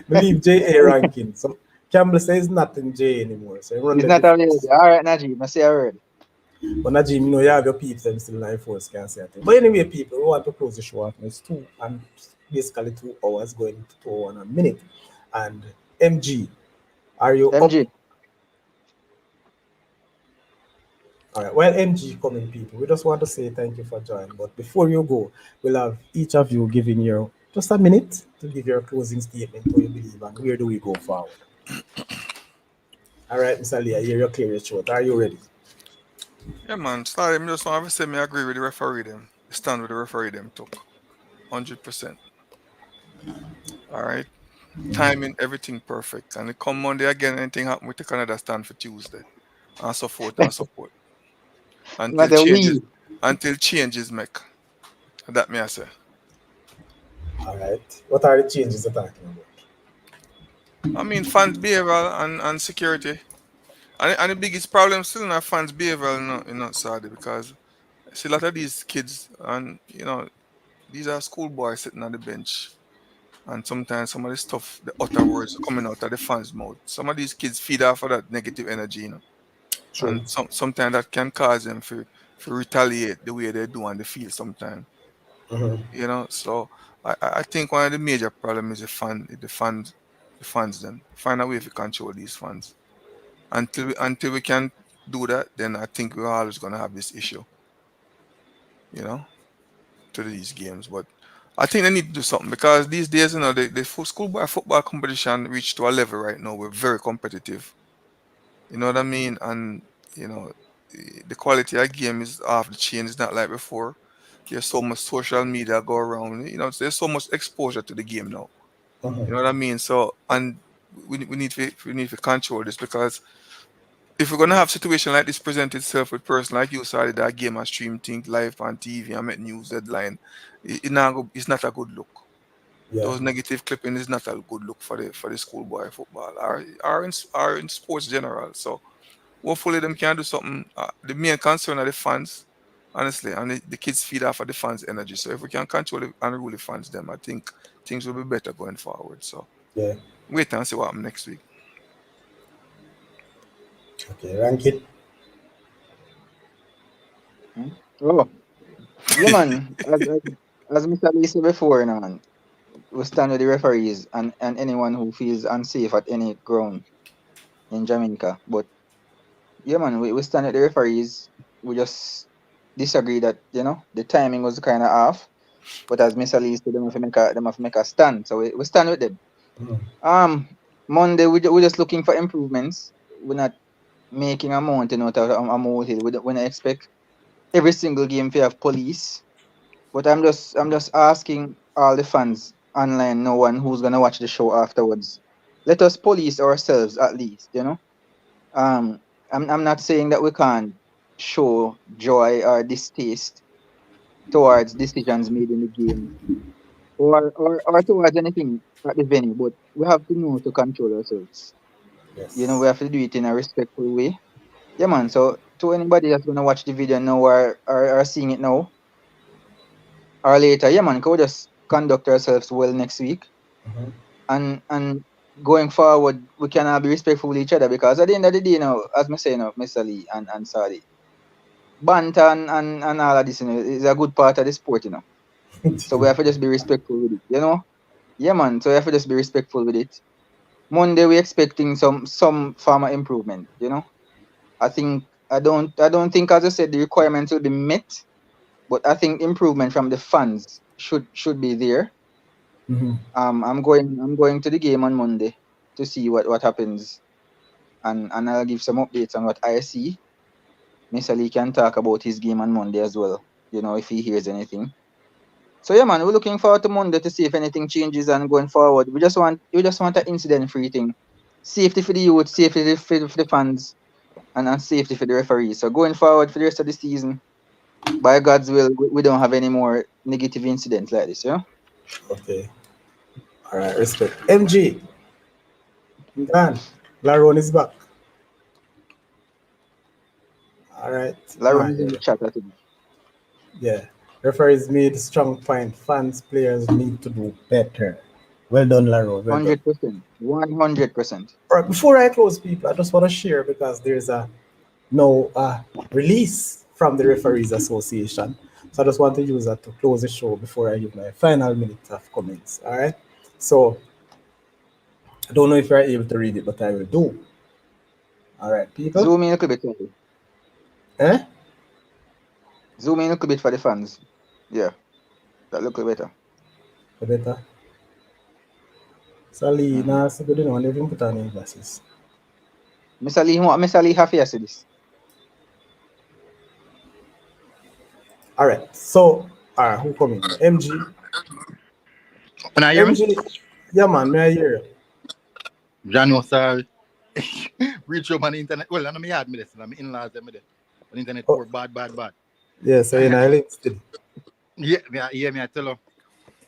Believe JA ranking. So Campbell says not in J anymore. So he run It's the not difference. available. All right, Najee, I say a word. But Najim, you know, you have your peeps them still in force, can't say a thing. But anyway, people, we want to close the show out. It's basically 2 hours going to 2 hours and a minute. And MG, are you up? MG. All right. Well, MG coming, people. We just want to say thank you for joining. But before you go, we'll have each of you giving your just a minute to give your closing statement, what you believe, and where do we go forward. All right, Mr. Lee, I hear you clear your throat. Are you ready? Yeah, man. Sorry, I just want to say, I agree with the referee them. Stand with the referee them took 100%. All right, timing, everything perfect. And it come Monday again, anything happen, we take another stand for Tuesday, and so forth and so forth until But changes, we. until changes make. That me I say. All right. What are the changes you're talking about? I mean, fans behavioral and security. And the biggest problem still not fans behavioral in Saudi because see a lot of these kids and these are schoolboys sitting on the bench. And sometimes some of the stuff, the utter words coming out of the fans' mouth. Some of these kids feed off of that negative energy. True. And sometimes that can cause them to retaliate the way they do on the field sometimes. Mhm. So I think one of the major problem is the fans them. Find a way to control these fans. Until we can do that, then I think we're always gonna have this issue, you know, to these games. But I think they need to do something because these days, the schoolboy football competition reached to a level right now. We're very competitive. You know what I mean? And you know, the quality of game is off the chain. It's not like before. There's so much social media go around. There's so much exposure to the game now. You Mhm. know what I mean? So, and we need to control this because if we're gonna have situation like this present itself with person like you started that game and stream thing live on TV and make news headline, it's not a good look. Yeah. Those negative clipping is not a good look for the schoolboy football or in sports general. So hopefully them can do something. The main concern are the fans, honestly, and the kids feed off of the fans' energy. So if we can control it and rule the fans, them I think things will be better going forward. So Yeah. wait and see what happens next week. Okay. Rank it. Hmm? Oh, yeah, man. As Mr. Lee said before, man, we stand with the referees and anyone who feels unsafe at any ground in Jamaica. But yeah, man, we stand with the referees. We just disagree that the timing was kind of off. But as Mr. Lee said, them have to make a stand. So we stand with them. Mhm. Um, Monday we're just looking for improvements. We're not making a mountain out of a molehill. We don't expect every single game to have police. But I'm just asking all the fans online, no one who's gonna watch the show afterwards. Let us police ourselves at least. Um, I'm not saying that we can't show joy or distaste towards decisions made in the game or towards anything at the venue, but we have to know to control ourselves. We Yes. have to do it in a respectful way. Yeah, man. So to anybody that's gonna watch the video now or seeing it now or later, yeah, man, can we just conduct ourselves well next week Mhm. and going forward, we can all be respectful with each other because at the end of the day, as I say, Mr. Lee and Sadi, banter and all of this, is a good part of the sport. So we have to just be respectful with it. Yeah, man. So we have to just be respectful with it. Monday we expecting some form of improvement. I don't think, as I said, the requirements will be met, but I think improvement from the fans should be there. Mhm. I'm going to the game on Monday to see what happens, and I'll give some updates on what I see. Mr. Lee can talk about his game on Monday as well. If he hears anything. So yeah, man, we're looking forward to Monday to see if anything changes and going forward. We just want an incident-free thing. Safety for the youth, safety for the fans, and safety for the referees. So going forward for the rest of the season, by God's will, we don't have any more negative incidents like this. Okay. All right. Respect. MG. Dan. Laron is back. All right. Laron Nah, is in yeah. the chat, I think. Yeah. Referees made strong point. Fans, players need to do better. Well done, Laro. Well done. 100%. 100%. All right, before I close, people, I just want to share because there's a no release from the Referees Association. So I just want to use that to close the show before I give my final minute of comments. All right. So I don't know if you're able to read it, but I will do. All right, people. Zoom in a little bit. Tony. Eh? Zoom in a little bit for the fans. Yeah, that look better. Better. Sally, nah, so good enough. Never put on his glasses. Mr. Lee have to see this. All right. So, all right, who coming? MG. When I hear me? MG. Yeah, man. May I hear you? Jano, sir. Reach up on the internet. Well, I know me had me this. I'm in-laws them there. On the internet poor, bad. Yeah, so you're not still. Yeah, me I tell you.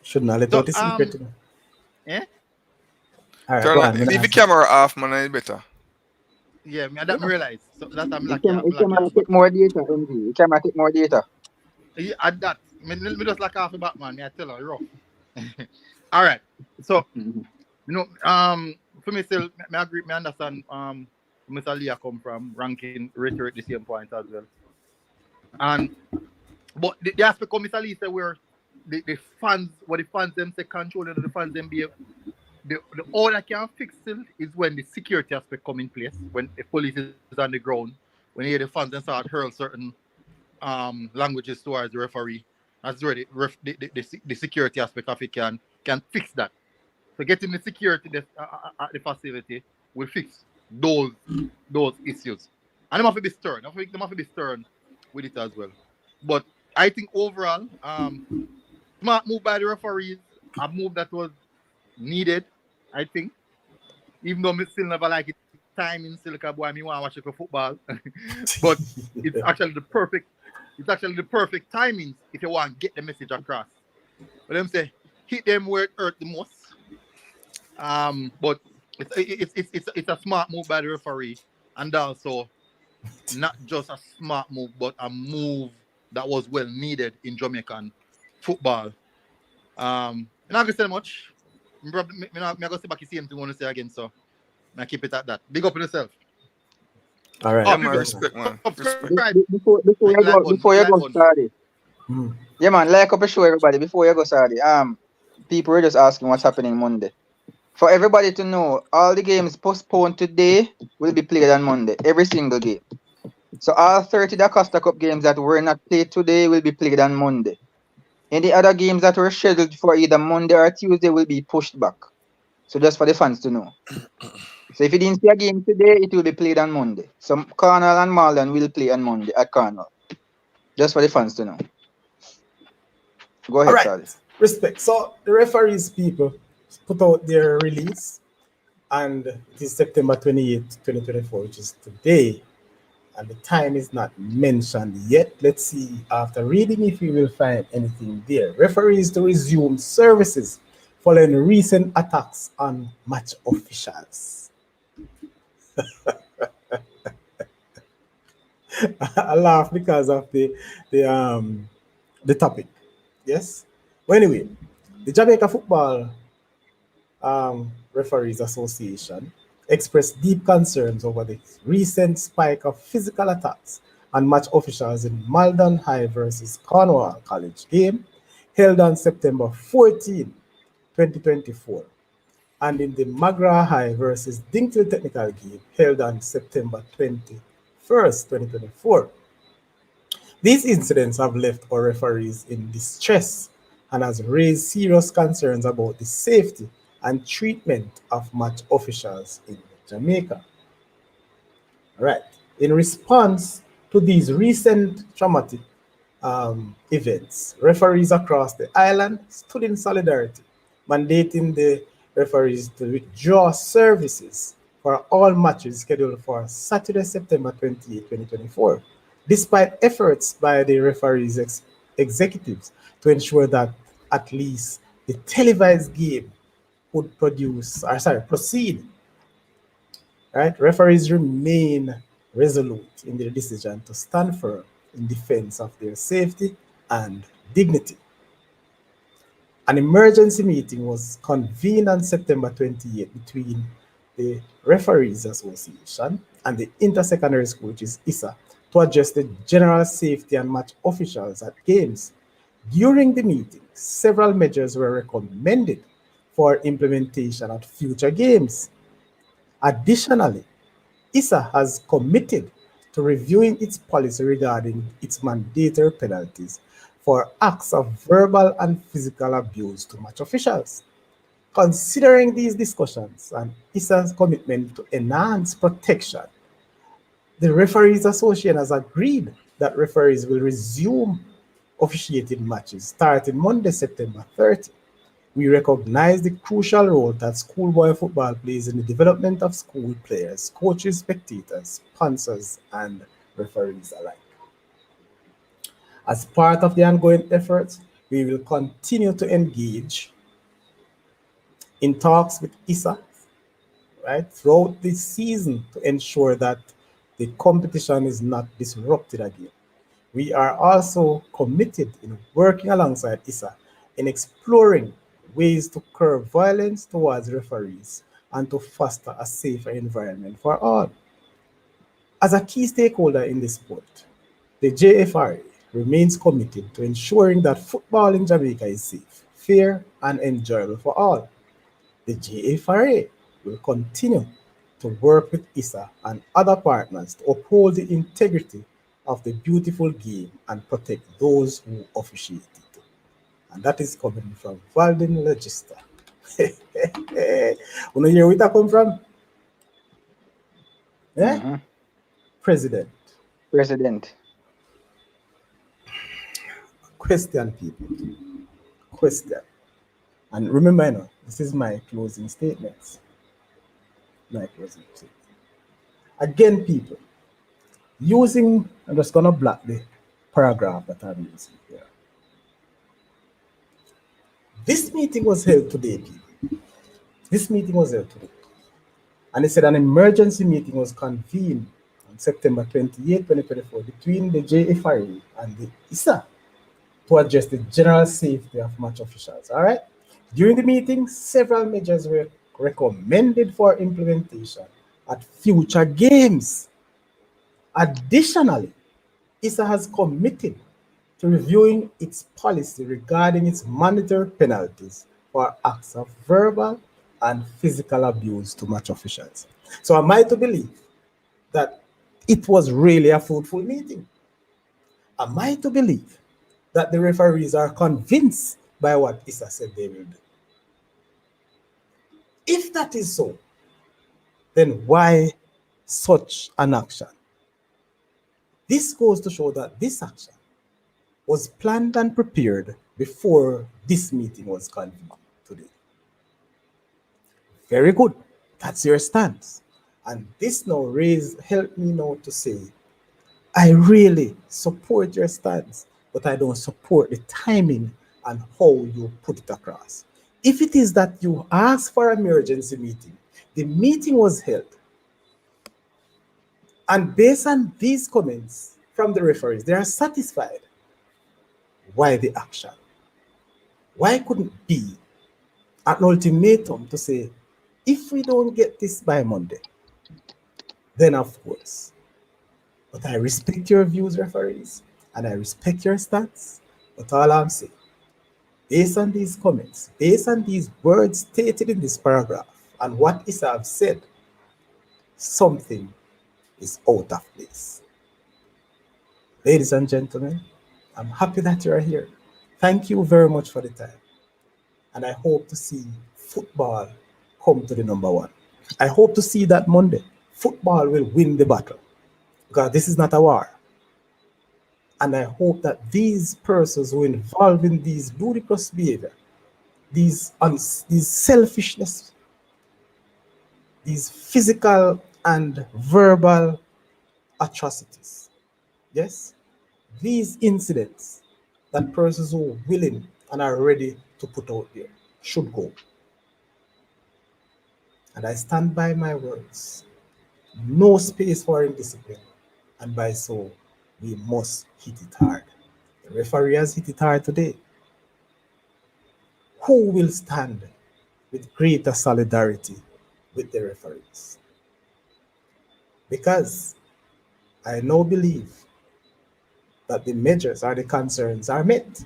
Should not let So, out the secret. eh? All right, Turn go on, on. leave the camera off, man, it's better. Yeah, me that me realize. So that I'm You lucky. can take more data, MG. You can take more data. Yeah, at that. Me just like half a Batman, me I tell you, rough. All right. So, you know, for me still, me agree, me understand Mr. Leah come from ranking reiterate the same point as well. And but the aspect of Mr. Lee said where the fans, what the fans them say control and the fans them behave. The all that can fix still is when the security aspect come in place, when the police is on the ground, when you hear the fans and start hurl certain languages towards the referee. That's where the security aspect of it can fix that. So getting the security at the facility will fix those issues. And they have to be stern. I think they have to be stern with it as well. But I think overall, smart move by the referees, a move that was needed, I think. Even though I still never like it, timing still like a boy, me want to watch it for football. But it's actually the perfect timings if you want to get the message across. But them say hit them where it hurt the most. But it's a smart move by the referee, and also not just a smart move, but a move that was well needed in Jamaican football. I'm not gonna say much. I'm gonna say back the same thing I want to say again, so I keep it at that. Big up on yourself. All right. Yeah, Oh, man, people, respect, man. Respect. subscribe. Before you go, Sardi. Yeah, man, like up a show, everybody. Before you go, Sardi. People were just asking what's happening Monday. For everybody to know, all the games postponed today will be played on Monday. Every single game. So all 30 Da Costa Cup games that were not played today will be played on Monday. Any other games that were scheduled for either Monday or Tuesday will be pushed back. So just for the fans to know. So if you didn't see a game today, it will be played on Monday. So Cornwall and Malden will play on Monday at Cornwall. Just for the fans to know. Go ahead, All right. Sally. Respect. So the referees people put out their release, and it is September 28th, 2024, which is today. And the time is not mentioned yet. Let's see after reading if we will find anything there. Referees to resume services following recent attacks on match officials. I laugh because of the topic. Yes. Well, anyway, the Jamaica Football Referees Association expressed deep concerns over the recent spike of physical attacks on match officials in Malden High versus Cornwall College game held on September 14, 2024, and in the Magra High versus Dinkle Technical game held on September 21st, 2024. These incidents have left our referees in distress and has raised serious concerns about the safety and treatment of match officials in Jamaica. Right. In response to these recent traumatic events, referees across the island stood in solidarity, mandating the referees to withdraw services for all matches scheduled for Saturday, September 28, 2024, despite efforts by the referees' executives to ensure that at least the televised game would proceed. Right? Referees remain resolute in their decision to stand firm in defense of their safety and dignity. An emergency meeting was convened on September 28 between the Referees Association and the Intersecondary School, which is ISA, to address the general safety and match officials at games. During the meeting, several measures were recommended for implementation at future games. Additionally, ISA has committed to reviewing its policy regarding its mandatory penalties for acts of verbal and physical abuse to match officials. Considering these discussions and ISA's commitment to enhance protection, the Referees Association has agreed that referees will resume officiating matches starting Monday, September 30. We recognize the crucial role that schoolboy football plays in the development of school players, coaches, spectators, sponsors, and referees alike. As part of the ongoing efforts, we will continue to engage in talks with ISA, right, throughout this season to ensure that the competition is not disrupted again. We are also committed in working alongside ISA in exploring ways to curb violence towards referees and to foster a safer environment for all. As a key stakeholder in the sport, the JFRA remains committed to ensuring that football in Jamaica is safe, fair, and enjoyable for all. The JFRA will continue to work with ISA and other partners to uphold the integrity of the beautiful game and protect those who officiate it. And that is coming from Valdin Legister. You know hear where that come from? Eh? Mm-hmm. President. President. Question, people. Question. And remember, this is my closing statements. My closing statement. Again, people, I'm just going to block the paragraph that I'm using here. This meeting was held today, people. This meeting was held today. And they said an emergency meeting was convened on September 28, 2024 between the JFRA and the ISA to address the general safety of match officials. All right. During the meeting, several measures were recommended for implementation at future games. Additionally, ISA has committed to reviewing its policy regarding its mandatory penalties for acts of verbal and physical abuse to match officials. So am I to believe that it was really a fruitful meeting? Am I to believe that the referees are convinced by what ISA said they will do? If that is so, then why such an action? This goes to show that this action was planned and prepared before this meeting was convened today. Very good. That's your stance. And this now help me now to say, I really support your stance, but I don't support the timing and how you put it across. If it is that you ask for an emergency meeting, the meeting was held. And based on these comments from the referees, they are satisfied. Why the action? Why couldn't it be an ultimatum to say, if we don't get this by Monday, then of course. But I respect your views, referees, and I respect your stance. But all I'm saying, based on these comments, based on these words stated in this paragraph, and what Issa have said, something is out of place. Ladies and gentlemen, I'm happy that you are here. Thank you very much for the time. And I hope to see football come to the number one. I hope to see that Monday, football will win the battle. Because this is not a war. And I hope that these persons who are involved in these ludicrous behavior, these selfishness, these physical and verbal atrocities, yes, these incidents that persons who are willing and are ready to put out there should go. And I stand by my words. No space for indiscipline. And by so, we must hit it hard. The referee has hit it hard today. Who will stand with greater solidarity with the referees? Because I now believe that the measures or the concerns are met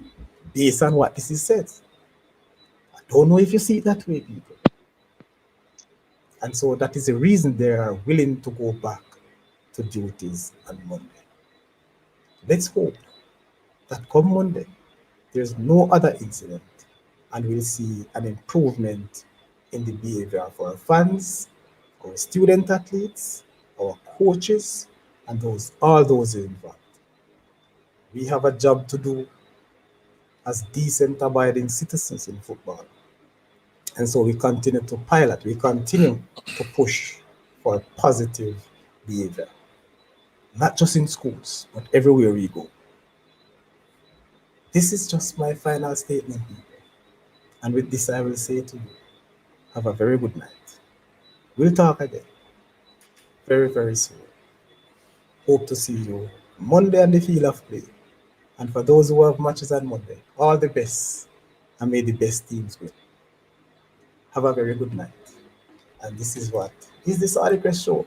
based on what this is said. I don't know if you see it that way, people. And so that is the reason they are willing to go back to duties on Monday. Let's hope that come Monday, there's no other incident and we'll see an improvement in the behavior of our fans, our student athletes, our coaches, and all those involved. We have a job to do as decent, abiding citizens in football. And so we continue to pilot, we continue to push for positive behavior, not just in schools, but everywhere we go. This is just my final statement, people. And with this, I will say to you, have a very good night. We'll talk again very, very soon. Hope to see you Monday on the field of play. And for those who have matches on Monday, all the best and may the best teams win. Have a very good night. And this is what is the Saudichress show.